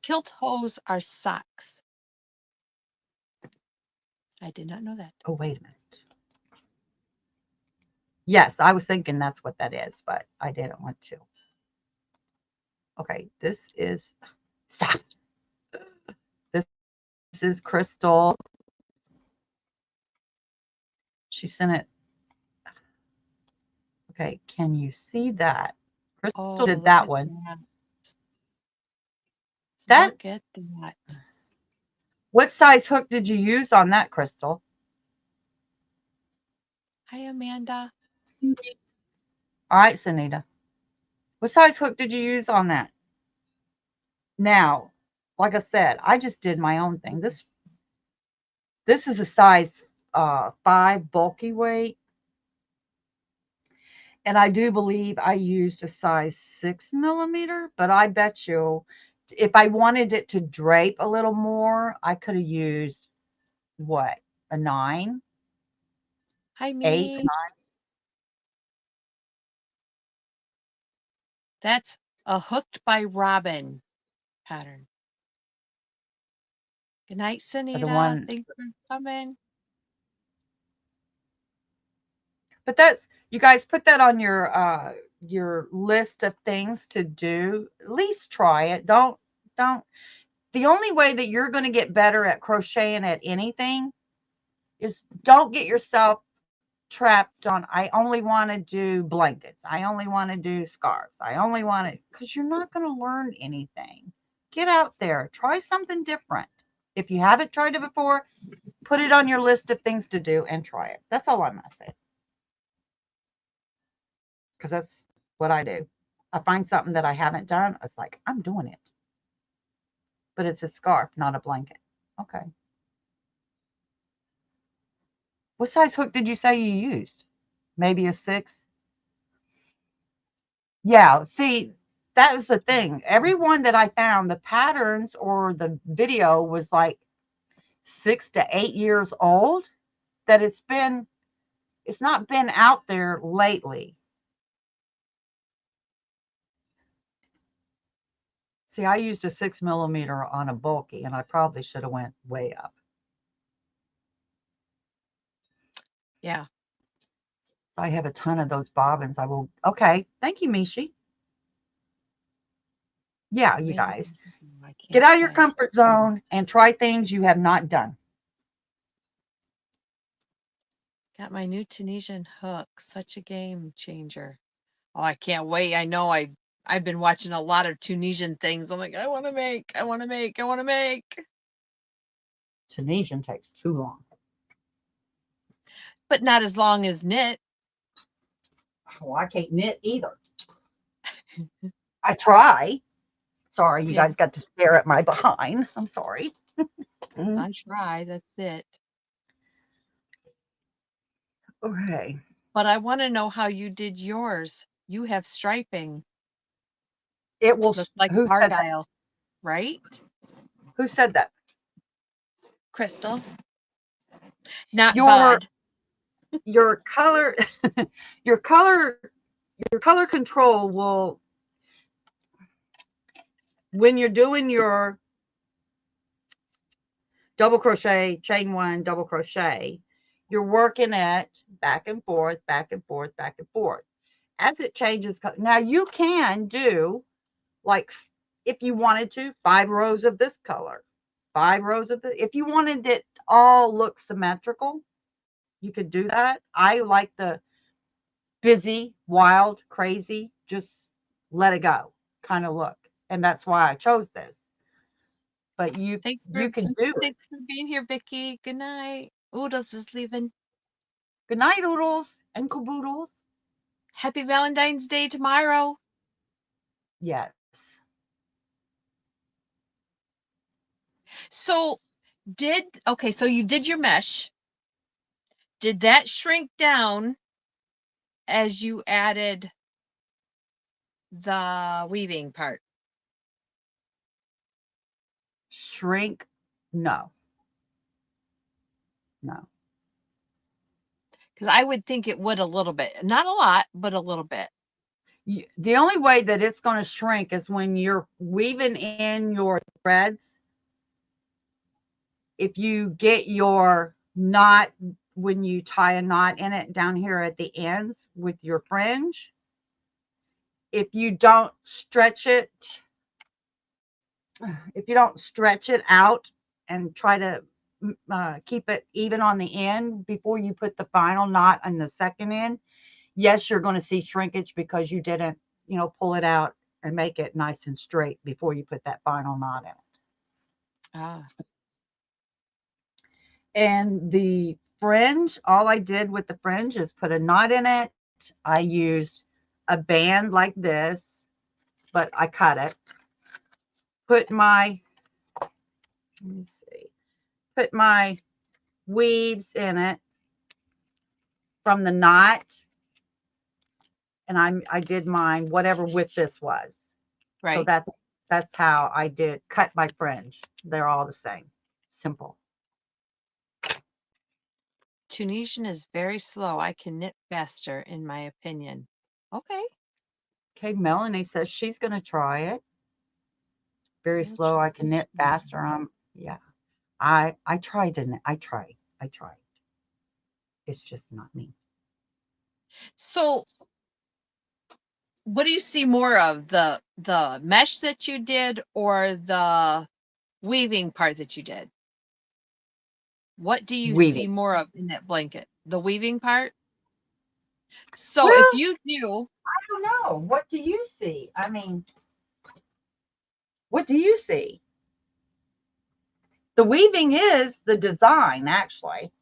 Kilt hose are socks. I did not know that. oh, wait a minute. Yes, I was thinking that's what that is, but I didn't want to. Okay, this is, stop. This is Crystal. She sent it. Okay, can you see that? Crystal Oh, did look that at one. that. That, Look at that. what size hook did you use on that, Crystal? Hi, Amanda. All right, Sanita. What size hook did you use on that? Now, like I said, I just did my own thing. This is a size 5 bulky weight, and I do believe I used a size 6 millimeter. But I bet you, if I wanted it to drape a little more, I could have used what, a 9, Hi, 8, Minnie. 9. That's a Hooked by Robin pattern. Good night, The Sunita. one, Thanks for coming. but that's, you guys put that on your list of things to do. At least try it. Don't. The only way that you're going to get better at crocheting at anything is don't get yourself trapped on, I only want to do blankets. I only want to do scarves. I only want to, because you're not going to learn anything. Get out there, try something different. If you haven't tried it before, put it on your list of things to do and try it. That's all I'm going to say. Because that's what I do. I find something that I haven't done. It's like, I'm doing it. But it's a scarf, not a blanket. Okay. What size hook did you say you used? Maybe a 6? Yeah, see, that was the thing. Everyone that I found, the patterns or the video was like 6 to 8 years old, that it's not been out there lately. See, I used a 6 millimeter on a bulky, and I probably should have went way up. Yeah. So I have a ton of those bobbins. I will, okay. Thank you, Mishi. Yeah, you Maybe guys, I get can't out of your say. comfort zone and try things you have not done. Got my new Tunisian hook. Such a game changer. Oh, I can't wait. I know I've been watching a lot of Tunisian things. I'm like, I want to make, I want to make, I want to make. Tunisian takes too long. But not as long as knit. Oh, I can't knit either. I try. Sorry, you Yeah, guys got to stare at my behind. I'm sorry. I try. That's it. Okay. But I want to know how you did yours. You have striping. It will. Looks like Who said that? Argyle, right? Who said that? Crystal, not Your Bod. your color, your color, your color control will, when you're doing your double crochet, chain one, double crochet, you're working it back and forth, back and forth, back and forth. As it changes, now you can do, like, if you wanted to, 5 rows of this color, 5 rows of the, if you wanted it all look symmetrical, you could do that. I like the busy, wild, crazy, just let it go kind of look. And that's why I chose this. But Thanks for you can do it. thanks for being here, Vicky. Good night. Oodles is leaving. Good night, oodles and caboodles. Happy Valentine's Day tomorrow. Yes. So so you did your mesh. Did that shrink down as you added the weaving part? Shrink? No. No. Because I would think it would a little bit. Not a lot, but a little bit. The only way that it's going to shrink is when you're weaving in your threads. If you get your knot, when you tie a knot in it down here at the ends with your fringe, if you don't stretch it, out and try to keep it even on the end before you put the final knot on the second end, yes, you're going to see shrinkage because you didn't, pull it out and make it nice and straight before you put that final knot in it. Ah. And the fringe, all I did with the fringe is put a knot in it. I used a band like this, but I cut it. Put my, let me see, put my weaves in it from the knot, and I did mine whatever width this was. So Right. that's how I did cut my fringe. They're all the same. Simple. Tunisian is very slow. I can knit faster, in my opinion. Okay. Okay, Melanie says she's going to try it. Very We'll slow. I can try. knit faster. Yeah. I tried to knit. I tried. It's just not me. So, what do you see more of? The mesh that you did or the weaving part that you did? What do you see Weaving. more of in that blanket? The weaving part? So if Well, you do, I don't know. What do you see? I mean, what do you see? The weaving is the design, actually,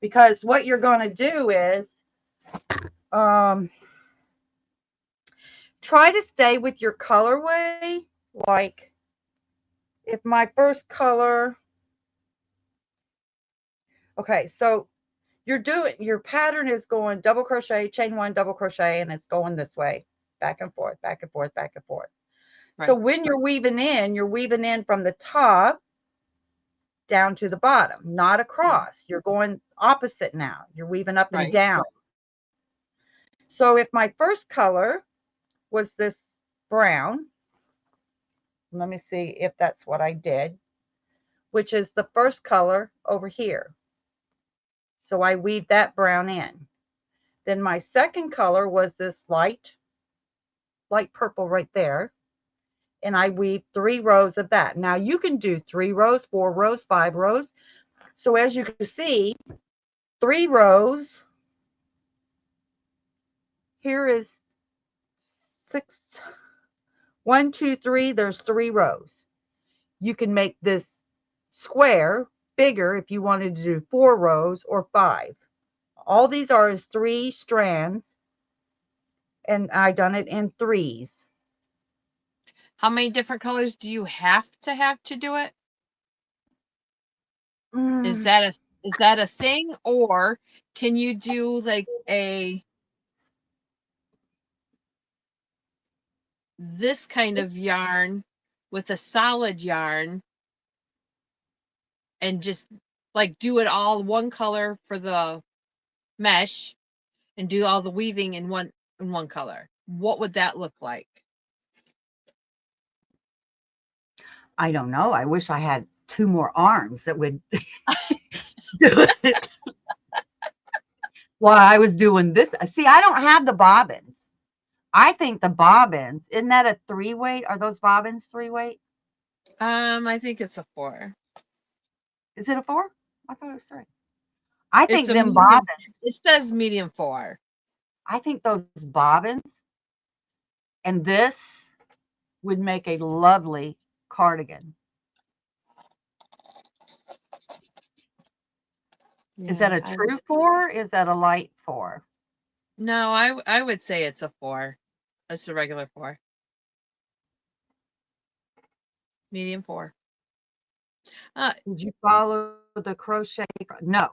because what you're going to do is um, try to stay with your colorway. Like, if my first color, okay, so your pattern is going double crochet, chain one, double crochet, and it's going this way, back and forth, back and forth, back and forth. So right, when you're weaving in from the top down to the bottom, not across. You're going opposite now. You're weaving up and right. down. So if my first color was this brown, let me see if that's what I did, which is the first color over here. So I weaved that brown in. Then my second color was this light purple right there. and I weave 3 rows of that. Now you can do 3 rows, 4 rows, 5 rows. So as you can see, 3 rows. Here is 6, 1, 2, 3. There's 3 rows. You can make this square bigger if you wanted to do 4 rows or 5. All these are is 3 strands, and I done it in threes. How many different colors do you have to do it? Is Mm, that a thing, or can you do like this kind of yarn with a solid yarn and just like do it all one color for the mesh and do all the weaving in one color? What would that look like? I don't know. I wish I had 2 more arms that would do it while I was doing this. See, I don't have the bobbins. I think the bobbins, isn't that a 3 weight? Are those bobbins 3 weight? I think it's a 4. Is it a 4? I thought it was 3. I It's think a them medium. bobbins, It says medium 4. I think those bobbins and this would make a lovely cardigan. Is that Yeah, a true 4? Is that a light 4? no, I would say it's a 4. It's a regular 4. Medium 4. Did you follow the crochet? No,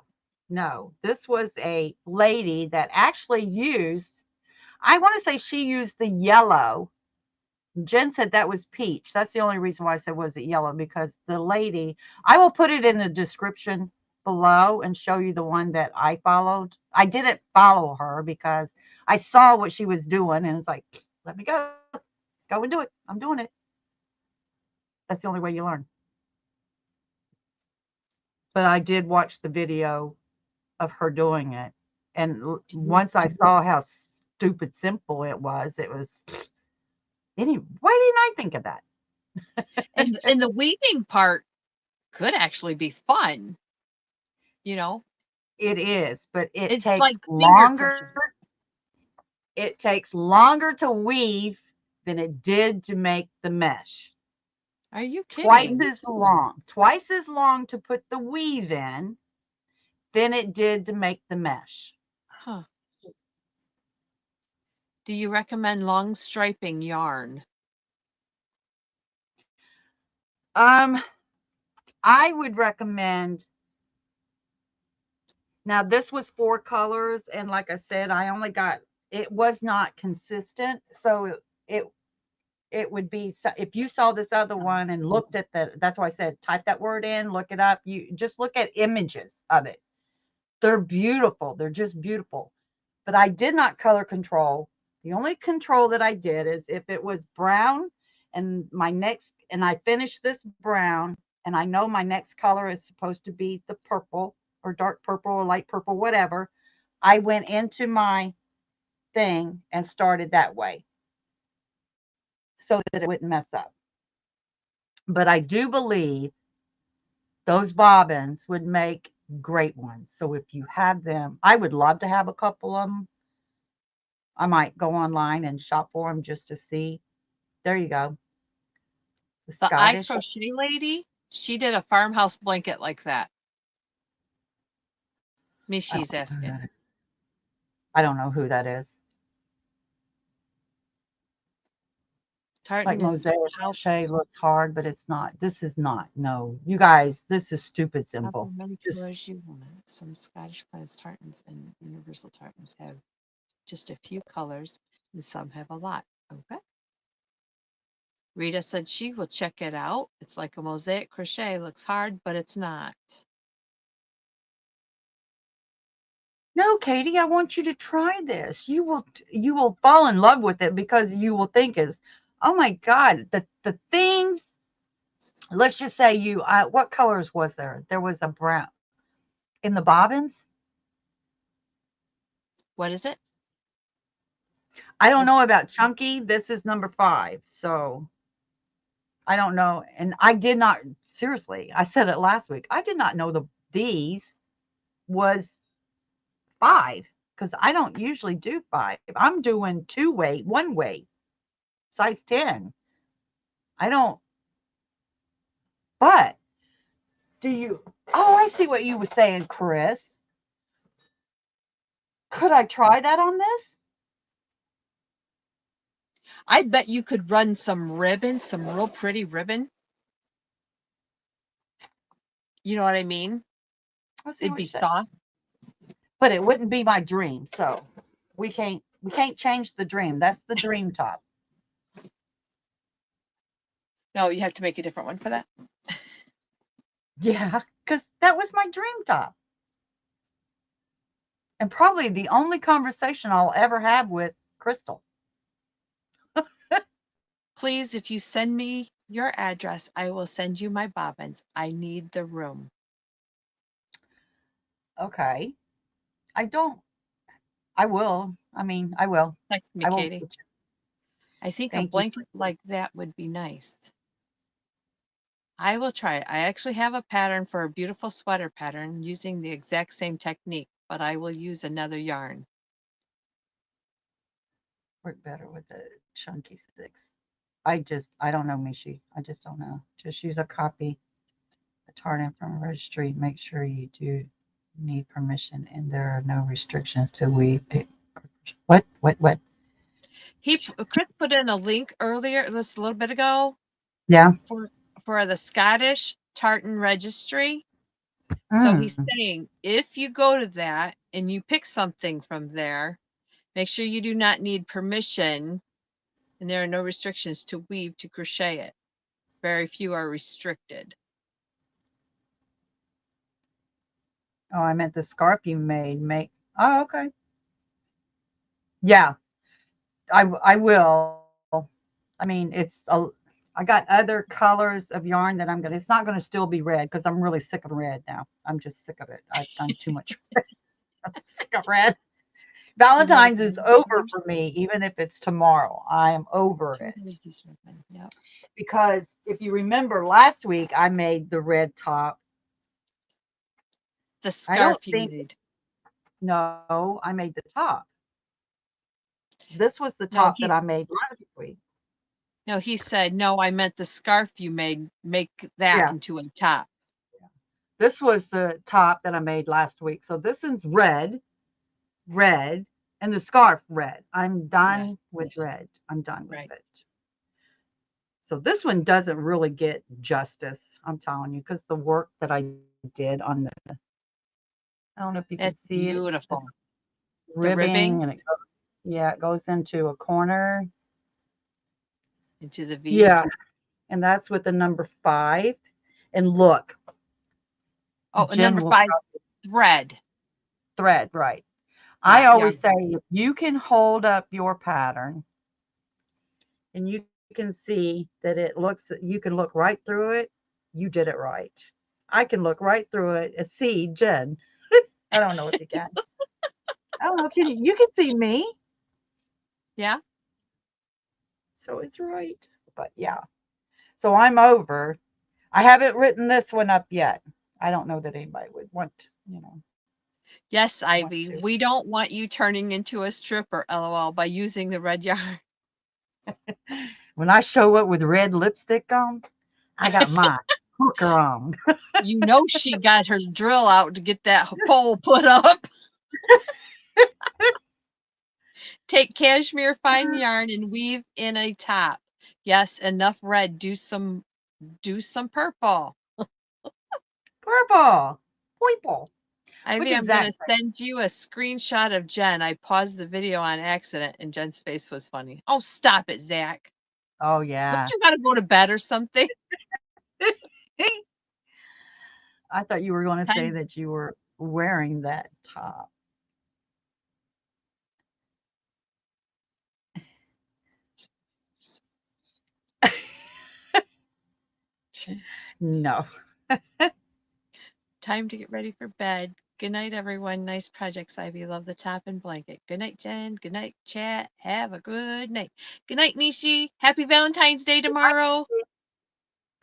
no. This was a lady that actually used, I want to say she used the yellow. Jen said that was peach. That's the only reason why I said was it yellow, because the lady, I will put it in the description below and show you the one that I followed. I didn't follow her because I saw what she was doing and it's like, let me go and do it. I'm doing it. That's the only way you learn. But I did watch the video of her doing it. And once I saw how stupid simple it was, why didn't I think of that? and the weaving part could actually be fun, you know? It is, but it It's takes like finger longer. cushion. It takes longer to weave than it did to make the mesh. Are you Twice kidding? as long, twice as long to put the weave in than it did to make the mesh. Huh. Do you recommend long striping yarn? Um, I would recommend. Now this was 4 colors, and like I said, I only got. It was not consistent, so it it would be, if you saw this other one and looked at that's why I said type that word in, look it up. You just look at images of it. They're beautiful. They're just beautiful. But I did not color control. The only control that I did is if it was brown and I finished this brown and I know my next color is supposed to be the purple or dark purple or light purple, whatever, I went into my thing and started that way so that it wouldn't mess up. But I do believe those bobbins would make great ones. So if you have them, I would love to have a couple of them. I might go online and shop for them just to see. There you go. The The I Scottish. crochet lady, she did a farmhouse blanket like that. Miss I don't she's know who asking. that is. I don't know who that is. Like Tartan is mosaic how crochet looks hard, but it's not. This is not. No, you guys, this is stupid however simple. many Just colors you want. Some Scottish clans tartans and universal tartans have just a few colors, and some have a lot. Okay. Rita said she will check it out. It's like a mosaic crochet. Looks hard, but it's not. no, Katie, I want you to try this. You will fall in love with it because you will think is, oh my God, the things. Let's just say what colors was there? There was a brown in the bobbins. What is it? I don't Oh, know about chunky. This is number 5. So I don't know, and I did not seriously, I said it last week. I did not know these was 5 because I don't usually do 5. I'm doing 2 weight, 1 weight, size 10. I don't, but do you, oh, I see what you were saying, Chris. Could I try that on this? I bet you could run some ribbon, some real pretty ribbon. You know what I mean? I see It'd what be you're saying. soft. But it wouldn't be my dream, so we can't change the dream. That's the dream top. No, you have to make a different one for that. Yeah, because that was my dream top. And probably the only conversation I'll ever have with Crystal. Please, if you send me your address, I will send you my bobbins. I need the room. Okay. I don't, I will. I mean, I will. Text me, I will. Katie. I think a Thank you. blanket like that would be nice. I will try it. I actually have a pattern for a beautiful sweater pattern using the exact same technique, but I will use another yarn. Work better with the chunky sticks. I don't know, Mishi. I just don't know. Just use a copy, a tartan from a registry. Make sure you do need permission and there are no restrictions to weave. What? Chris put in a link earlier, just a little bit ago, Yeah. for the Scottish Tartan Registry. So he's Mm. saying if you go to that and you pick something from there, make sure you do not need permission and there are no restrictions to weave to crochet it. Very few are restricted. Oh, I meant the scarf you made. Make. Oh, okay. Yeah, I will. I mean, I got other colors of yarn that I'm gonna. It's not gonna still be red because I'm really sick of red now. I'm just sick of it. I've done too much. I'm sick of red. You know what Valentine's is that over is? for me, even if it's tomorrow. I am over it. Yep. Because if you remember last week, I made the red top. The I don't scarf you think, made. no, I made the top. This was the No, top that I made last week. he said, no, I meant the scarf you made, make that Yeah. into a top. This was the top that I made last week. So this is red, and the scarf red. I'm Yes. done with red. I'm done with Right. it. So this one doesn't really get justice, I'm telling you, because the work that I did on I don't know if you can That's see it, the beautiful. The ribbing, ribbing and yeah, it goes into a corner. into the V. Yeah, and that's with the number 5. And look, Oh, and Jen number will 5, thread. thread, right. I Yeah, always yarn. say if you can hold up your pattern and you can see that you can look right through it, you did it right. I can look right through it and see Jen. I don't know if you can. I don't know if you can see me. Yeah. So it's right. But yeah. So I'm over. I haven't written this one up yet. I don't know that anybody would Yes, want Ivy. to. We don't want you turning into a stripper, LOL, by using the red yarn. When I show up with red lipstick on, I got my hooker on. You know she got her drill out to get that pole put up. Take cashmere fine yarn and weave in a top. Yes, enough red. Do some purple. Purple. Purple. With Ivy, the I'm gonna exact same. send you a screenshot of Jen. I paused the video on accident and Jen's face was funny. Oh, stop it, Zach. Oh Don't yeah. you gotta go to bed or something? I thought you were going to say Time. that you were wearing that top. No. Time to get ready for bed. Good night, everyone. Nice projects, Ivy. Love the top and blanket. Good night, Jen. Good night, chat. Have a good night. Good night, Mishi. Happy Valentine's Day tomorrow.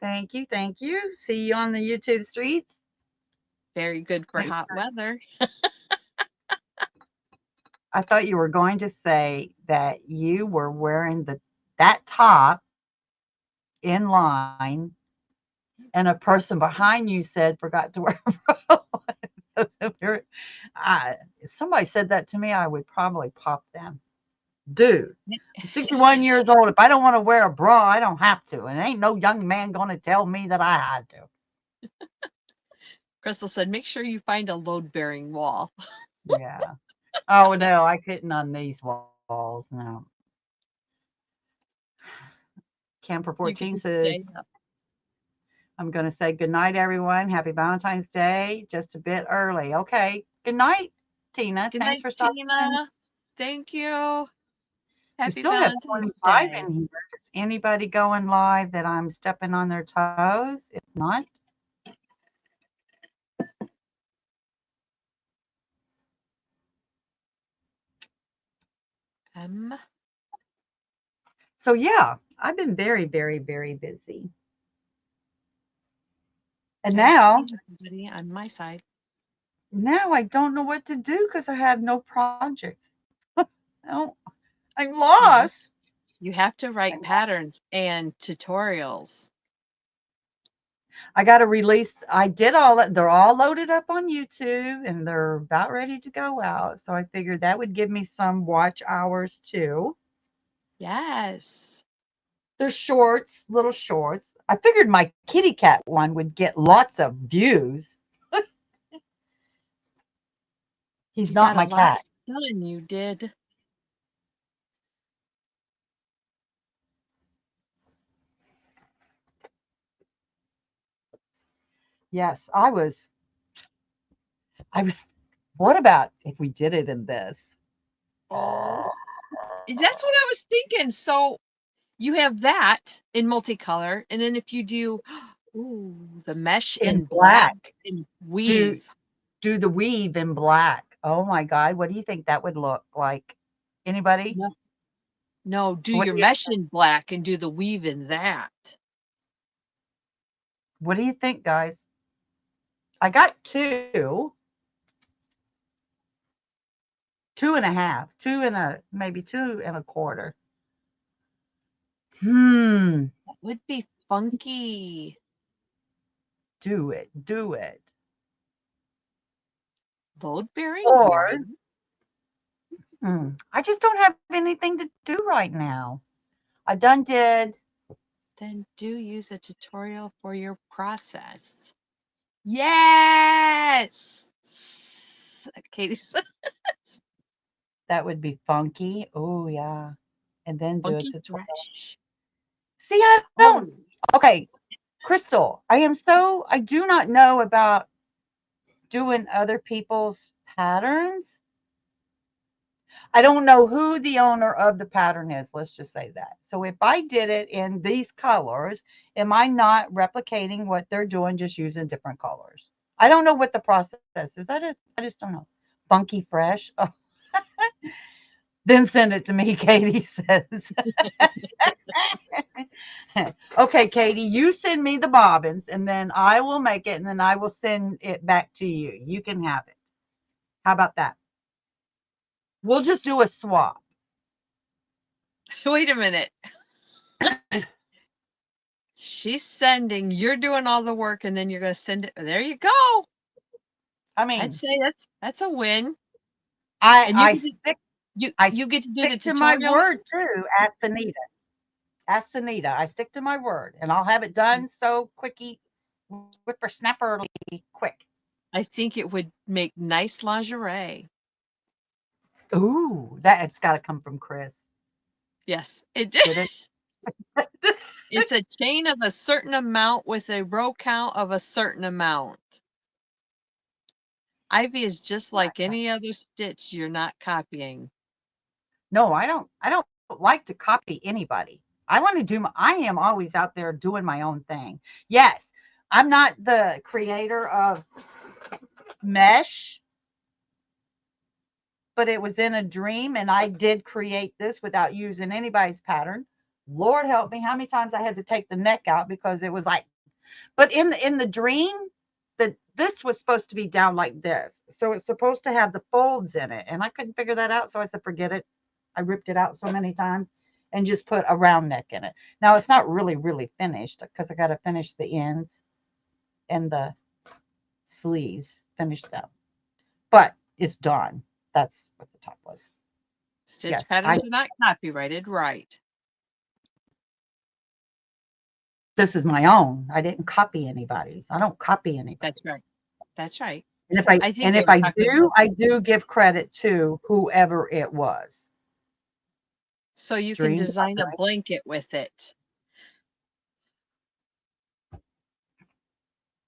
Thank you. Thank you. See you on the YouTube streets. Very good for Thanks. hot weather. I thought you were going to say that you were wearing that top in line and a person behind you said forgot to wear a bra. I, if somebody said that to me, I would probably pop them. Dude, I'm 61 years old. If I don't want to wear a bra, I don't have to. And ain't no young man going to tell me that I had to. Crystal said, make sure you find a load bearing wall. Yeah. Oh, no, I couldn't on these walls. No. Camper You 14 could just stay says, up. I'm going to say good night, everyone. Happy Valentine's Day. Just a bit early. Okay. Good night, Tina. Good Thanks night, for stopping in. Tina. Thank you. We Happy still have Valentine's 25 Day. in here. Is anybody going live that I'm stepping on their toes? If not, so yeah, I've been very, very, very busy. And I don't see now, anybody on my side. now I don't know what to do because I have no projects. No, I'm You have lost. you have to write patterns and tutorials. I got to release. I did all that. They're all loaded up on YouTube and they're about ready to go out. So I figured that would give me some watch hours too. Yes. They're shorts, little shorts. I figured my kitty cat one would get lots of views. He's You not got a my lot cat. done, you did. Yes, I was, what about if we did it in this? Oh, that's what I was thinking. So you have that in multicolor, and then if you do, ooh, the mesh In in black black. and Do weave. do the weave in black. Oh my God, what do you think that would look like? Anybody? No, no, do What your do you mesh in black and do the weave in that. what do you think, guys? I got two and a half, two and a maybe two and a quarter. Hmm. That would be funky. Do it. Do it. Load bearing Or yarn. I just don't have anything to do right now. I done did. Then do use a tutorial for your process. Yes. Katie said That would be funky. Oh yeah. And then do a funky tutorial. fresh. See, I don't. Oh, Okay, Crystal. I do not know about doing other people's patterns. I don't know who the owner of the pattern is. Let's just say that. So if I did it in these colors, am I not replicating what they're doing, just using different colors? I don't know what the process is. I just don't know. Funky fresh. Oh, then send it to me, Katie says. Okay, Katie, you send me the bobbins and then I will make it and then I will send it back to you. You can have it. How about that? We'll just do a swap. wait a minute. She's sending, you're doing all the work, and then you're going to send it. There you go. I I'd mean, say that's a win. I And I stick I you get to do the stick to my tutorial. word too. Ask Anita. Ask Anita. I stick to my word, and I'll have it done so quickie, whippersnapperly quick. I think it would make nice lingerie. Ooh, that it's got to come from Chris. Yes, it Did it? it's a chain of a certain amount with a row count of a certain amount. Ivy is just like any other stitch you're not copying. No, I don't. I don't like to copy anybody. I want to do. I am always out there doing my own thing. Yes, I'm not the creator of mesh, but it was in a dream, and I did create this without using anybody's pattern. Lord help me, how many times I had to take the neck out because it was like But in the dream, this was supposed to be down like this. So it's supposed to have the folds in it. And I couldn't figure that out. So I said, forget it. I ripped it out so many times and just put a round neck in it. Now it's not really finished because I got to finish the ends and the sleeves, finish them. But it's done. That's what the top was. Stitch Yes, I patterns are not copyrighted, right? this is my own. I didn't copy anybody's. I don't copy That's anybody's. right. That's right. And if I I think and they if were I talking do, about, I do give credit to whoever it was. so you can Dream design a copyright. blanket with it.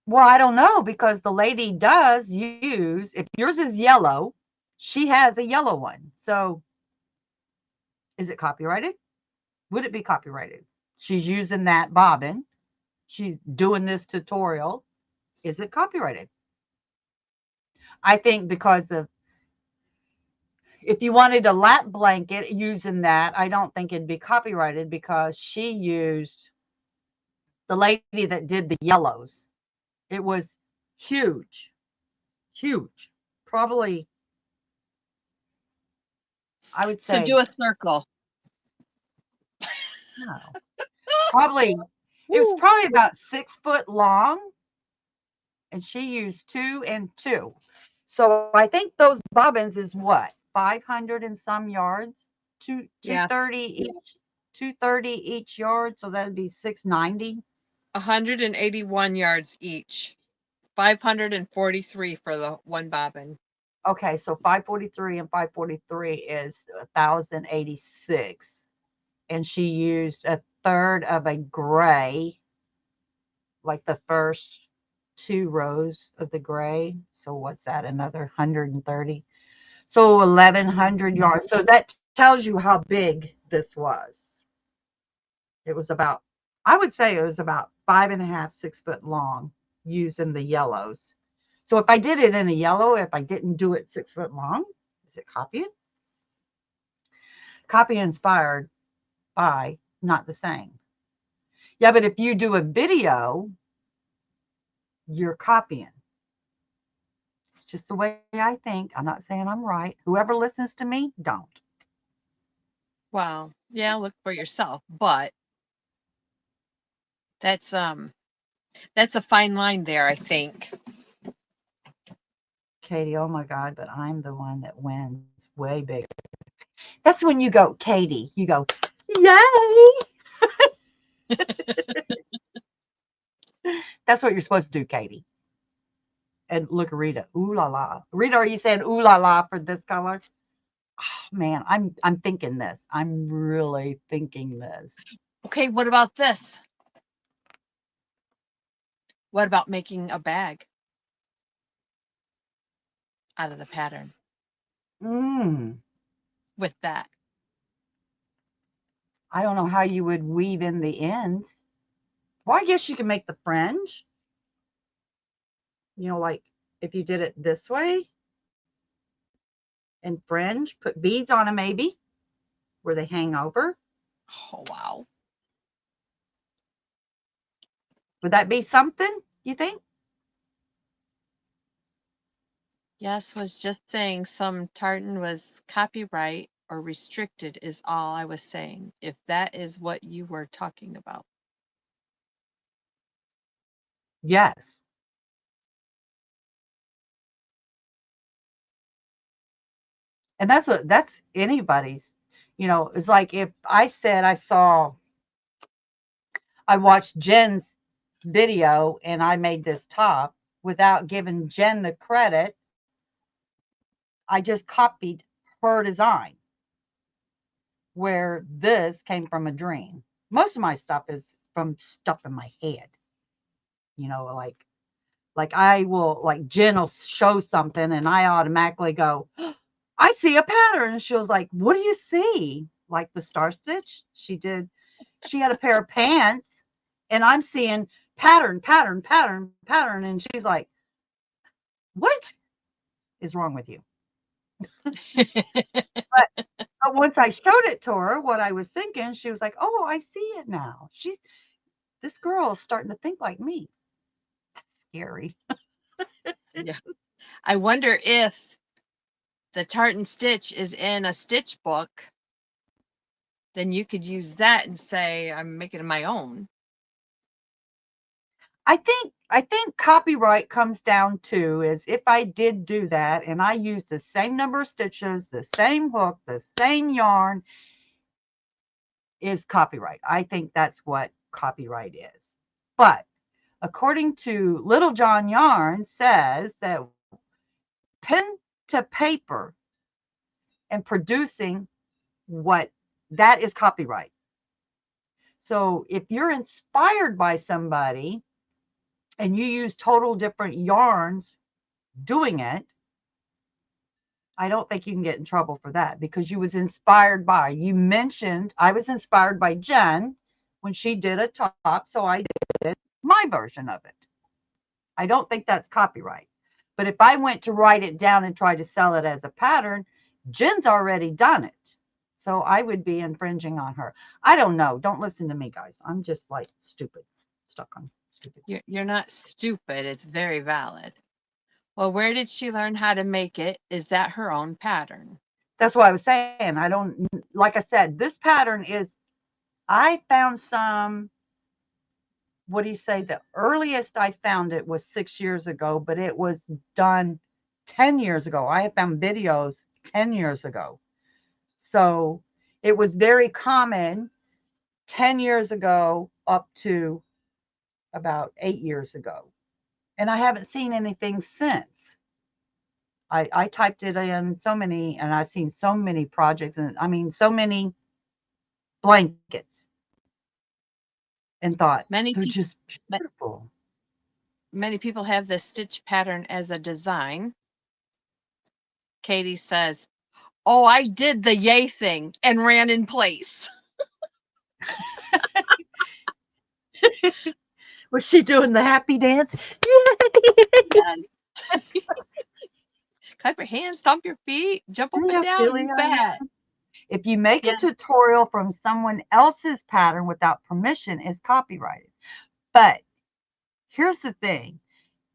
Well, I don't know because the lady does use, if yours is yellow, she has a yellow one. So is it copyrighted? Would it be copyrighted? She's using that bobbin. She's doing this tutorial. Is it copyrighted? I think because of, if you wanted a lap blanket using that, I don't think it'd be copyrighted because she used the lady that did the yellows. It was huge, huge. Probably, I would So say, do a circle. no, probably, it was Woo. probably about 6 foot long, and she used 2 and 2. So I think those bobbins is what, 500 and some yards, Yeah, 230 each, 230 each yard. So that'd be 690. 181 yards each. 543 for the one bobbin. Okay, so 543 and 543 is 1,086. And she used a third of a gray, like the first 2 rows of the gray. So what's that? Another 130. So 1,100 yards. So that tells you how big this was. It was about, I would say it was about 5.5, 6 foot long using the yellows. So if I did it in a yellow, if I didn't do it 6 foot long, is it copied? Copy inspired by, not the same. Yeah, but if you do a video, you're copying. It's just the way I think. I'm not saying I'm right. Whoever listens to me, don't. Wow. Yeah, look for yourself. But that's a fine line there, I think. Katie, oh my God, but I'm the one that wins way bigger. That's when you go, Katie, you go, yay. That's what you're supposed to do, Katie. And look, Rita, ooh la la. Rita, are you saying ooh la la for this color? Oh, man, I'm thinking this. I'm really thinking this. Okay, what about this? What about making a bag out of the pattern Mm, with that? I don't know how you would weave in the ends. Well, I guess you can make the fringe. Like if you did it this way and fringe, put beads on them maybe where they hang over. Oh, wow. Would that be something, you think? Yes, was just saying some tartan was copyright or restricted is all I was saying, if that is what you were talking about. Yes. And that's anybody's. It's like if I said I watched Jen's video and I made this top without giving Jen the credit. I just copied her design where this came from a dream. Most of my stuff is from stuff in my head. Like I will, like Jen will show something and I automatically go, I see a pattern. And she was like, what do you see? Like the star stitch she did. She had a pair of pants and I'm seeing pattern, pattern, pattern, pattern. And she's like, what is wrong with you? But once I showed it to her, what I was thinking, she was like, oh, I see it now. this girl is starting to think like me. That's scary. Yeah. I wonder if the tartan stitch is in a stitch book, then you could use that and say, I'm making it my own. I think copyright comes down to is if I did do that and I use the same number of stitches, the same hook, the same yarn, is copyright. I think that's what copyright is. But according to Little John Yarn says that pen to paper and producing what that is copyright. So if you're inspired by somebody and you use total different yarns doing it, I don't think you can get in trouble for that because you was inspired by. You mentioned I was inspired by Jen when she did a top, so I did my version of it. I don't think that's copyright. But if I went to write it down and try to sell it as a pattern, Jen's already done it. So I would be infringing on her. I don't know. Don't listen to me, guys. I'm just like stupid. Stuck on stupid. You're not stupid. It's very valid. Well, where did she learn how to make it? Is that her own pattern? That's what I was saying. I don't, like I said, this pattern is, I found some, what do you say? The earliest I found it was 6 years ago, but it was done 10 years ago. I have found videos 10 years ago. So it was very common 10 years ago up to about 8 years ago. And I haven't seen anything since. I typed it in so many, and I've seen so many projects, and I mean, so many blankets, and thought Many they're people just beautiful. many people have this stitch pattern as a design. Katie says, "Oh, I did the yay thing and ran in place." Was she doing the happy dance? Yeah. Clap your hands, stomp your feet, jump up and Yeah, down, silly you I bet. am. If you make a Yeah. tutorial from someone else's pattern without permission, it's copyrighted. But here's the thing.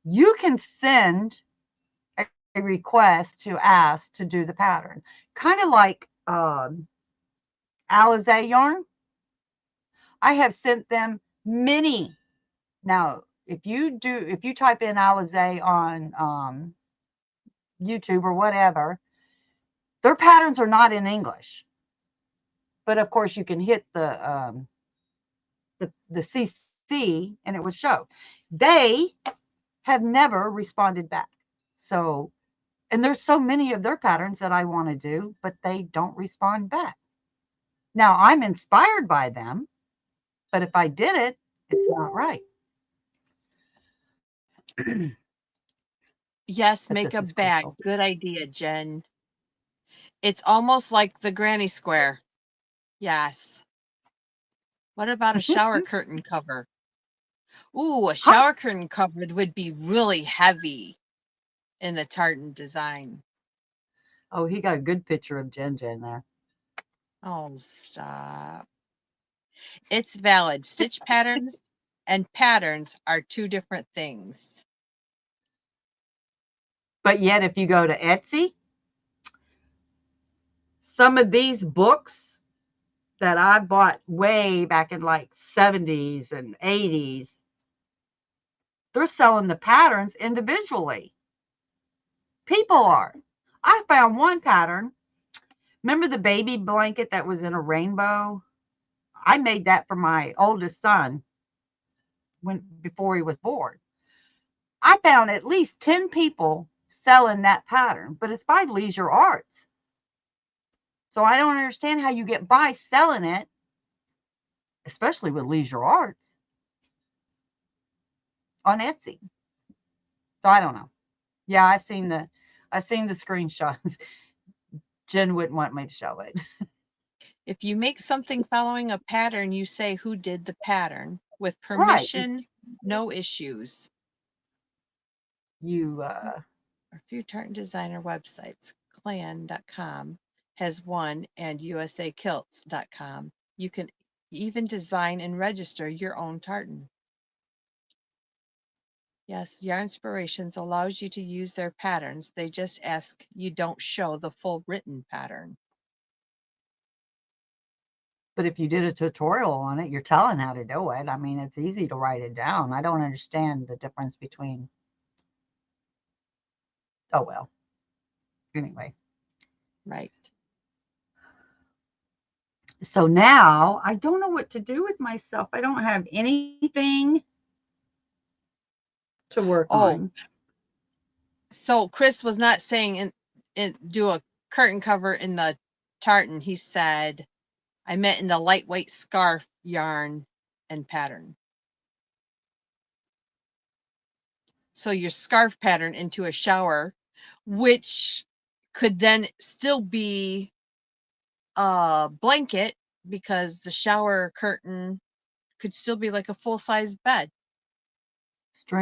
You can send a request to ask to do the pattern. Kind of like Alizé yarn. I have sent them many. Now, if you type in Alizé on YouTube or whatever, their patterns are not in English. But of course, you can hit the CC and it would show. They have never responded back. So, and there's so many of their patterns that I want to do, but they don't respond back. Now, I'm inspired by them, but if I did it, it's not right. Yes, But make this a is bag. crystal. Good idea, Jen. It's almost like the granny square. Yes. What about a shower curtain cover? Ooh, a Huh? shower curtain cover would be really heavy in the tartan design. Oh, he got a good picture of Jen Jen there. Oh, stop. It's valid. Stitch patterns and patterns are two different things. But yet, if you go to Etsy, some of these books that I bought way back in like 70s and 80s, they're selling the patterns individually. People are. I found one pattern. Remember the baby blanket that was in a rainbow? I made that for my oldest son when before he was born. I found at least 10 people selling that pattern, but it's by Leisure Arts. So I don't understand how you get by selling it, especially with Leisure Arts on Etsy. So I don't know. Yeah, I seen the screenshots. Jen wouldn't want me to show it. If you make something following a pattern, you say who did the pattern. With Right. permission, no issues. You A few tartan designer websites. Clan.com has one and usakilts.com. You can You even design and register your own tartan. Yes, Yarn Inspirations allows you to use their patterns. They just ask you don't show the full written pattern. But if you did a tutorial on it, you're telling how to do it. I mean, it's easy to write it down. I don't understand the difference between. Oh, well. Anyway. Right. So now I don't know what to do with myself. I don't have anything to work Oh, on. so Chris was not saying do a curtain cover in the tartan. He said, I meant in the lightweight scarf yarn and pattern. So your scarf pattern into a shower, which could then still be a blanket because the shower curtain could still be like a full-size bed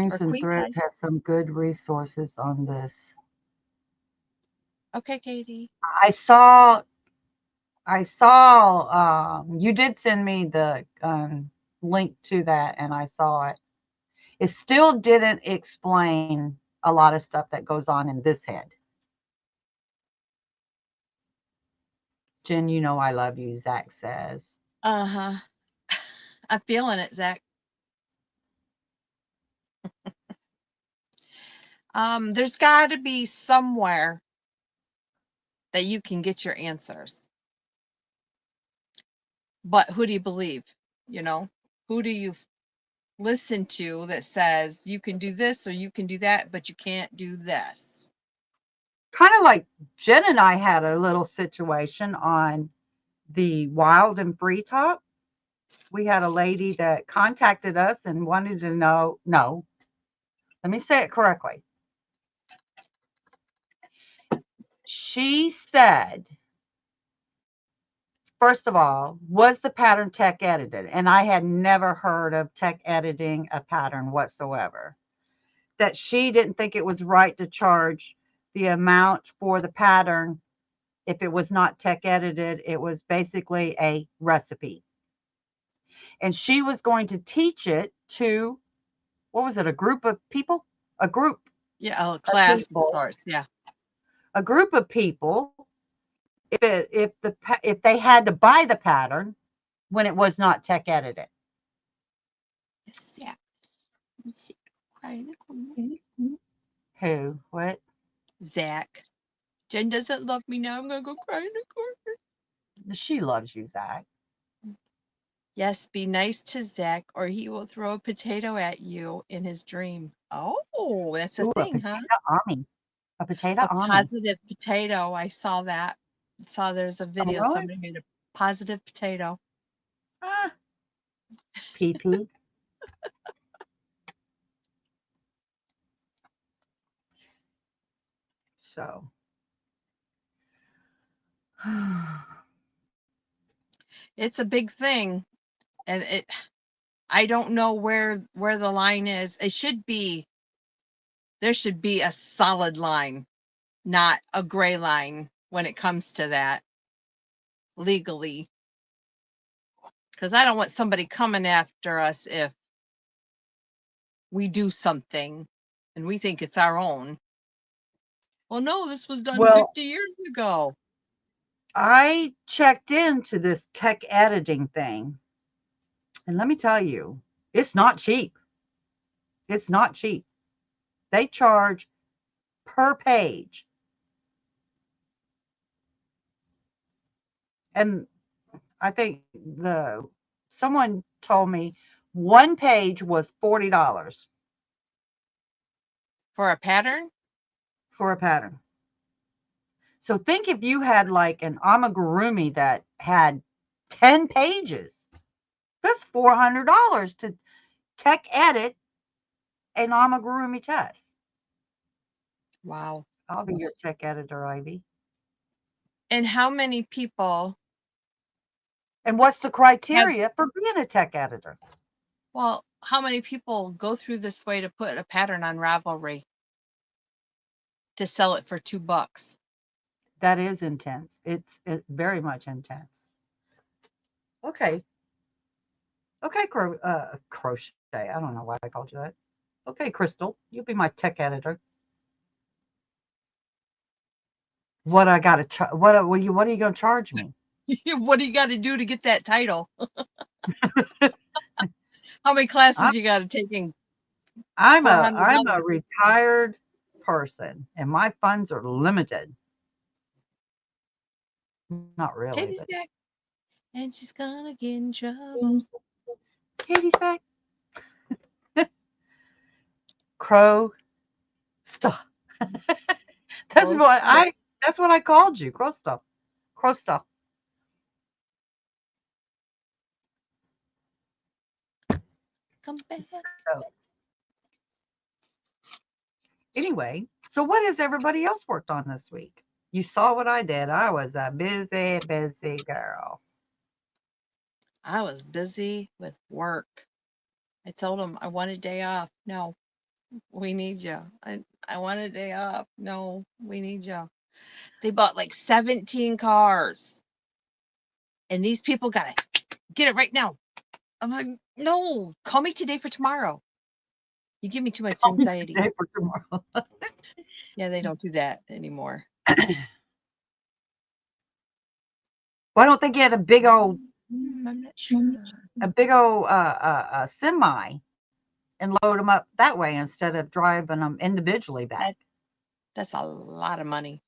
or Strings and queen Threads size. has some good resources on this. Okay, Katie. I saw you did send me the link to that, and I saw it. It still didn't explain a lot of stuff that goes on in this head. Jen, you know I love you, Zach says. Uh-huh. I'm feeling it, Zach. There's got to be somewhere that you can get your answers. But who do you believe? You know, who do you listen to that says you can do this or you can do that, but you can't do this? Kind of like Jen and I had a little situation on the Wild and Free Talk. We had a lady that contacted us and wanted to know, no, let me say it correctly. She said, first of all, was the pattern tech edited? And I had never heard of tech editing a pattern whatsoever. That she didn't think it was right to charge the amount for the pattern if it was not tech edited. It was basically a recipe. And she was going to teach it to, what was it, a group of people? A group Yeah, a of class of people. sorts. Yeah. A group of people if they had to buy the pattern when it was not tech edited. Yeah. Who? What? Zach. Jen doesn't love me now. I'm gonna go cry in the corner. She loves you, Zach. Yes, be nice to Zach, or he will throw a potato at you in his dream. Oh, that's a Ooh, a thing, huh? potato army. A potato A army. positive potato. I saw that. Saw there's a Oh, video. really? Somebody made a positive potato. Ah, PP. So. It's a big thing, and I don't know where the line is. It should be there should be a solid line, not a gray line when it comes to that legally. Because I don't want somebody coming after us if we do something and we think it's our own. Well, no, this was done Well, 50 years ago. I checked into this tech editing thing, and let me tell you, it's not cheap. It's not cheap. They charge per page. And I think the someone told me one page was $40 For a pattern? for a pattern. So think if you had like an amigurumi that had 10 pages, that's $400 to tech edit an amigurumi test. Wow. I'll be your tech editor, Ivy. And how many people And what's the have, criteria for being a tech editor? well, how many people go through this way to put a pattern on Ravelry to sell it for $2? That is intense. It's very much intense. Okay. Okay, crochet. I don't know why I called you that. Okay, Crystal, you'll be my tech editor. What I got to what are you going to charge me? What do you got to do to get that title? How many classes you got to take in I'm a $400? retired person, and my funds are limited. Not really, Katie's but back, and she's gonna get in trouble. Katie's back. Crow, stop. That's Close what stuff. I called you. Crow stuff. Crow stuff. Come back. So, anyway, so what has everybody else worked on this week? You saw what I did. I was a busy, busy girl. I was busy with work. I told them I want a day off. No, we need you. I want a day off. No, we need you. They bought like 17 cars, and these people gotta get it right now. I'm like, no, call me today for tomorrow. You give me too much Call me anxiety. today for tomorrow. Yeah, they don't do that anymore. Why don't they get a big old I'm not sure. semi and load them up that way instead of driving them individually back? That's a lot of money.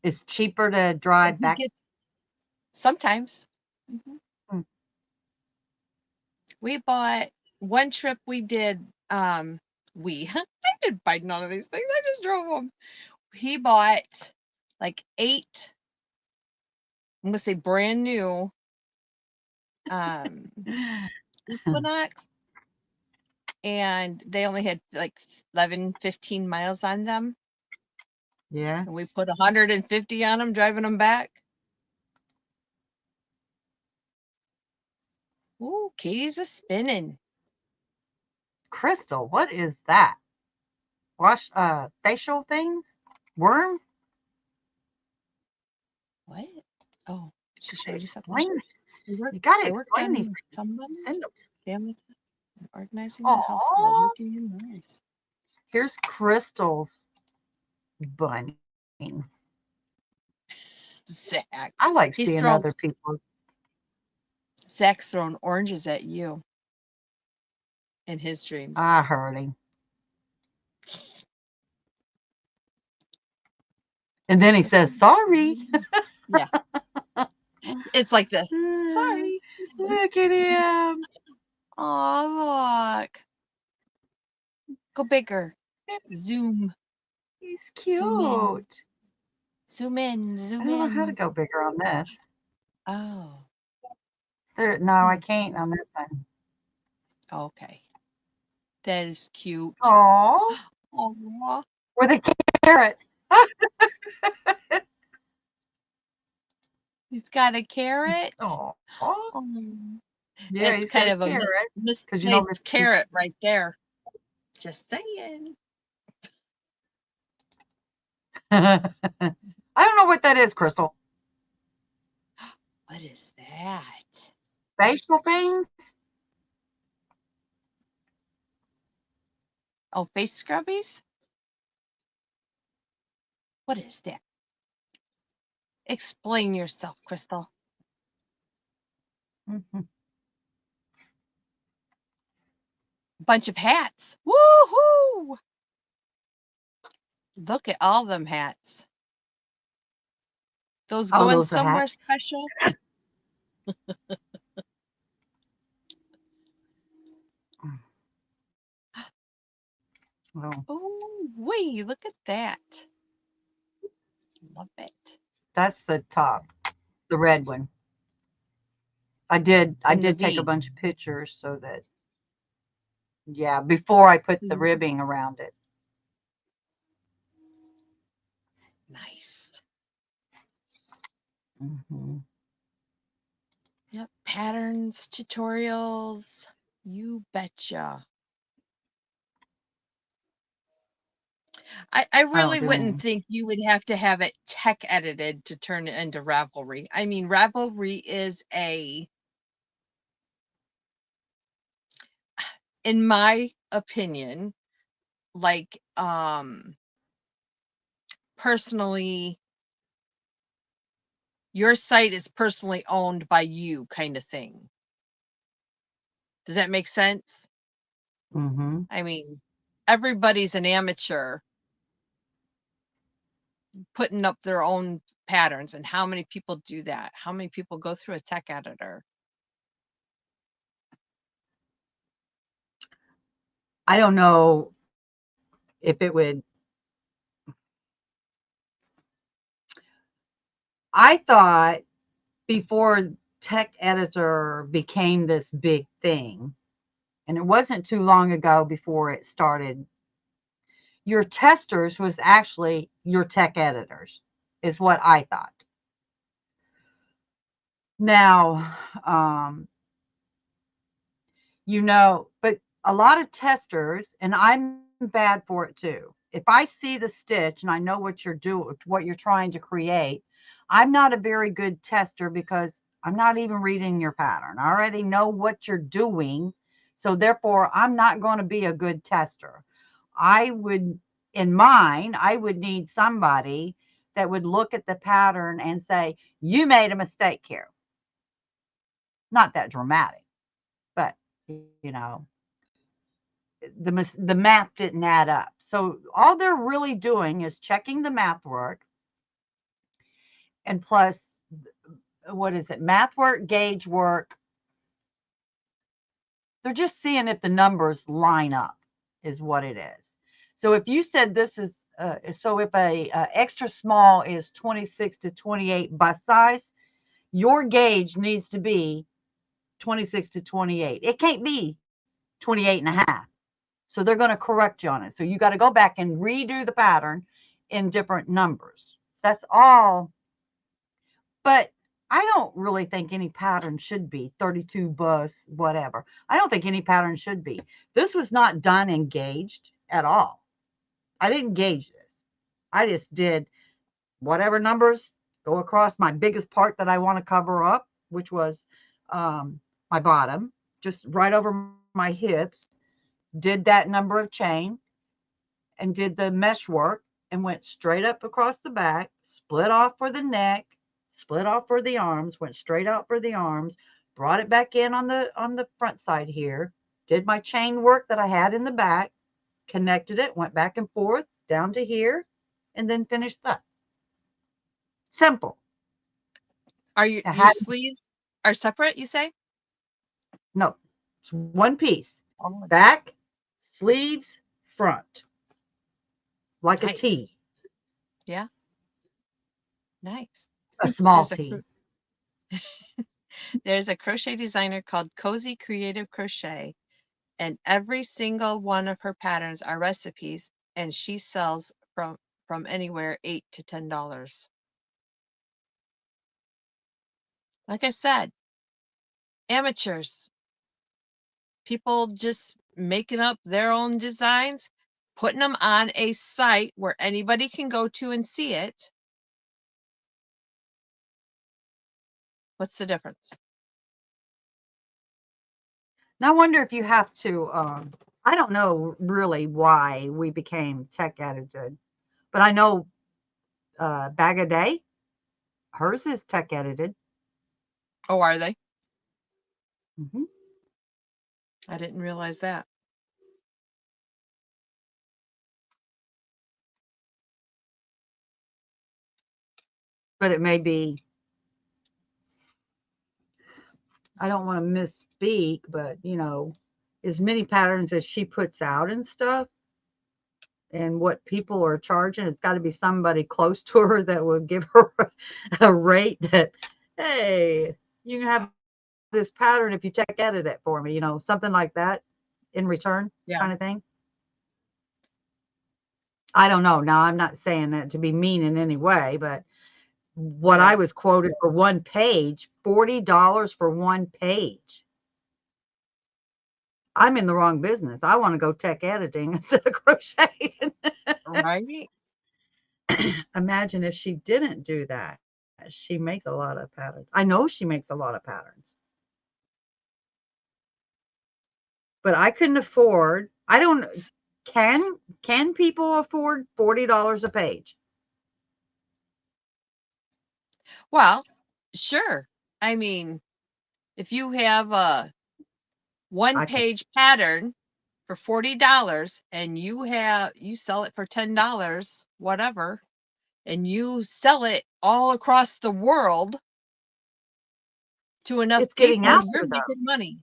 It's cheaper to But drive he back. gets sometimes. Mhm. Hmm. We bought one trip we did. We I didn't buy none of these things. I just drove them. He bought like 8. I'm gonna say brand new um Equinox, and they only had like 11, 15 miles on them, Yeah. and we put 150 on them driving them back. Ooh, Katie's a spinning. Crystal, what is that? Wash facial things? Worm? What? Oh, she showed you something. Explain. We worked. You gotta I worked explain these on things. somebody, Send them. family, organizing the house while Oh, working indoors. here's Crystal's bunny. Zach, I like he's seeing throwing. other people. Zach's throwing oranges at you in his dreams. I heard him. And then he says, sorry. Yeah, it's like this. Sorry. Look at him. Oh, look. Go bigger. Zoom. He's Zoom in. cute. Zoom in. I Zoom don't know how to in. go bigger on this. Oh. No, I Hmm. can't on this one. Okay. That is cute. Oh, Oh, with a carrot. he's got a carrot. Oh, Oh, yeah, it's he's got kind a of a carrot. Because you know, misplaced carrot right there. Just saying. I don't know what that is, Crystal. What is that? Facial things? Oh, face scrubbies? What is that? Explain yourself, Crystal. Mm-hmm. Bunch of hats. Woohoo! Look at all them hats. Those Oh, going those are somewhere hats. special? Oh, Oh, wee, look at that. Love it. that's the top, the red one. I And the did take a V. bunch of pictures so that, yeah, before I put the Mhm. ribbing around it. Nice. Hmm. Yep. Patterns, tutorials. You betcha. I I don't really do wouldn't any. think you would have to have it tech edited to turn it into Ravelry. I mean, Ravelry is a in my opinion, like, personally, your site is personally owned by you kind of thing. Does that make sense? Mm-hmm. I mean, everybody's an amateur putting up their own patterns, and how many people do that? How many people go through a tech editor? I don't know if it would. I thought before tech editor became this big thing, and it wasn't too long ago before it started, your testers was actually your tech editors, is what I thought. Now, but a lot of testers, and I'm bad for it too. If I see the stitch and I know what you're doing, what you're trying to create, I'm not a very good tester because I'm not even reading your pattern. I already know what you're doing. So therefore, I'm not going to be a good tester. I would, in mine, I would need somebody that would look at the pattern and say, you made a mistake here. Not that dramatic, but you know, the math didn't add up. So all they're really doing is checking the math work, and plus, what is it? Math work, gauge work. They're just seeing if the numbers line up, is what it is. So if you said this is, so if a extra small is 26 to 28 bust size, your gauge needs to be 26 to 28. It can't be 28 and a half. So they're going to correct you on it. So you got to go back and redo the pattern in different numbers. That's all. But I don't really think any pattern should be 32 bus, whatever. I don't think any pattern should be. This was not done and gauged at all. I didn't gauge this. I just did whatever numbers go across my biggest part that I want to cover up, which was my bottom, just right over my hips. Did that number of chain and did the mesh work and went straight up across the back, split off for the neck, split off for the arms, went straight out for the arms, brought it back in on the front side here, did my chain work that I had in the back, connected it, went back and forth down to here, and then finished that. Simple. Are you I your had sleeves are separate, you say? no, it's one piece. Oh, Back, sleeves, front, like a nice. T, Yeah, nice. a small There's a T. there's a crochet designer called Cozy Creative Crochet, and every single one of her patterns are recipes, and she sells from anywhere $8 to $10. Like I said, amateurs, people just making up their own designs, putting them on a site where anybody can go to and see it. What's the difference? Now, I wonder if you have to, I don't know really why we became tech edited, but I know Bag a Day, hers is tech edited. Oh, are they? Hmm. I didn't realize that. But it may be, I don't want to misspeak, but as many patterns as she puts out and stuff, and what people are charging, it's got to be somebody close to her that would give her a rate that, hey, you can have this pattern if you tech edit it for me, something like that in return Yeah. kind of thing. I don't know. Now, I'm not saying that to be mean in any way, but what I Right. was quoted for one page, $40 for one page. I'm in the wrong business. I want to go tech editing instead of crocheting. Right? Imagine if she didn't do that. She makes a lot of patterns. I know she makes a lot of patterns. but I couldn't afford. I don't. S- Can people afford $40 a page? Well, sure. I mean, if you have a one I can't. page pattern for $40 and you sell it for $10, whatever, and you sell it all across the world to enough It's getting people, out you're there though. making money.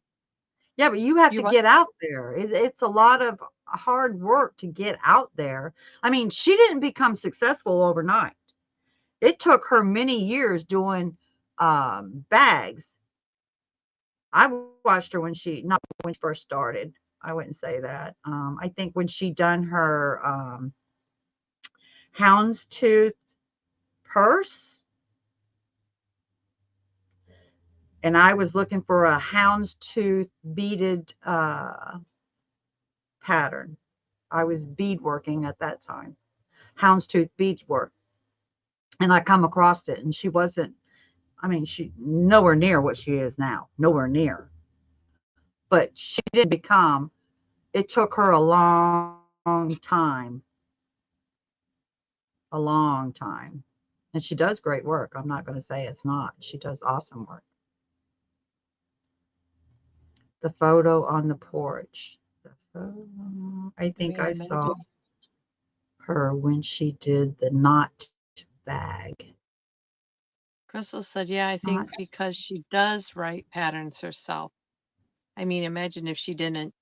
Yeah, but you have You're to what? get out there. It's a lot of hard work to get out there. I mean, she didn't become successful overnight. It took her many years doing bags. I watched her when she not when she first started. I wouldn't say that. I think when she done her houndstooth purse, and I was looking for a houndstooth beaded pattern. I was beadworking at that time, houndstooth beadwork, and I come across it, and she wasn't. I mean, she nowhere near what she is now, nowhere near. But she didn't become. It took her a long time, a long time, and she does great work. I'm not going to say it's not. She does awesome work. The photo on the porch. The photo, I I think mean, I saw imagine. her when she did the knot bag. Crystal said, yeah, I think Not, because she does write patterns herself. I mean, imagine if she didn't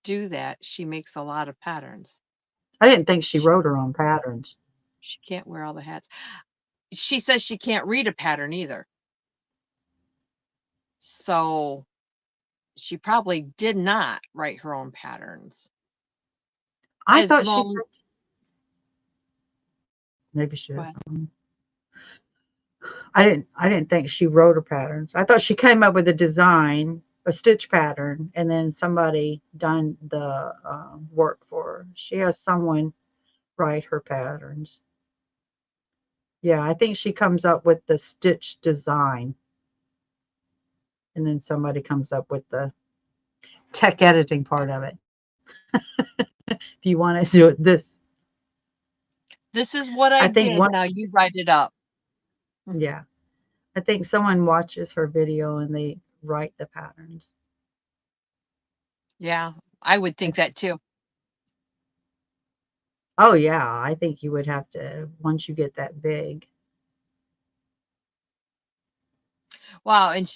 do that, she makes a lot of patterns. I didn't think she She wrote her own patterns. she can't wear all the hats. She says she can't read a pattern either. So she probably did not write her own patterns. I As thought she long maybe she is. Well, I didn't think she wrote her patterns. I thought she came up with a design, a stitch pattern, and then somebody done the work for her. She has someone write her patterns. Yeah, I think she comes up with the stitch design, and then somebody comes up with the tech editing part of it. If you want to do it this, this is what I I think did. one, Now you write it up. yeah, I think someone watches her video and they write the patterns. Yeah, I would I think that too. Oh yeah, I think you would have to once you get that big. Wow, and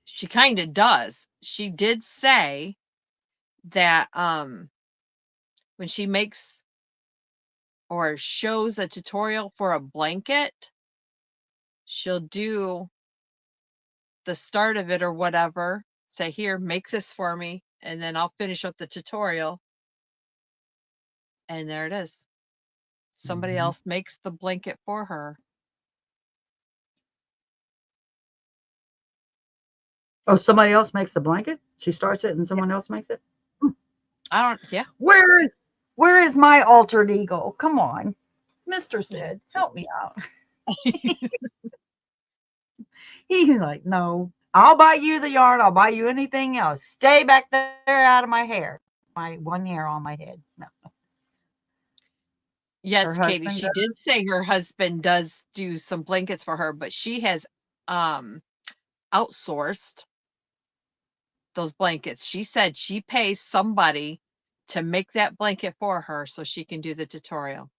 she kind of does. She did say that when she makes or shows a tutorial for a blanket, she'll do the start of it or whatever, say, "Here, make this for me," and then I'll finish up the tutorial, and there it is. Somebody Mhm. else makes the blanket for her. Oh, somebody else makes the blanket? She starts it and Yeah. someone else makes it? Hmm. I don't yeah. Where is my altered ego? Come on. Mr. Sid, help me out. He's like, "No, I'll buy you the yarn. I'll buy you anything else. Stay back there out of my hair. My one hair on my head." No, her Yes, Katie, husband she does. did say her husband does do some blankets for her, but she has, um, outsourced those blankets. She said she pays somebody to make that blanket for her so she can do the tutorial.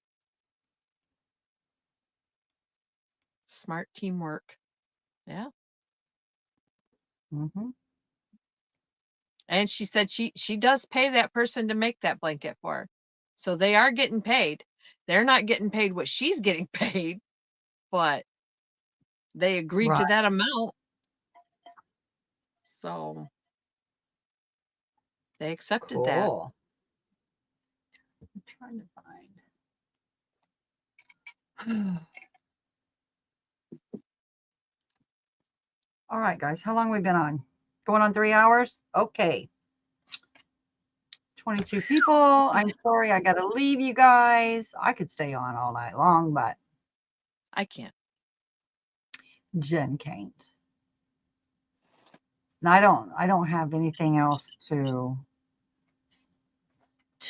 Smart teamwork. Yeah. Mhm. And she said she does pay that person to make that blanket for her. So they are getting paid. They're not getting paid what she's getting paid, but they agreed to Right. that amount. So they accepted that. Cool. I'm trying to find. All right, guys. How long we been on? Going on 3 hours? Okay. 22 people. I'm sorry I got to leave you guys. I could stay on all night long, but I can't. Jen can't. And I don't have anything else to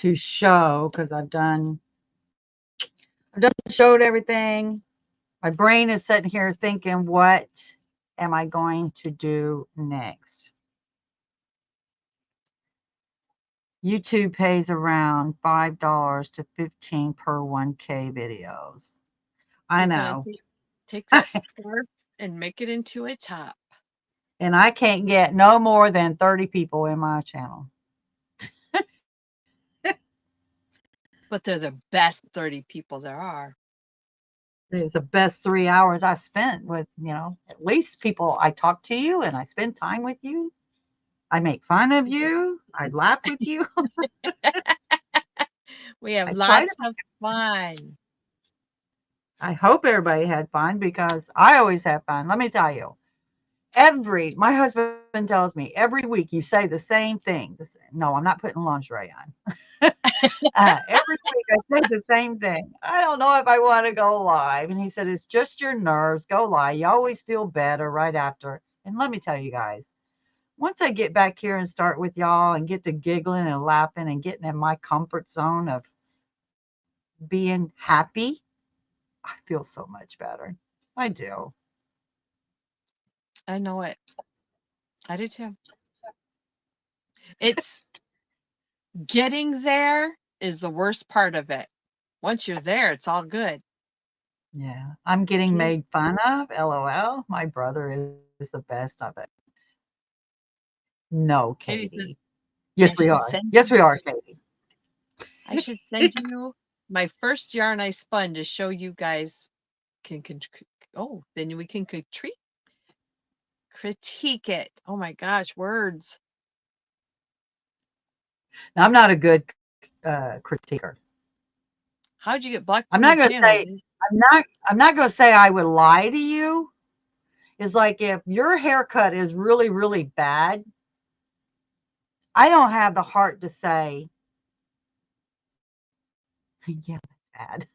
to show because I've done showed everything. My brain is sitting here thinking, what am I going to do next? YouTube pays around $5 to 15 per 1K videos. I You're gonna know. take that scarf and make it into a top. And I can't get no more than 30 people in my channel. But they're the best 30 people there are. It's the best 3 hours I spent with, at least people. I talk to you and I spend time with you. I make fun of you. I laugh with you. We have I try to. lots of fun. I hope everybody had fun because I always have fun. Let me tell you, my husband tells me every week you say the same thing. No, I'm not putting lingerie on. Every week I say the same thing. I don't know if I want to go live. And he said, it's just your nerves. Go live. You always feel better right after. And let me tell you guys, once I get back here and start with y'all and get to giggling and laughing and getting in my comfort zone of being happy, I feel so much better. I do. I know it. I do too. It's getting there is the worst part of it. Once you're there, it's all good. Yeah. I'm getting Get- made fun of. LOL. My brother is the best of it. No, Katie said, Katie. Yes, I we should are. send Yes, we you, are, Katie. I should send you my first yarn I spun to show you guys oh, then we can critique it. Oh my gosh, words. Now, I'm not a good critiquer. How'd you get blocked I'm from the not going to channel? say I'm not going to say I would lie to you. It's like if your haircut is really, really bad, I don't have the heart to say, yeah, that's bad.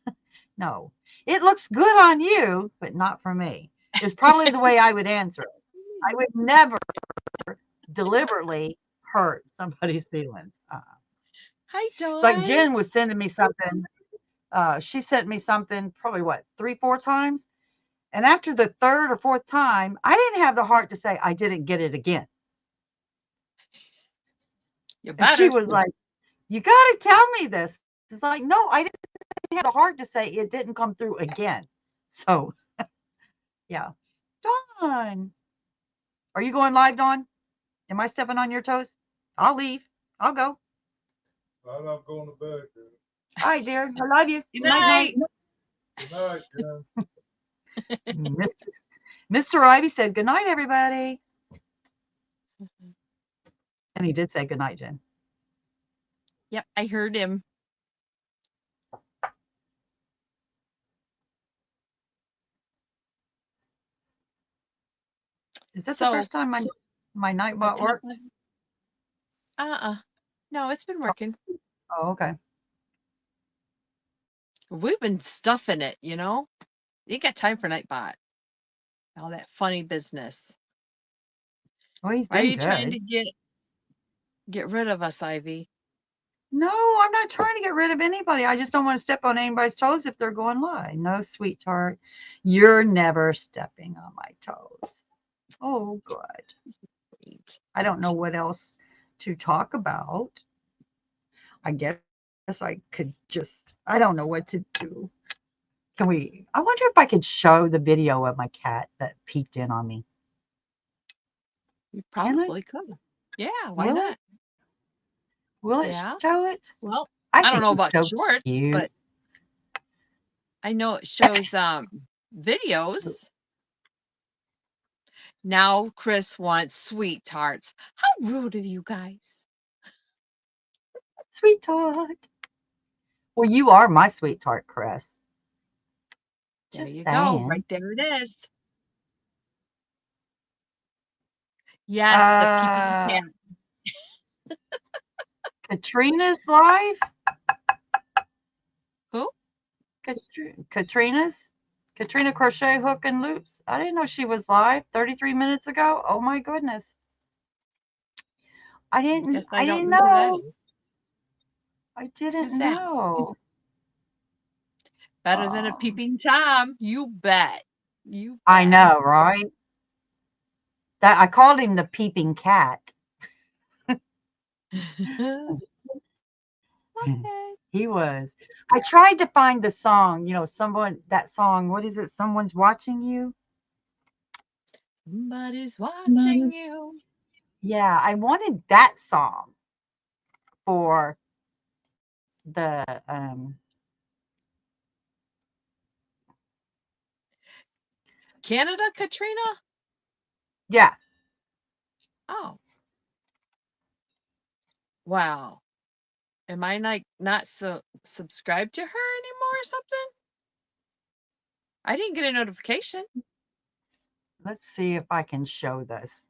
No, it looks good on you, but not for me. Is probably the way I would answer it. I would never deliberately hurt somebody's feelings. Hi, It's like Dawn. Jen was sending me something. She sent me something probably what 3, 4 times, and after the third or fourth time, I didn't have the heart to say I didn't get it again. You And she better. was like, "You got to tell me this." It's like, no, I didn't have the heart to say it didn't come through again. So yeah, Dawn, are you going live, Dawn? Am I stepping on your toes? I'll leave. I'll go. I'm not going to bed, dude. All right, dear. I love you. Good Night, night. night. Good night, Jen. Mr. Ivy said, good night, everybody. And he did say good night, Jen. Yep, I heard him. Is this the So first time my the Nightbot top worked? of no, it's been working. Oh, okay. We've been stuffing it, you ain't got time for Nightbot. All that funny business. Well, he's Why are been you trying to good. get rid of us, Ivy? No, I'm not trying to get rid of anybody. I just don't want to step on anybody's toes if they're going live. No, sweetheart. You're never stepping on my toes. Oh, good. Wait. I don't know what else to talk about. I guess I could just, I don't know what to do. I wonder if I could show the video of my cat that peeked in on me. You Can I? probably could. Yeah, why Will it? not? Will it Yeah. show it? Well, I I don't think know he's about so shorts, cute. but I know it shows videos. Now Chris wants sweethearts. How rude of you guys. Sweetheart. Well, you are my sweetheart, Chris. There Just you go. Right saying. there it is. Yes, the peeping Uh, cat. Katrina's live. Who? Katrina Crochet Hook and Loops. I didn't know she was live 33 minutes ago. Oh my goodness. I I guess I I don't didn't know who that know. is. I didn't Who's that? know. Better than a Oh, peeping Tom. You bet. You I bet. know, right? That I called him the peeping cat. Love it. He was. I tried to find the song, someone that song, what is it? Someone's watching you? Somebody's watching you. Yeah, I wanted that song for the Canada, Katrina? yeah. Oh, wow. Am I not subscribed to her anymore or something? I didn't get a notification. Let's see if I can show this.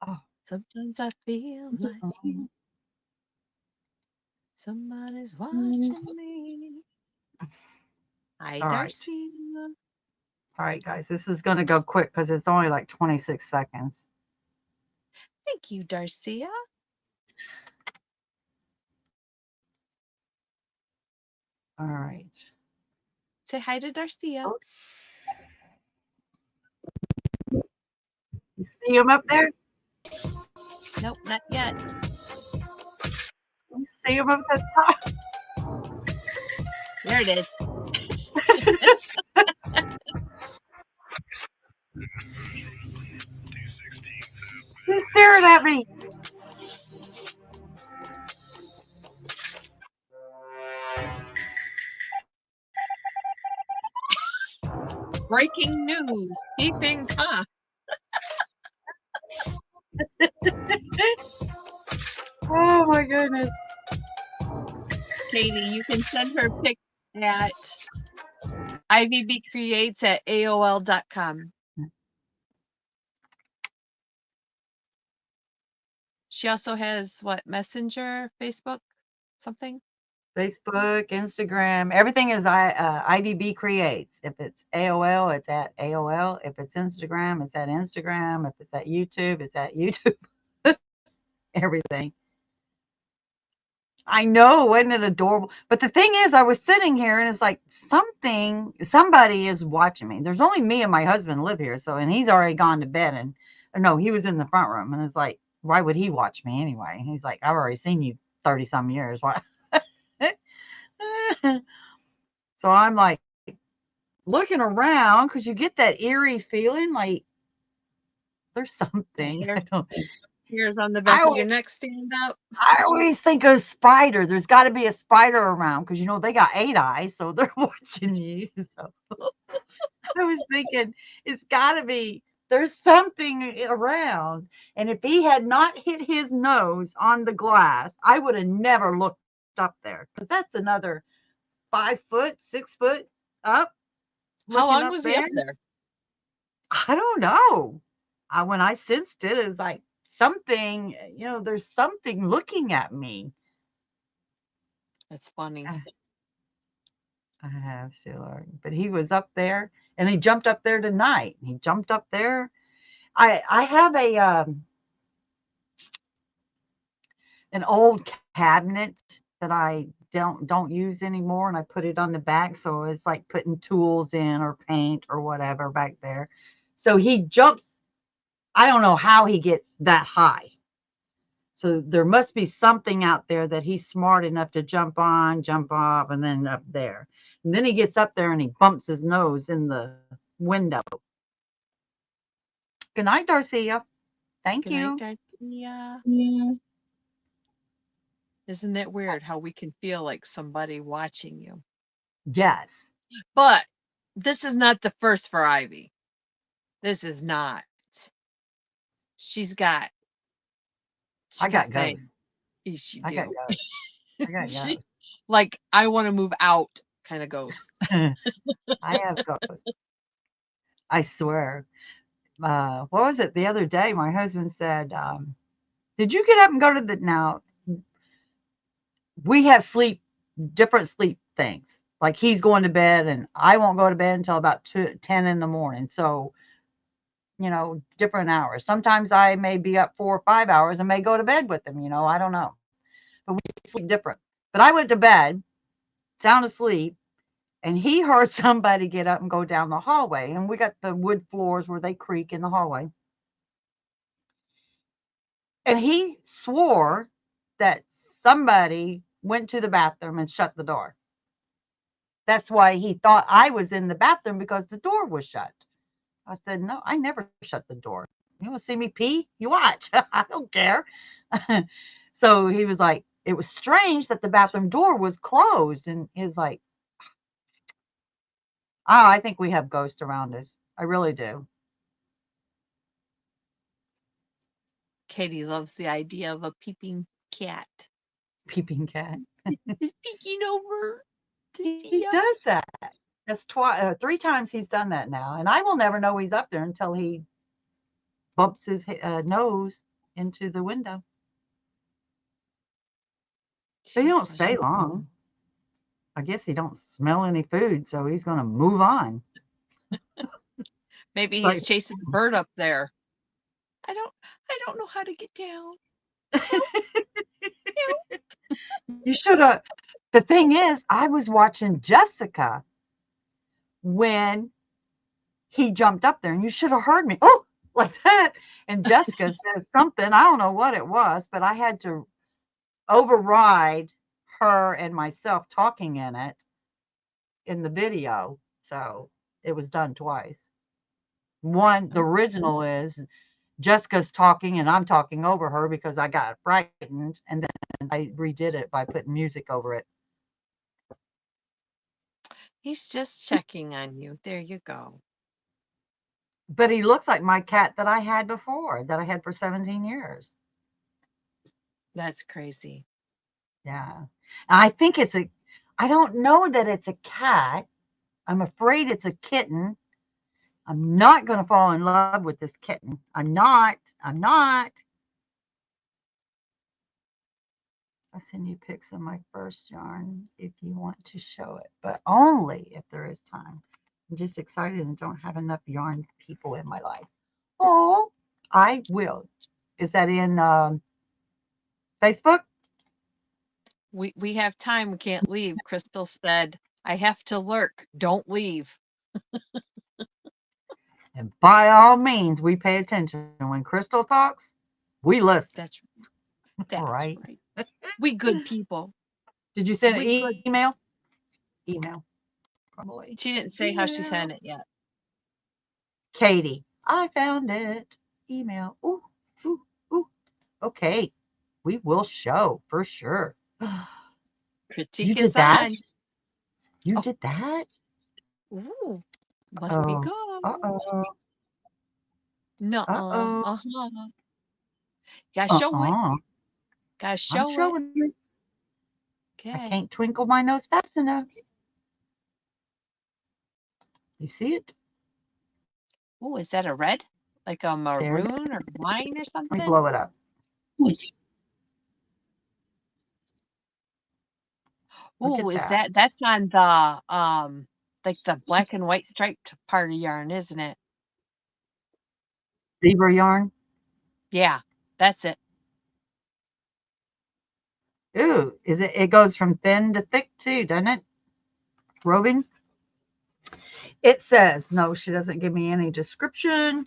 Oh, Sometimes I feel like somebody's watching me. Hi, all right. Darcy. All right, guys. This is going to go quick because it's only like 26 seconds. Thank you, Darcia. All right. Say hi to Darcia. Oh, you see him up there? Nope, not yet. You see him up at the top? There it is. He's staring at me. Breaking news. Peeping Tom. Oh my goodness. Katie, you can send her pic at ivbcreates@aol.com. She also has what, Messenger, Facebook, something? Facebook, Instagram, everything is IVB Creates. If it's AOL, it's at AOL. If it's Instagram, it's at Instagram. If it's at YouTube, it's at YouTube. Everything. I know, wasn't it adorable? But the thing is, I was sitting here and it's like somebody is watching me. There's only me and my husband live here, and he's already gone to bed. And no, he was in the front room, and it's like, why would he watch me anyway? And he's like, I've already seen you 30 some years. Why? So I'm like looking around because you get that eerie feeling like there's something. Here's on the I back of your always neck stand up. I always think of spider. There's got to be a spider around because they got 8 eyes, so they're watching you. So I was thinking it's got to be there's something around. And if he had not hit his nose on the glass, I would have never looked up there because that's another 5 foot, 6 foot up. How Looking long up was he there. up there? I don't know. When I sensed it, it's like something, there's something looking at me. That's funny. I have to learn. But he was up there and he jumped up there tonight. He jumped up there. I have an old cabinet that I don't use anymore, and I put it on the back, so it's like putting tools in or paint or whatever back there. So he jumps. I don't know how he gets that high. So there must be something out there that he's smart enough to jump on, jump off, and then up there. And then he gets up there and he bumps his nose in the window. Good night, Darcia. Thank Good night, you. Darcia. Yeah. Isn't it weird how we can feel like somebody watching you? Yes. But this is not the first for Ivy. This is not. She's got I got things. ghosts. She I got do. ghosts. I got She, ghosts. like, I want to move out kind of ghost. I have ghosts. I swear. What was it the other day? My husband said, did you get up and go to the now? We have different sleep things. Like he's going to bed and I won't go to bed until about 10 in the morning. So different hours. Sometimes I may be up 4 or 5 hours and may go to bed with him. I don't know. But we sleep different. But I went to bed, sound asleep, and he heard somebody get up and go down the hallway. And we got the wood floors where they creak in the hallway. And he swore that somebody went to the bathroom and shut the door. That's why he thought I was in the bathroom because the door was shut. I said, no, I never shut the door. You want to see me pee? You watch. I don't care. So he was like, it was strange that the bathroom door was closed. And he's like, oh, I think we have ghosts around us. I really do. Katie loves the idea of a peeping cat. Peeping cat. He's peeking over to see He us. does that. That's 3 times he's done that now. And I will never know he's up there until he bumps his nose into the window. But he don't stay long. I guess he don't smell any food, so he's going to move on. Maybe he's chasing a bird up there. I don't know how to get down. You should have. The thing is, I was watching Jessica when he jumped up there, and you should have heard me. Oh, like that. And Jessica says something. I don't know what it was, but I had to override her and myself talking in it in the video. So it was done twice. One, the original is Jessica's talking and I'm talking over her because I got frightened, and then I redid it by putting music over it. He's just checking on you. There you go. But he looks like my cat that I had before, that I had for 17 years. That's crazy. Yeah. I think I don't know that it's a cat. I'm afraid it's a kitten. I'm not going to fall in love with this kitten. I'm not. I'll send you pics of my first yarn if you want to show it, but only if there is time. I'm just excited and don't have enough yarn people in my life. Oh, I will. Is that in Facebook? We have time. We can't leave. Crystal said, I have to lurk. Don't leave. And by all means, we pay attention. When Crystal talks, we listen. That's right. We good people. Did you send an email? Email. Probably. She didn't say how she sent it yet. Katie, I found it. Email. Ooh, ooh, ooh. Okay. We will show for sure. Critique You is did that? on. You did that? Ooh. Must be good. Uh-oh. No. Uh-oh. Uh-huh. Gotta show it. Gotta show I'm showing it. Okay. I can't twinkle my nose fast enough. You see it? Oh, is that a red? Like a maroon or wine or something? Let me blow it up. Oh, is that's on the like the black and white striped part of yarn, isn't it? Zebra yarn? Yeah, that's it. Ooh, it goes from thin to thick too, doesn't it? Roving? It says, no, she doesn't give me any description.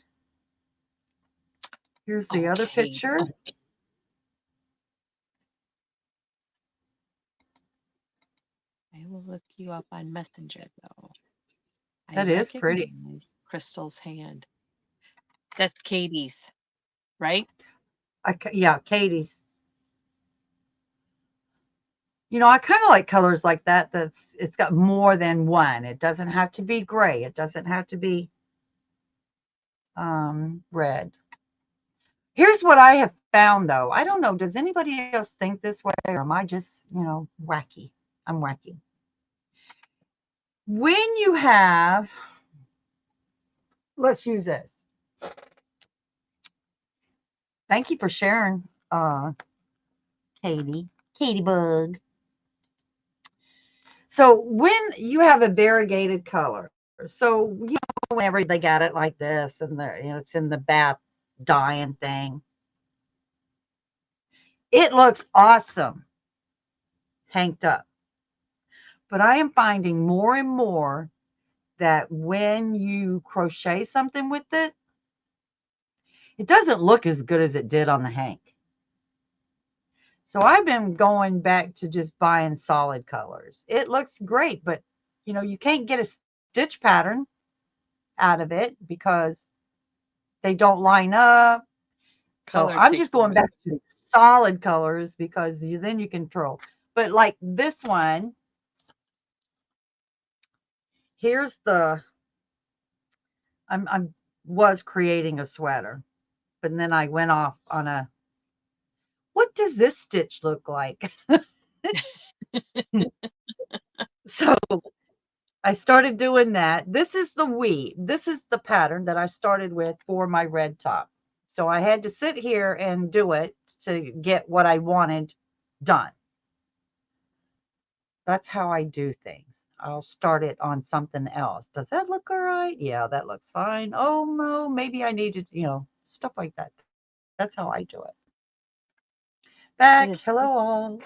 Here's the other picture. I will look you up on Messenger, though. That is pretty. Crystal's hand. That's Katie's, right? Yeah, Katie's. I kind of like colors like that. It's got more than one. It doesn't have to be gray. It doesn't have to be red. Here's what I have found, though. I don't know. Does anybody else think this way, or am I just, wacky? I'm wacky. When you have, let's use this. Thank you for sharing, Katie Bug. So when you have a variegated color, so whenever they got it like this and it's in the bath dyeing thing. It looks awesome hanked up. But I am finding more and more that when you crochet something with it, it doesn't look as good as it did on the hank. So I've been going back to just buying solid colors. It looks great, but you can't get a stitch pattern out of it because they don't line up. So Color I'm takes just going away. back to solid colors because then you control. But like this one, here's I was creating a sweater, but then I went off on what does this stitch look like? So I started doing that. This is the weave. This is the pattern that I started with for my red top. So I had to sit here and do it to get what I wanted done. That's how I do things. I'll start it on something else. Does that look all right? Yeah, that looks fine. Oh no, maybe I needed, stuff like that. That's how I do it. It Back, is hello all.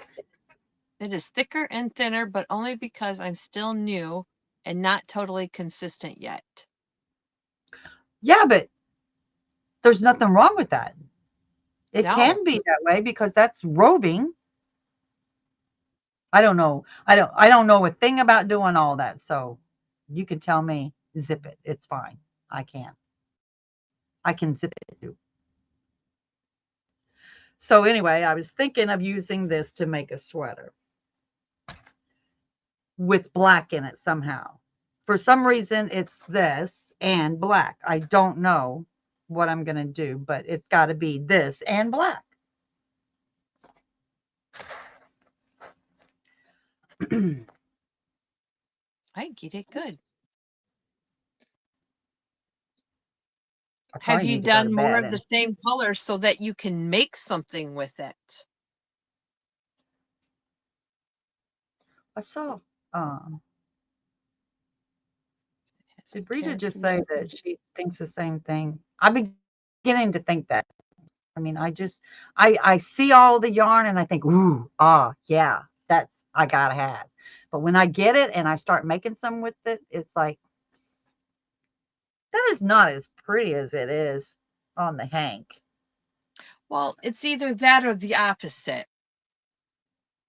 it is thicker and thinner, but only because I'm still new and not totally consistent yet. Yeah, but there's nothing wrong with that. It No. can be that way because that's roving. I don't know. I don't know a thing about doing all that. So you can tell me zip it. It's fine. I can. I can zip it too. So anyway, I was thinking of using this to make a sweater with black in it somehow. For some reason, it's this and black. I don't know what I'm going to do, but it's got to be this and black. I think you did good. I Have probably you need to go to done more bed. of the And same color so that you can make something with it? I saw, um, Has did a Rita just character. say that she thinks the same thing? I'm beginning to think that. I mean, I see all the yarn and I think, ooh, yeah, that's I gotta have. But when I get it and I start making some with it, it's like that is not as pretty as it is on the hank. Well, it's either that or the opposite.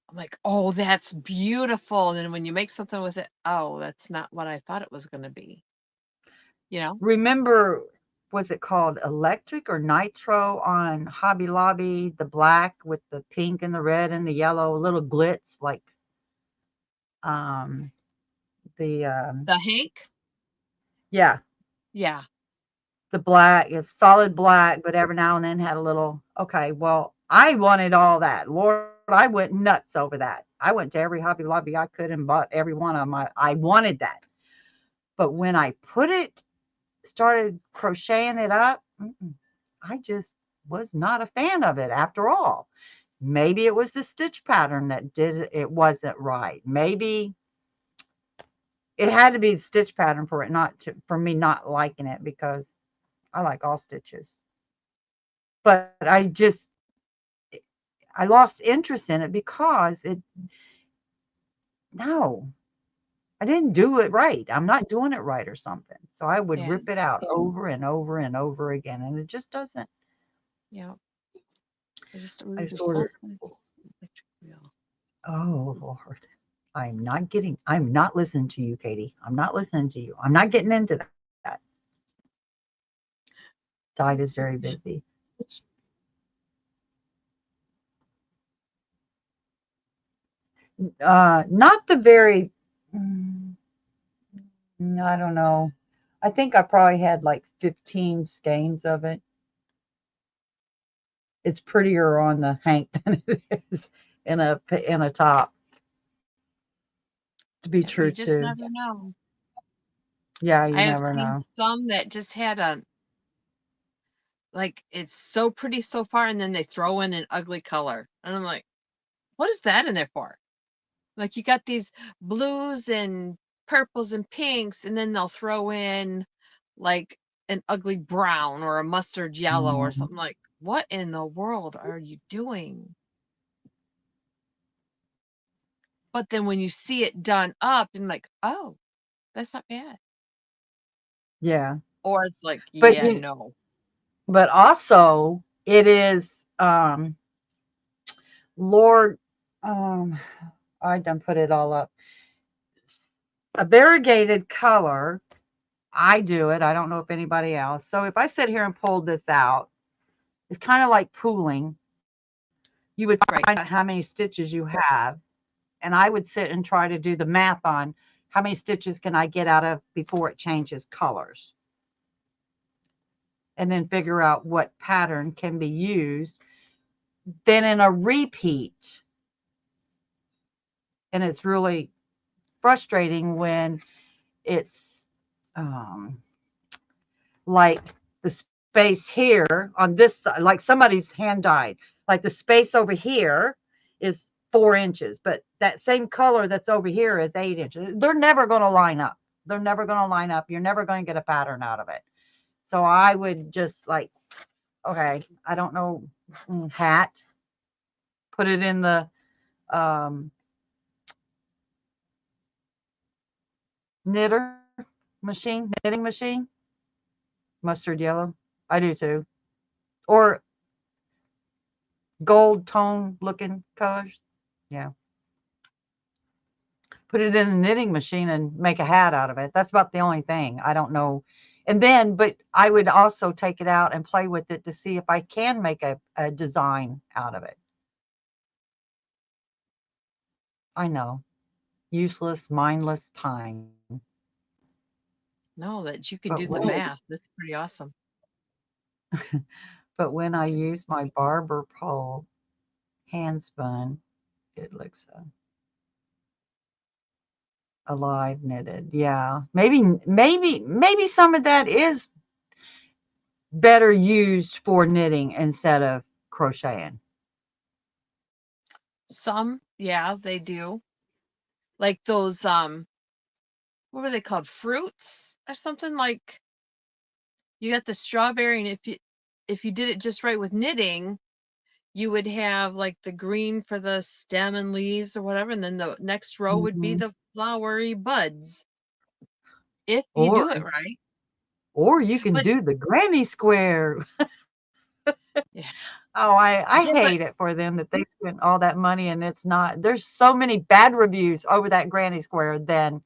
I'm like, oh, that's beautiful. And then when you make something with it, oh, that's not what I thought it was going to be. You know? Remember, was it called electric or nitro on Hobby Lobby? The black with the pink and the red and the yellow, little glitz like um the The Hank? yeah, Yeah. the black is solid black, but every now and then had a little. Okay, well, I wanted all that. Lord, I went nuts over that. I went to every Hobby Lobby I could and bought every one of them. I wanted that. But when I started crocheting it up, I just was not a fan of it after all. Maybe it was the stitch pattern that it wasn't right. Maybe it had to be the stitch pattern for me not liking it because I like all stitches. But I lost interest in it because no, I didn't do it right. I'm not doing it right or something. So I would Yeah. rip it out over and over and over again. And it just doesn't, Yeah. I just I ordered a just full ordered, electric wheel. oh Lord, I'm not listening to you, Katie. I'm not listening to you. I'm not getting into that. Tide is very busy. Not the very, mm, I don't know. I think I probably had like 15 skeins of it. It's prettier on the hank than it is in a top. To be Yeah, you true just too. never know. Yeah, I you have never seen know. some that just had like, it's so pretty so far, and then they throw in an ugly color. And I'm like, what is that in there for? Like, you got these blues and purples and pinks, and then they'll throw in like an ugly brown or a mustard yellow or Mhm. something. Like, what in the world are you doing? But then when you see it done up and like, oh, that's not bad. Yeah. Or it's like, But yeah, you no. but also it is Lord I done put it all up. A variegated color, I do it. I don't know if anybody else. So if I sit here and pulled this out, it's kind of like pooling. You would Right. find out how many stitches you have, and I would sit and try to do the math on how many stitches can I get out of before it changes colors, and then figure out what pattern can be used. Then in a repeat, and it's really frustrating when it's um, like the space here on this side, like somebody's hand dyed, like the space over here is 4 inches, but that same color that's over here is 8 inches. They're never going to line up. They're never going to line up. You're never going to get a pattern out of it. So I would just like, okay, I don't know, hat, put it in the um, knitter machine, knitting machine, mustard yellow. I do too. Or gold tone looking colors. Yeah. Put it in a knitting machine and make a hat out of it. That's about the only thing. I don't know. And then, but I would also take it out and play with it to see if I can make a design out of it. I know. Useless, mindless time. No, that you can But do the when, math. That's pretty awesome. but when I Can- use my barber pole hand spun, it looks alive knitted. Yeah. Maybe some of that is better used for knitting instead of crocheting. Some, yeah, they do. Like those, what were they called? Fruits or something? Like you got the strawberry, and if you did it just right with knitting, you would have like the green for the stem and leaves or whatever, and then the next row would be Mhm. the flowery buds if you Or do it right. or you can But do the granny square. yeah, Oh, I yeah, but hate it for them that they spent all that money and it's not. There's so many bad reviews over that granny square than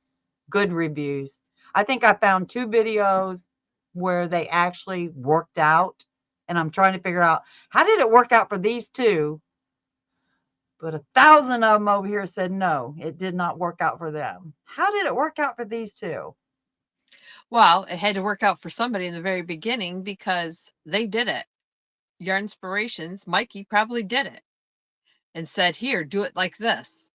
good reviews. I think I found 2 videos where they actually worked out, and I'm trying to figure out how did it work out for these 2, but 1,000 of them over here said no, it did not work out for them. How did it work out for these 2? well, it had to work out for somebody in the very beginning because they did it. Your inspirations, Mikey probably did it and said, "Here, do it like this.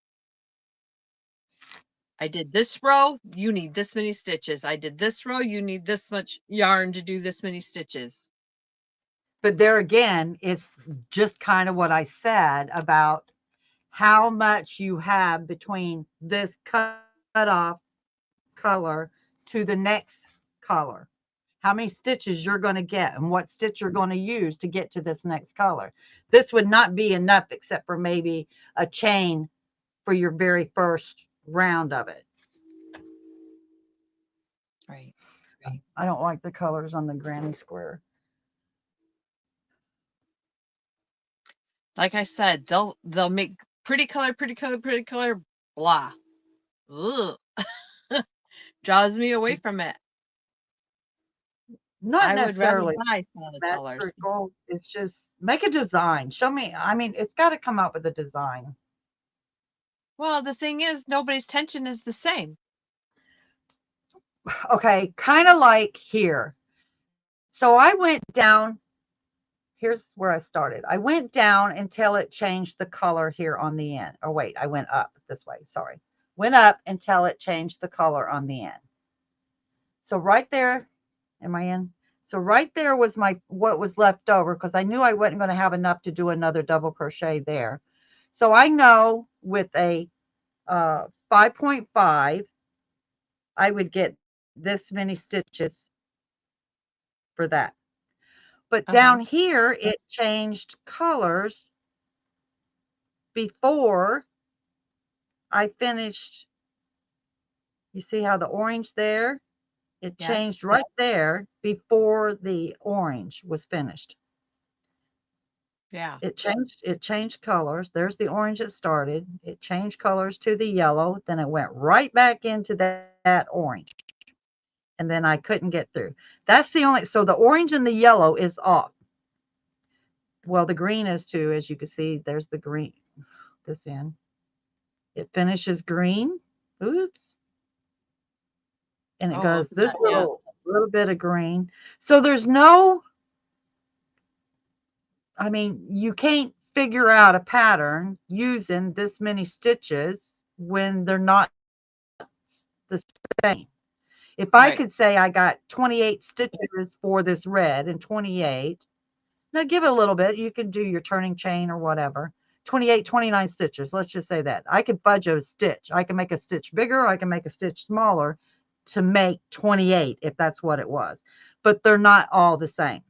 I did this row, you need this many stitches. I did this row, you need this much yarn to do this many stitches." But there again, it's just kind of what I said about how much you have between this cut off color to the next color. How many stitches you're going to get and what stitch you're going to use to get to this next color. This would not be enough except for maybe a chain for your very first round of it. Right. I don't like the colors on the granny square. Like I said, they'll make pretty color, pretty color, pretty color, blah. Ugh. Draws me away from it. Not I would rather necessarily buy solid colors. symmetrical. It's just make a design. Show me. I mean, it's got to come out with a design. Well, the thing is, nobody's tension is the same. Okay, kind of like here. So I went down. Here's where I started. I went down until it changed the color here on the end. Oh, wait, I went up this way. Sorry. Went up until it changed the color on the end. So right there, am I in? So right there was my what was left over because I knew I wasn't going to have enough to do another double crochet there. So I know with a 5.5, I would get this many stitches for that. But Uh-huh. down here, it changed colors before I finished. You see how the orange there? It Yes. changed right there before the orange was finished. Yeah. It changed colors. There's the orange it started. It changed colors to the yellow, then it went right back into that orange. And then I couldn't get through. That's the only so the orange and the yellow is off. Well, the green is too, as you can see, there's the green this end. It finishes green. Oops. And it Oh, goes look at this that. Yeah. little bit of green. So there's no, I mean, you can't figure out a pattern using this many stitches when they're not the same. If I could Right. say I got 28 stitches for this red and 28, now give it a little bit. You can do your turning chain or whatever. 28, 29 stitches. Let's just say that. I can fudge a stitch. I can make a stitch bigger. I can make a stitch smaller to make 28 if that's what it was. But they're not all the same.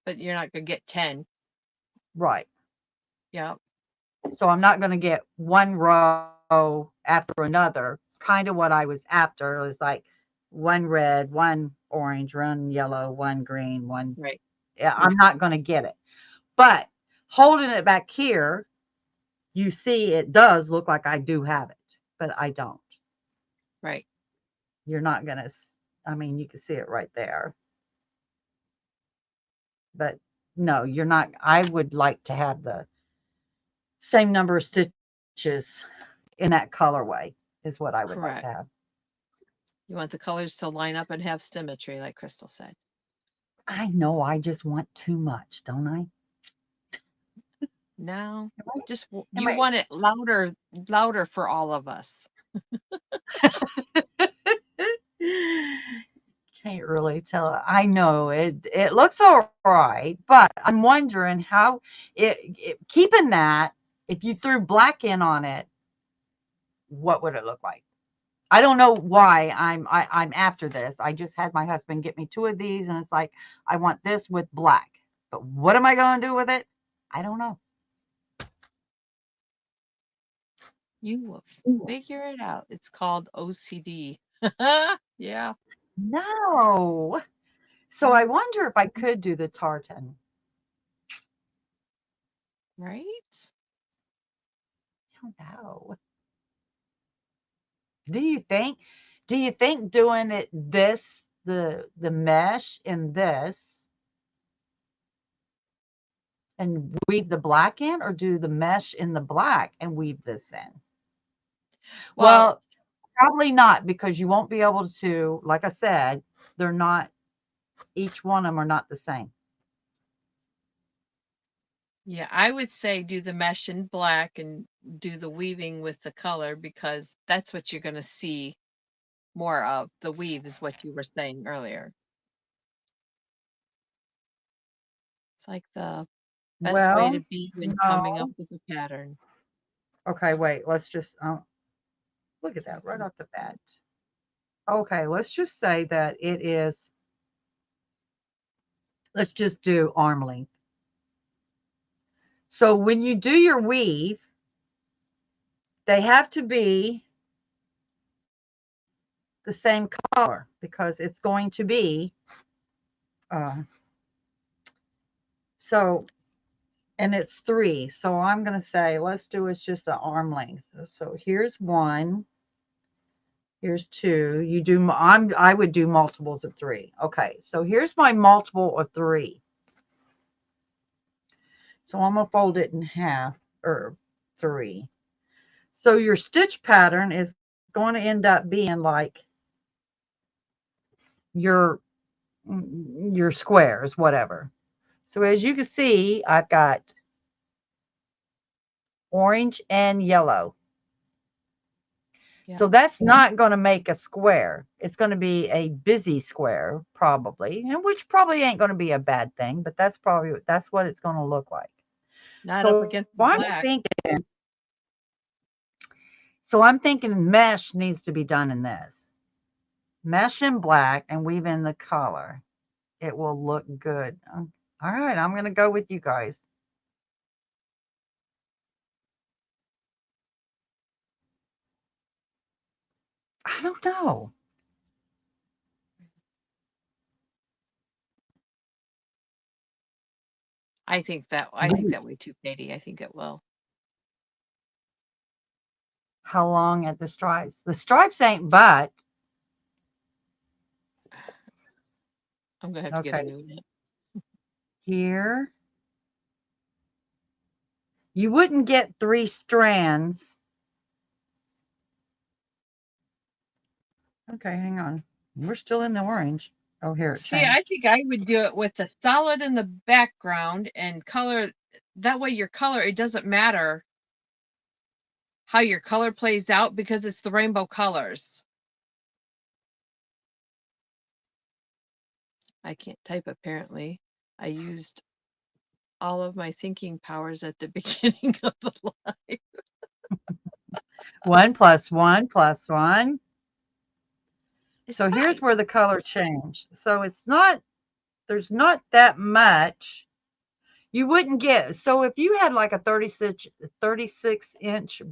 But you're not gonna get 10. Right. Yeah. So I'm not going to get one row after another. Kind of what I was after was like one red, one orange, one yellow, one green, one. Right. Yeah, I'm not going to get it. But holding it back here, you see it does look like I do have it, but I don't. Right. You're not going to, I mean, you can see it right there. But no, you're not. I would like to have the same number of stitches in that colorway, is what I would like to have. Correct. You want the colors to line up and have symmetry, like Crystal said. I know I just want too much, don't I? No, just Am you I want it louder, louder for all of us. can't really tell. I know it looks all right, but I'm wondering how keeping that, if you threw black in on it, what would it look like? I don't know why I'm after this. I just had my husband get me two of these, and it's like I want this with black. But what am I going to do with it? I don't know. You will figure it out. It's called OCD. Yeah. No. So I wonder if I could do the tartan. Right? I don't know. Do you think? Do you think doing it this the mesh in this and weave the black in, or do the mesh in the black and weave this in? Well, Well, probably not, because you won't be able to. Like I said, they're not. Each one of them are not the same. yeah, I would say do the mesh in black and do the weaving with the color because that's what you're going to see more of. The weave is what you were saying earlier. It's like the best way to Well, be when coming up no. with a pattern. Okay, wait. Let's just look at that right off the bat. Okay, let's just say that it is. Let's just do arm length. So when you do your weave, they have to be the same color because it's going to be uh, so, and it's three. So I'm going to say, let's do it's just an arm length. So here's one, here's two. You do, I would do multiples of three. Okay, so here's my multiple of three. So I'm going to fold it in half, or three. So your stitch pattern is going to end up being like your your squares, whatever. So as you can see, I've got orange and yellow. Yeah. So that's not going to make a square. It's going to be a busy square, probably, and which probably ain't going to be a bad thing, but that's what it's going to look like. Not up So against the black. I'm thinking mesh needs to be done in this. Mesh in black and weave in the color. it will look good. All right, I'm going to go with you guys. I don't know. I think that way too, Katie. I think it will. How long at the stripes? The stripes ain't but. I'm gonna have to get a Okay, new one. here. You wouldn't get 3 strands. Okay, hang on. We're still in the orange. Oh, here it See, I changed. think I would do it with the solid in the background and color. That way, your color, it doesn't matter how your color plays out because it's the rainbow colors. I can't type apparently. I used all of my thinking powers at the beginning of the live. 1 plus 1 plus 1. It's So here's 5. where the color changed. So it's not, there's not that much. You wouldn't get, so if you had like a 36 inch,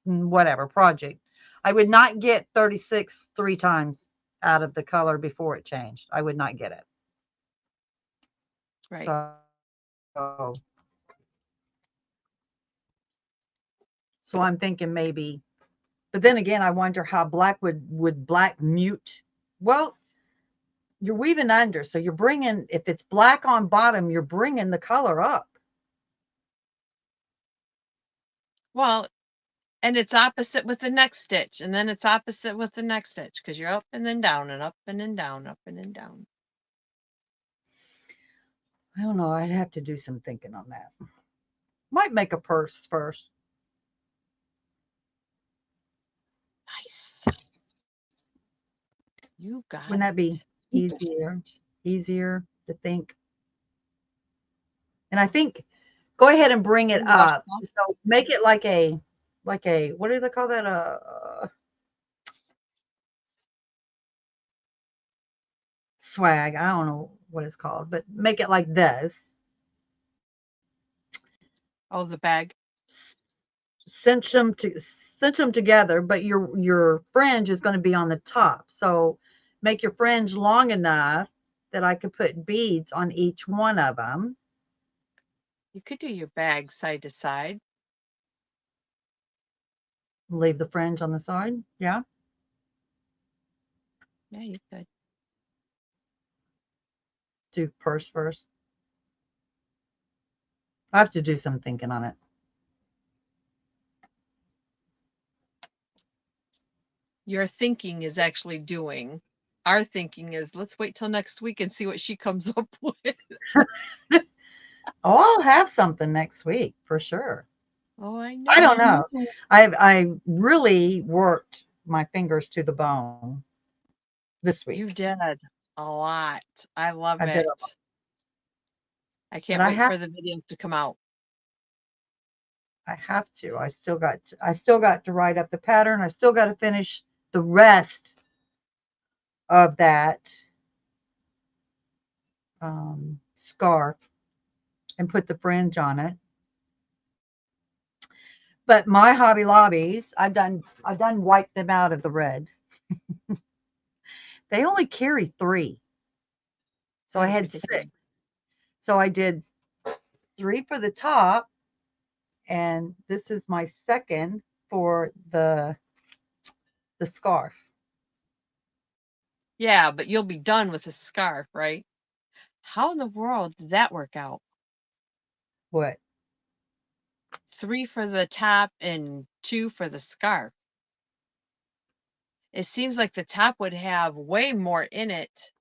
whatever project, I would not get 36 3 times out of the color before it changed. I would not get it. Right. So I'm thinking maybe, but then again, I wonder how black would black mute. Well, you're weaving under, so you're bringing, if it's black on bottom, you're bringing the color up. Well, and it's opposite with the next stitch, and then it's opposite with the next stitch because you're up and then down and up and then down, up and then down. I don't know. I'd have to do some thinking on that. Might make a purse first. Nice. You got Wouldn't that be it. easier to think? And I think go ahead and bring it up. So make it like a what do they call that? Swag. I don't know what it's called, but make it like this. Oh, the bag. Cinch them together, but your fringe is going to be on the top. So make your fringe long enough that I could put beads on each one of them. You could do your bag side to side. Leave the fringe on the side. Yeah. Yeah, you could. Do purse first. I have to do some thinking on it. Your thinking is actually doing. Our thinking is let's wait till next week and see what she comes up with. Oh, I'll have something next week for sure. Oh, I know. I don't know. I really worked my fingers to the bone this week. You did a lot. I love I did it. a lot. I can't But wait for the videos to come out. I have to. I still got to write up the pattern. I still got to finish the rest of that scarf and put the fringe on it. But my Hobby Lobbies, I've done wiped them out of the red. They only carry 3. So I had 6. So I did 3 for the top, and this is my second for the scarf. Yeah, but you'll be done with the scarf, right? How in the world did that work out? What? 3 for the top and 2 for the scarf. It seems like the top would have way more in it.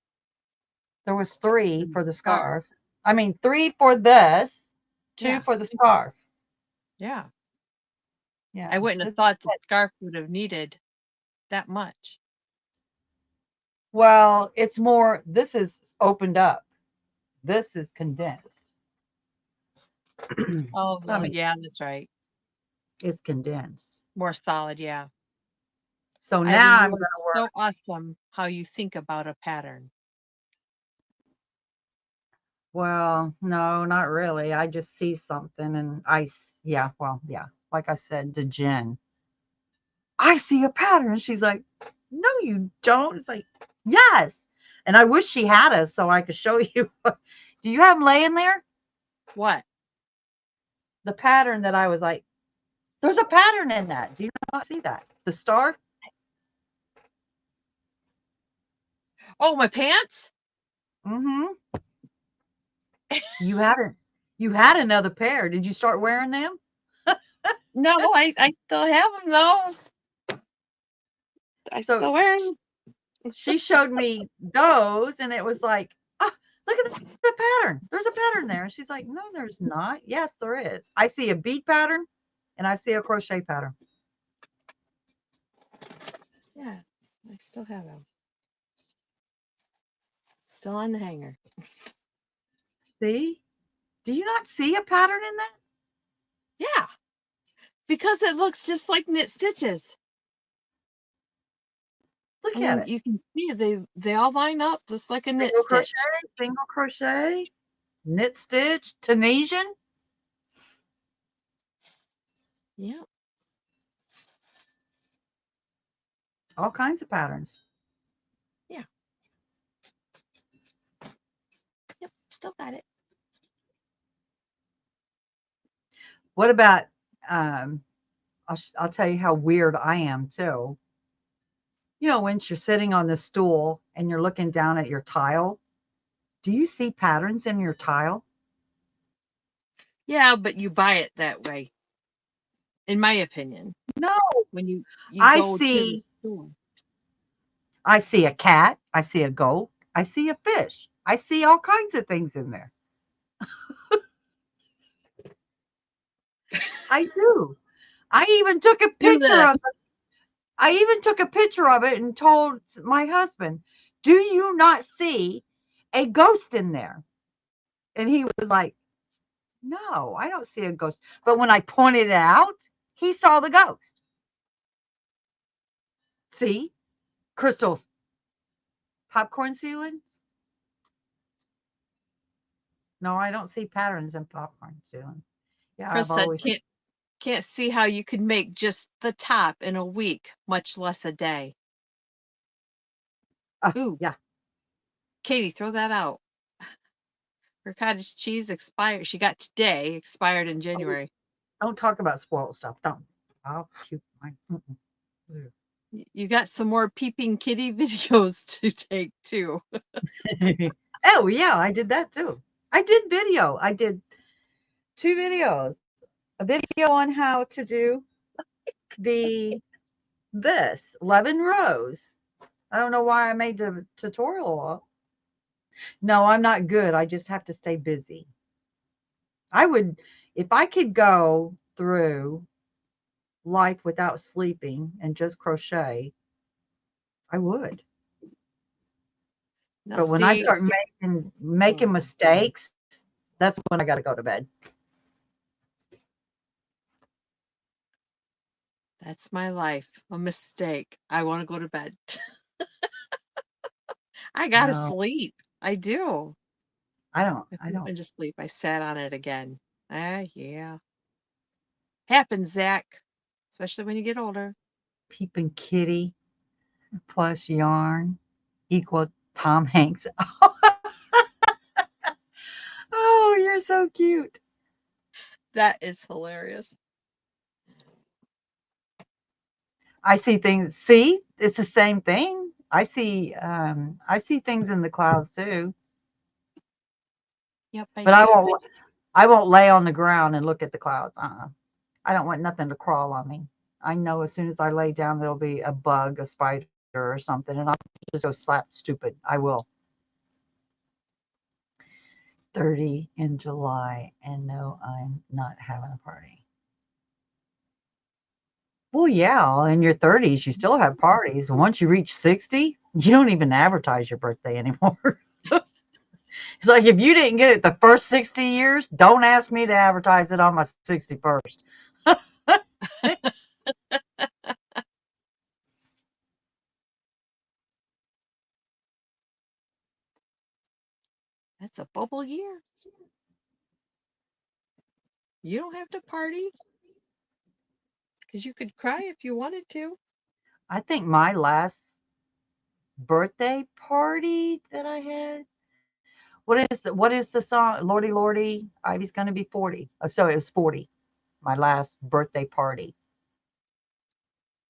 There was 3 for the scarf. I mean, 3 for this, 2 for the scarf. Yeah. Yeah. I wouldn't have thought the scarf would have needed that much. Well, it's more, this is opened up. This is condensed. Oh, yeah, that's right. It's condensed. More solid, yeah. So now I'm going to work. So awesome how you think about a pattern. Well, no, not really. I just see something and yeah, well, yeah. Like I said to Jen, I see a pattern. She's like, no, you don't. It's like, yes. And I wish she had us so I could show you. Do you have them laying there? What? The pattern that I was like, there's a pattern in that. Do you not see that? The star? Oh, my pants? Mm-hmm. You hadn't. You had another pair. Did you start wearing them? No, I still have them though. I So still wear them. she showed me those, and it was like, oh, look at the pattern. There's a pattern there. And she's like, no, there's not. Yes, there is. I see a bead pattern, and I see a crochet pattern. Yeah, I still have them. Still on the hanger. See? Do you not see a pattern in that? Yeah, because it looks just like knit stitches. Look I at mean, it. you can see they all line up just like a knit stitch. Single crochet, knit stitch, Tunisian. Yeah. All kinds of patterns. Yeah. Yep, still got it. What about, I'll tell you how weird I am too. You know, when you're sitting on the stool and you're looking down at your tile, do you see patterns in your tile? Yeah, but you buy it that way, in my opinion. No, When you I go to the see store. I see a cat, I see a goat, I see a fish. I see all kinds of things in there. I do. I even took a Do picture the of it. I even took a picture of it and told my husband, "Do you not see a ghost in there?" And he was like, "No, I don't see a ghost." But when I pointed it out, he saw the ghost. See? Crystals. Popcorn ceilings? No, I don't see patterns in popcorn ceiling. Yeah, Chris I've said always can't see how you could make just the top in a week, much less a day. Ooh, yeah. Katie, throw that out. Her cottage cheese expired. She got today, expired in Oh, January. don't talk about spoiled stuff. Don't. I'll shoot my. You got some more peeping kitty videos to take too. Oh yeah, I did that too. I did video. I did 2 videos. A video on how to do the this 11 rows. I don't know why I made the tutorial. No, I'm not good. I just have to stay busy. I would, if I could go through life without sleeping and just crochet, I would. Now But when I see, start making mistakes, that's when I got to go to bed. that's my life. A mistake. I want to go to bed. I gotta No, sleep. I do. I don't. I I put don't. into sleep. I sat on it again. Ah, yeah. Happens, Zach. Especially when you get older. Peeping kitty plus yarn equal Tom Hanks. Oh, you're so cute. That is hilarious. I see things. See, it's the same thing. I see things in the clouds too. Yep, I But do too. I won't lay on the ground and look at the clouds. I don't want nothing to crawl on me. I know as soon as I lay down, there'll be a bug, a spider, or something, and I'll just go slap stupid. I will. 30 in July, and no, I'm not having a party. Well, yeah, in your 30s, you still have parties. Once you reach 60, you don't even advertise your birthday anymore. It's like if you didn't get it the first 60 years, don't ask me to advertise it on my 61st. That's It's a bubble year. You don't have to party because you could cry if you wanted to. I think my last birthday party that I had. What is the song? Lordy Lordy, Ivy's gonna be 40. So it was 40. My last birthday party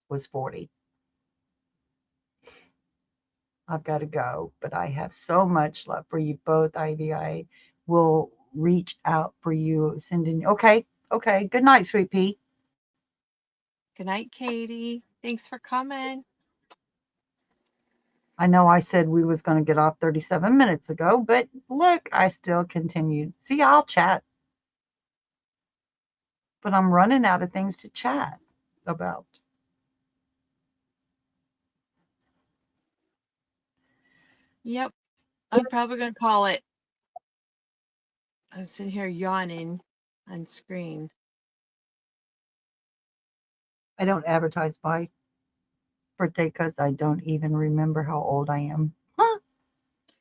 was 40. I've got to go, but I have so much love for you both, Ivy. I will reach out for you, sending. Okay, okay. Good night, sweet pea. Good night, Katie. Thanks for coming. I know I said we was going to get off 37 minutes ago, but look, I still continued. See, I'll chat, but I'm running out of things to chat about. Yep. I'm probably going to call it. I'm sitting here yawning on screen. I don't advertise my birthday because I don't even remember how old I am.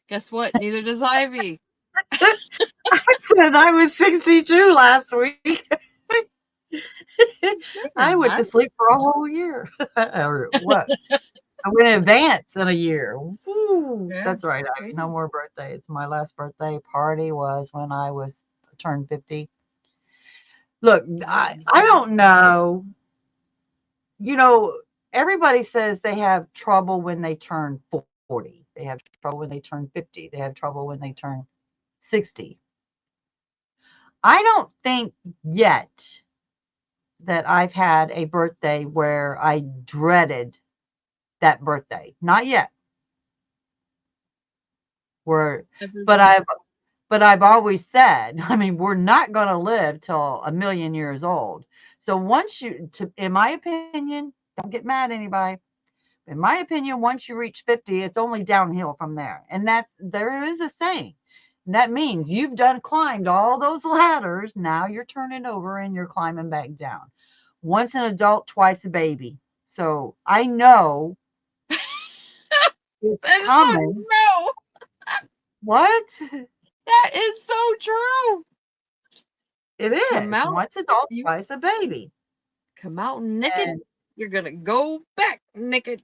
Guess what? Neither does Ivy. I said I was 62 last week. I went to sleep for a whole year. Or what? I went in advance in a year. Woo. Yeah, That's right. I great. no more birthdays. My last birthday party was when I was turned 50. Look, I don't know. You know, everybody says they have trouble when they turn 40. They have trouble when they turn 50. They have trouble when they turn 60. I don't think yet that I've had a birthday where I dreaded that birthday. Not yet. Where, but I've always said, I mean, we're not going to live till a million years old. So once in my opinion, don't get mad anybody. In my opinion, once you reach 50, it's only downhill from there. And there is a saying. And that means you've done climbed all those ladders. Now you're turning over and you're climbing back down. Once an adult, twice a baby. So I know it's That is so coming. true. What? That is so true. It Come is. out, Once adult, you twice a baby. come out naked. And You're gonna go back naked.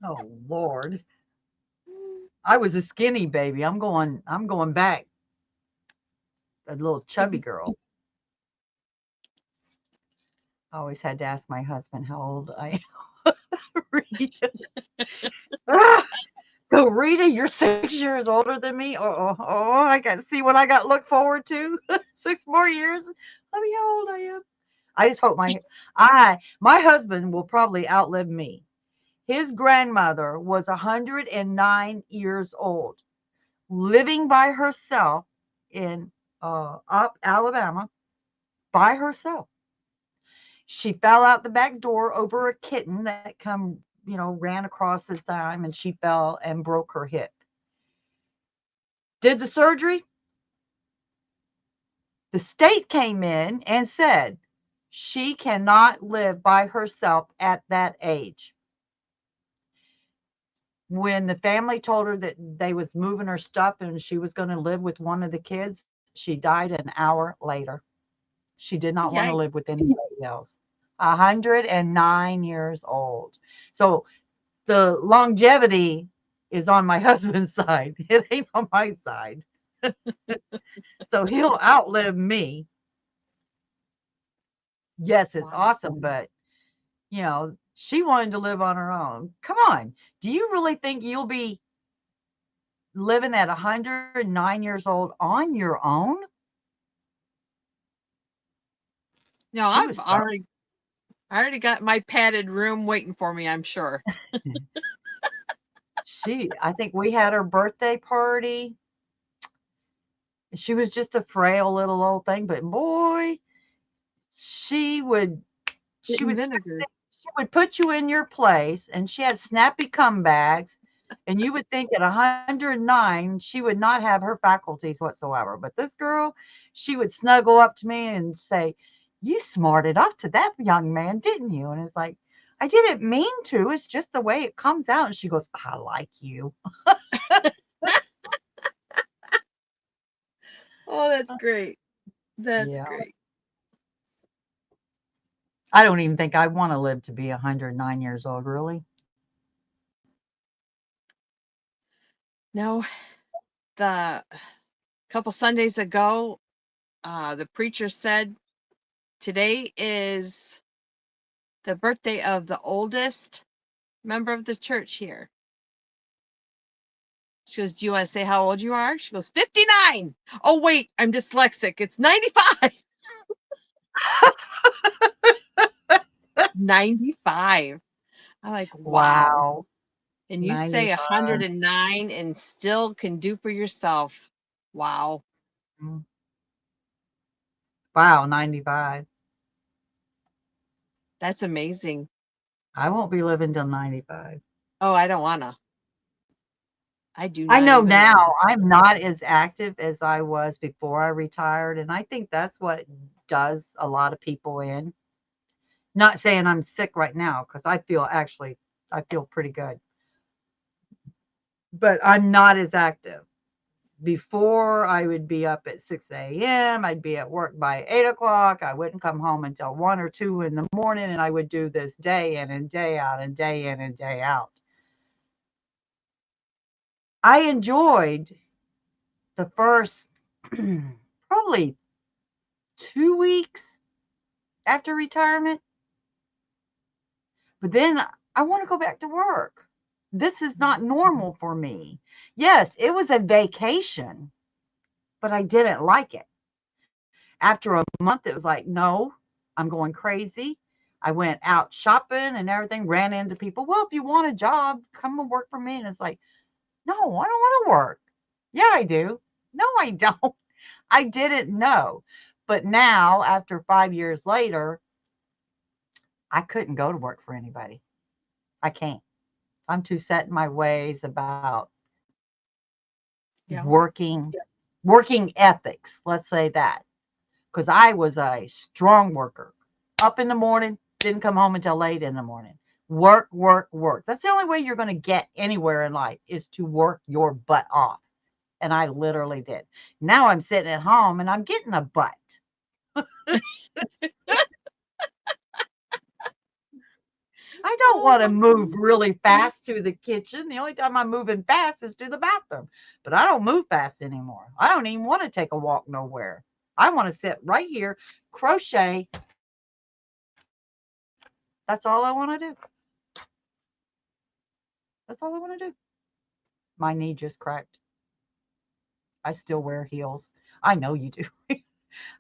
oh Lord. I was a skinny baby. I'm going back. A little chubby girl. I always had to ask my husband how old I am. Rita. Ah, so Rita, you're 6 years older than me. Oh, I got see what I got to look forward to. 6 more years. Let me how old I am. I just hope my husband will probably outlive me. His grandmother was 109 years old, living by herself in up Alabama by herself. She fell out the back door over a kitten that ran across the time, and she fell and broke her hip. Did the surgery. The state came in and said she cannot live by herself at that age. When the family told her that they was moving her stuff and she was going to live with one of the kids, she died an hour later. She did not want to Yikes. live with anybody else. 109 years old. So the longevity is on my husband's side. It ain't on my side. So he'll outlive me. Yes, it's Wow. awesome, but she wanted to live on her own. Come on. Do you really think you'll be living at 109 years old on your own? No, She was stubborn. I already got my padded room waiting for me, I'm sure. I think we had her birthday party. She was just a frail little old thing, but boy, she would she Getting would vinegar. she would put you in your place, and she had snappy comebacks, and you would think at 109 she would not have her faculties whatsoever. But this girl, she would snuggle up to me and say, "You smarted up to that young man, didn't you?" And it's like, I didn't mean to. It's just the way it comes out. And she goes, "I like you." Oh, that's great. That's Yeah. great. I don't even think I want to live to be 109 years old, really. No, the couple Sundays ago, the preacher said today is the birthday of the oldest member of the church here. She goes, "Do you want to say how old you are?" She goes, 59. Oh, wait, I'm dyslexic. It's 95. 95. I'm like, wow. Wow. And you say 95. 109 and still can do for yourself. Wow. Mm. Wow, 95. That's amazing. I won't be living till 95. Oh, I don't wanna. I do I not know even now wanna. I'm not as active as I was before I retired, and I think that's what does a lot of people in. Not saying I'm sick right now because I feel pretty good, but I'm not as active. Before I would be up at 6 a.m. I'd be at work by 8 o'clock. I wouldn't come home until 1 or 2 in the morning, and I would do this day in and day out and day in and day out. I enjoyed the first probably 2 weeks after retirement, but then I want to go back to work. This is not normal for me. Yes, it was a vacation, but I didn't like it. After a month, it was like, no, I'm going crazy. I went out shopping and everything, ran into people. Well, if you want a job, come and work for me. And it's like, no, I don't want to work. Yeah, I do. No, I don't. I didn't know. But now, after 5 years later, I couldn't go to work for anybody. I can't. I'm too set in my ways about Yeah. working working ethics. Let's say that. Because I was a strong worker. Up in the morning, didn't come home until late in the morning. Work, work, work. That's the only way you're going to get anywhere in life is to work your butt off. And I literally did. Now I'm sitting at home and I'm getting a butt. I don't want to move really fast to the kitchen. The only time I'm moving fast is to the bathroom. But I don't move fast anymore. I don't even want to take a walk nowhere. I want to sit right here, crochet. That's all I want to do. That's all I want to do. My knee just cracked. I still wear heels. I know you do.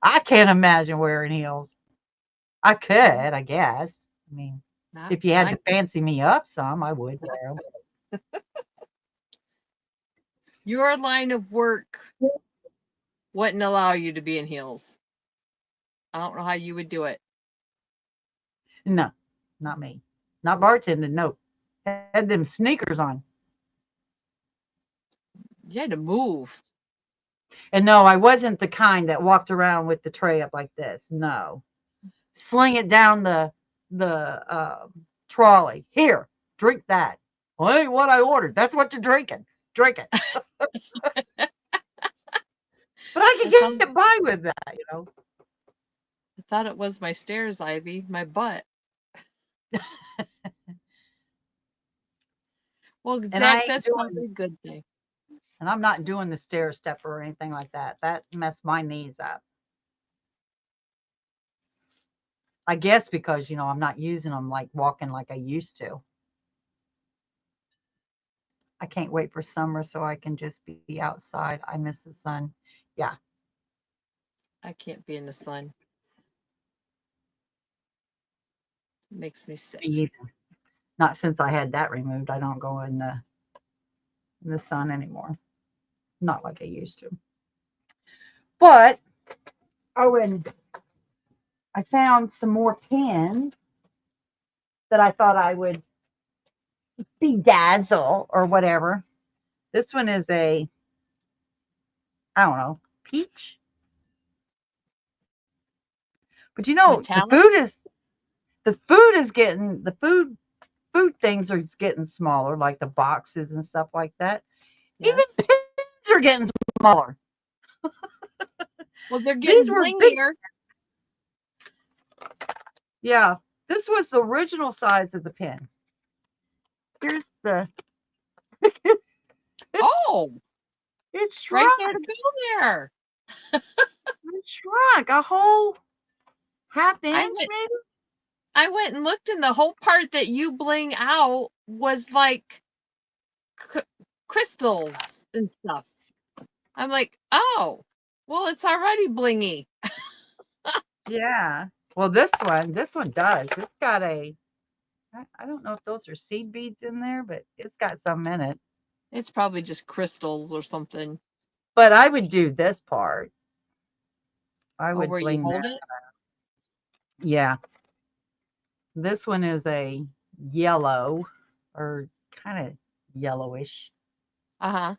I can't imagine wearing heels. I could, I guess. I mean, Not if you had my to fancy me up some, I would wear your line of work wouldn't allow you to be in heels. I don't know how you would do it. them. No, not me. Not bartending. No. Had them sneakers on. You had to move. And no, I wasn't the kind that walked around with the tray up like this. No. Sling it down the trolley. Here, drink that. Well, ain't what I ordered. That's what you're drinking. Drink it. But I I could thought get by with that. I thought it was my stairs, Ivy, my butt. Well, And I Zach, ain't that's doing probably a good thing. and I'm not doing the stair stepper or anything like that. That messed my knees up. I guess because, I'm not using them like walking like I used to. I can't wait for summer so I can just be outside. I miss the sun. Yeah, I can't be in the sun. It makes me me sick. either. Not since I had that removed. I don't go in the sun anymore. Not like I used to. But and I found some more pins that I thought I would bedazzle or whatever. This one is I don't know, peach. But Metallic? the food is getting the food things are getting smaller, like the boxes and stuff like that. Even Yes. pins are getting smaller. Well, they're getting These were big. blingier. Yeah, this was the original size of the pin. Here's the. Oh, It right shrunk. there to go there. It shrunk a whole half I inch, went maybe. I went and looked, and the whole part that you bling out was like crystals and stuff. I'm like, oh, well, it's already blingy. Yeah. Well, this one does. It's got a. I don't know if those are seed beads in there, but it's got some in it. It's probably just crystals or something. But I would do this part. I Oh, would where you bling hold that. it? Yeah. This one is a yellow or kind of yellowish. Uh-huh.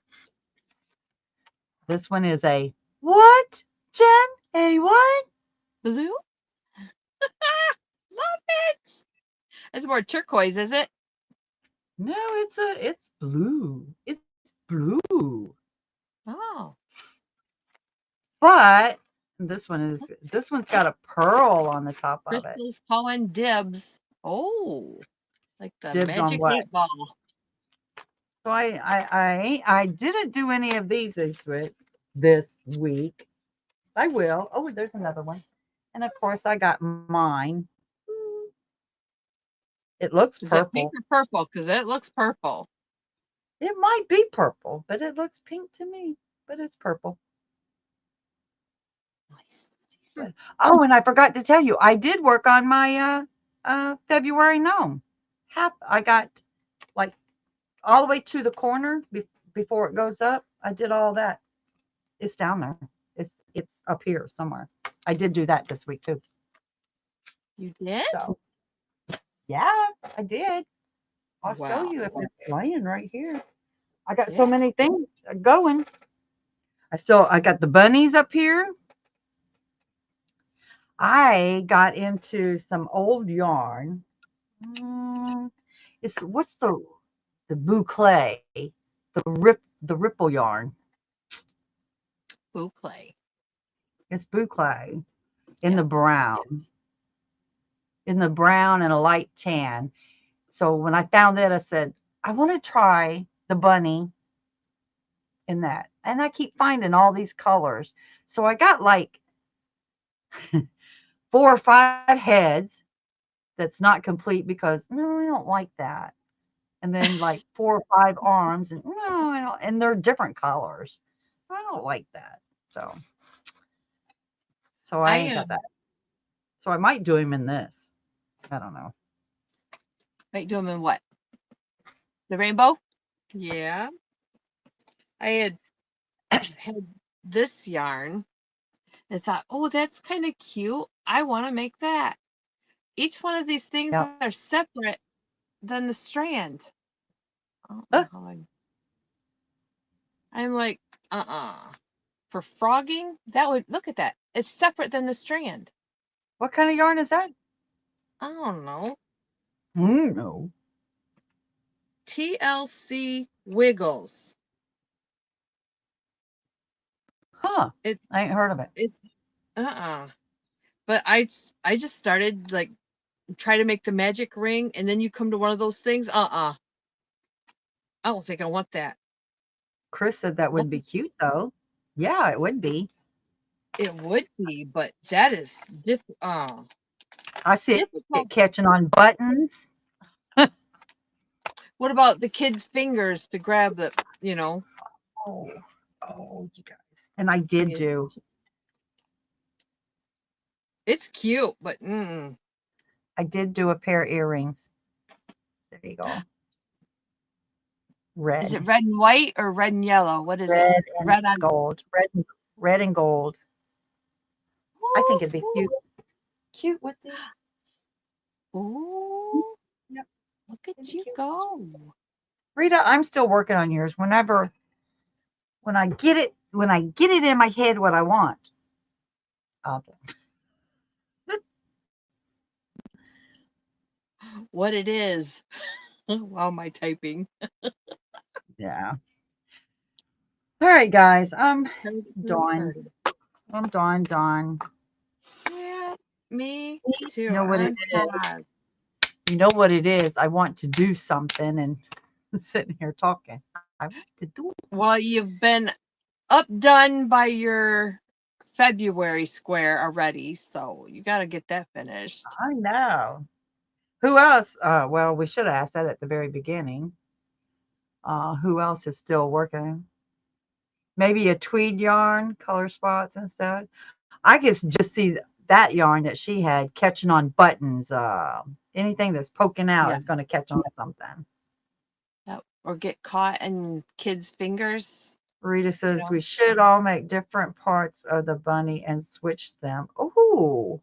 This one is a what? Jen? A what? Blue? Love it. It's more turquoise, is it? No, it's blue. It's blue. Oh, But this one's got a pearl on the top of it. crystals calling dibs. Oh, like the Dibs on magic what? 8 ball. So I didn't do any of these this week. I will. Oh, there's another one. And of course I got mine. It looks Is that pink purple. or purple? Because it looks purple. It might be purple, but it looks pink to me. But it's purple. Nice. Oh, and I forgot to tell you, I did work on my February gnome. I got like all the way to the corner before it goes up. I did all that. It's down there. It's up here somewhere. I did do that this week too. You did? So yeah, I did. I'll show Wow. you if it's laying right here. I got so Yeah. many things going. I got the bunnies up here. I got into some old yarn. It's what's the boucle, the ripple yarn. Boucle. It's boucle in the Yes. brown, and a light tan. So when I found it, I said I want to try the bunny in that, and I keep finding all these colors. So I got like 4 or 5 heads. That's not complete because no, I don't like that. And then like 4 or 5 arms, and no, I don't. And they're different colors. I don't like that. So I I ain't got that. So I might do him in this. I don't know. might do them in what? The rainbow? Yeah. I had had this yarn and thought, oh, that's kind of cute. I want to make that. Each one of these things Yeah. are separate than the strand. I don't Uh, know how I'm like, For frogging, that would look at that. It's separate than the strand. what kind of yarn is that? I don't know. No. TLC Wiggles. Huh. It I ain't heard of it. it's But I just started like try to make the magic ring, and then you come to one of those things. I don't think I want that. Chris said that would be cute though. Yeah, it would be. It would be, but that is I see it difficult. catching on buttons. What about the kids' fingers to grab the, Oh, you guys. And I did do. It's cute, but I did do a pair of earrings. There you go. Red. Is it red and white or red and yellow? What is Red it? and Red on gold. Red and gold. I think it'd be cute. Cute with this. Ooh, Yep. look at It'd be you cute. go. Rita, I'm still working on yours. When I get it in my head what I want, I'll do. What it is. Wow, my typing. Yeah. All right, guys. I'm Hurry, hurry, done. hurry. I'm done. Yeah, me You too. know what it I'm is? tired. You know what it is? I want to do something and sitting here talking. I want to do it. Well, you've been done by your February square already, so you got to get that finished. I know. Who else? Well, we should have asked that at the very beginning. Who else is still working? Maybe a tweed yarn, color spots instead. I could just see that yarn that she had catching on buttons. Anything that's poking out Yeah. is going to catch on something. Yep. Or get caught in kids' fingers. Rita You says know. we should all make different parts of the bunny and switch them. Oh,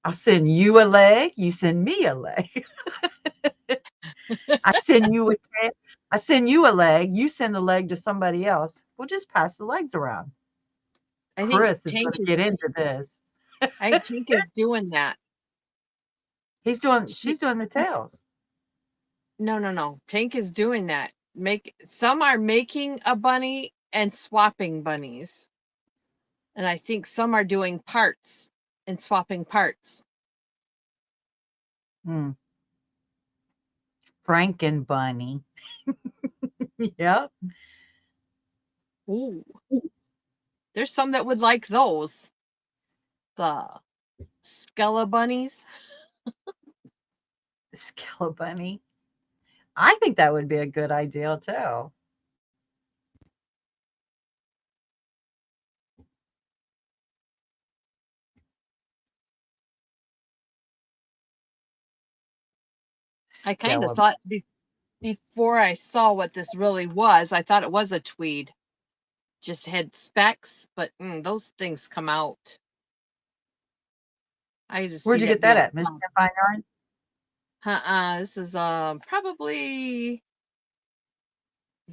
I'll send you a leg. You send me a leg. I send you a tail. I send you a leg. You send a leg to somebody else. We'll just pass the legs around. I think Chris is going to get into this. Tank is doing that. She's doing the tails. No. Tank is doing that. Some are making a bunny and swapping bunnies. And I think some are doing parts and swapping parts. Hmm. Franken bunny. Yep. Ooh. There's some that would like those. The Skella bunnies. Skella bunny. I think that would be a good idea too. I kind of Skella. thought before I saw what this really was, I thought it was a tweed. Just had specks, but those things come out. I just Where'd see you that get that being at? Michigan Fine Yarn? This is probably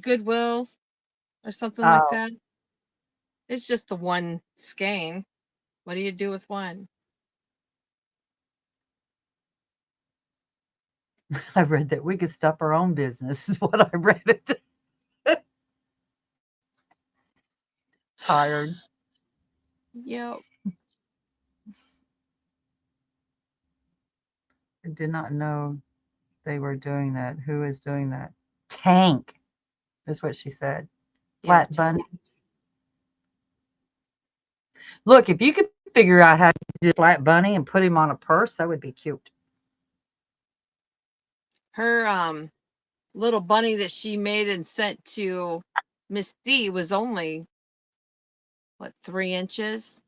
Goodwill or something like Oh, that. It's just the one skein. What do you do with one? I read that we could stuff our own business is what I read it. Tired. Yep. I did not know they were doing that. Who is doing that? Tank is what she said. Yeah. Flat bunny. Look, if you could figure out how to do flat bunny and put him on a purse, that would be cute. Her little bunny that she made and sent to Miss D was only what 3 inches.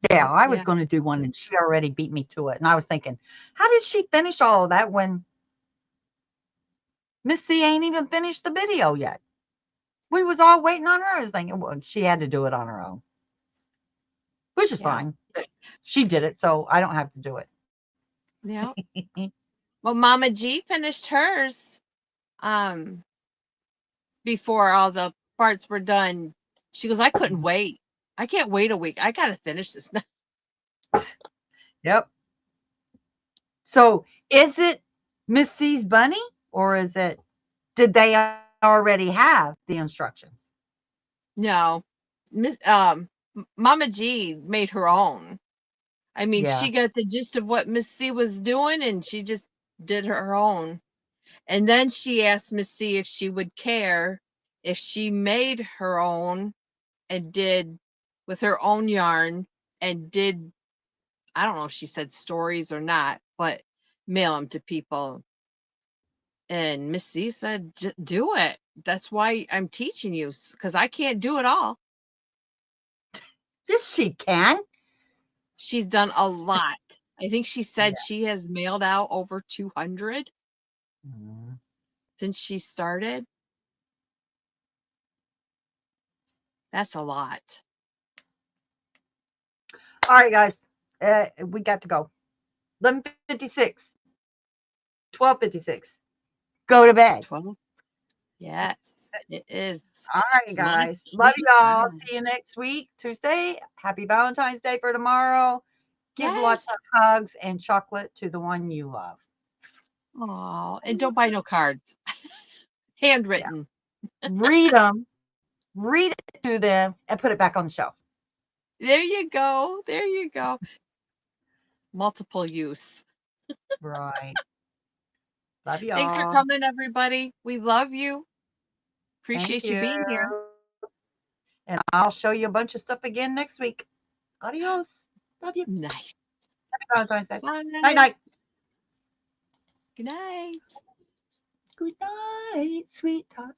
Yeah, I was Yeah. going to do one and she already beat me to it. And I was thinking, how did she finish all of that when Miss C ain't even finished the video yet? We was all waiting on her. I was thinking, well, she had to do it on her own, which is Yeah. fine. She did it, so I don't have to do it. Yeah. Well, Mama G finished hers before all the parts were done. She goes, I couldn't wait. I can't wait a week. I gotta finish this now. Yep. So is it Miss C's bunny or did they already have the instructions? No. Miss Mama G made her own. I mean, Yeah. she got the gist of what Miss C was doing and she just did her own. And then she asked Miss C if she would care if she made her own and did with her own yarn and did, I don't know if she said stories or not, but mail them to people. And Miss C said, do it. That's why I'm teaching you because I can't do it all. Yes, she can. She's done a lot. I think she Yeah. said she has mailed out over 200 Mhm. since she started. That's a lot. All right, guys. We got to go. 11:56. 12:56. Go to bed. 12. Yes, it is. All right, It's my guys. Love sleep y'all. time. See you next week, Tuesday. Happy Valentine's Day for tomorrow. Give lots Yes. of hugs and chocolate to the one you love. Oh, and don't buy no cards. Yeah. Handwritten. Read them. read it to them, and put it back on the shelf. There you go. There you go. Multiple use. Right. Love y'all. Thanks for coming, everybody. We love you. Thank Appreciate you being here. And I'll show you a bunch of stuff again next week. Adios. Love you. Nice. Happy Valentine's Day. Bye. Night night. Good night. Good night, sweetheart.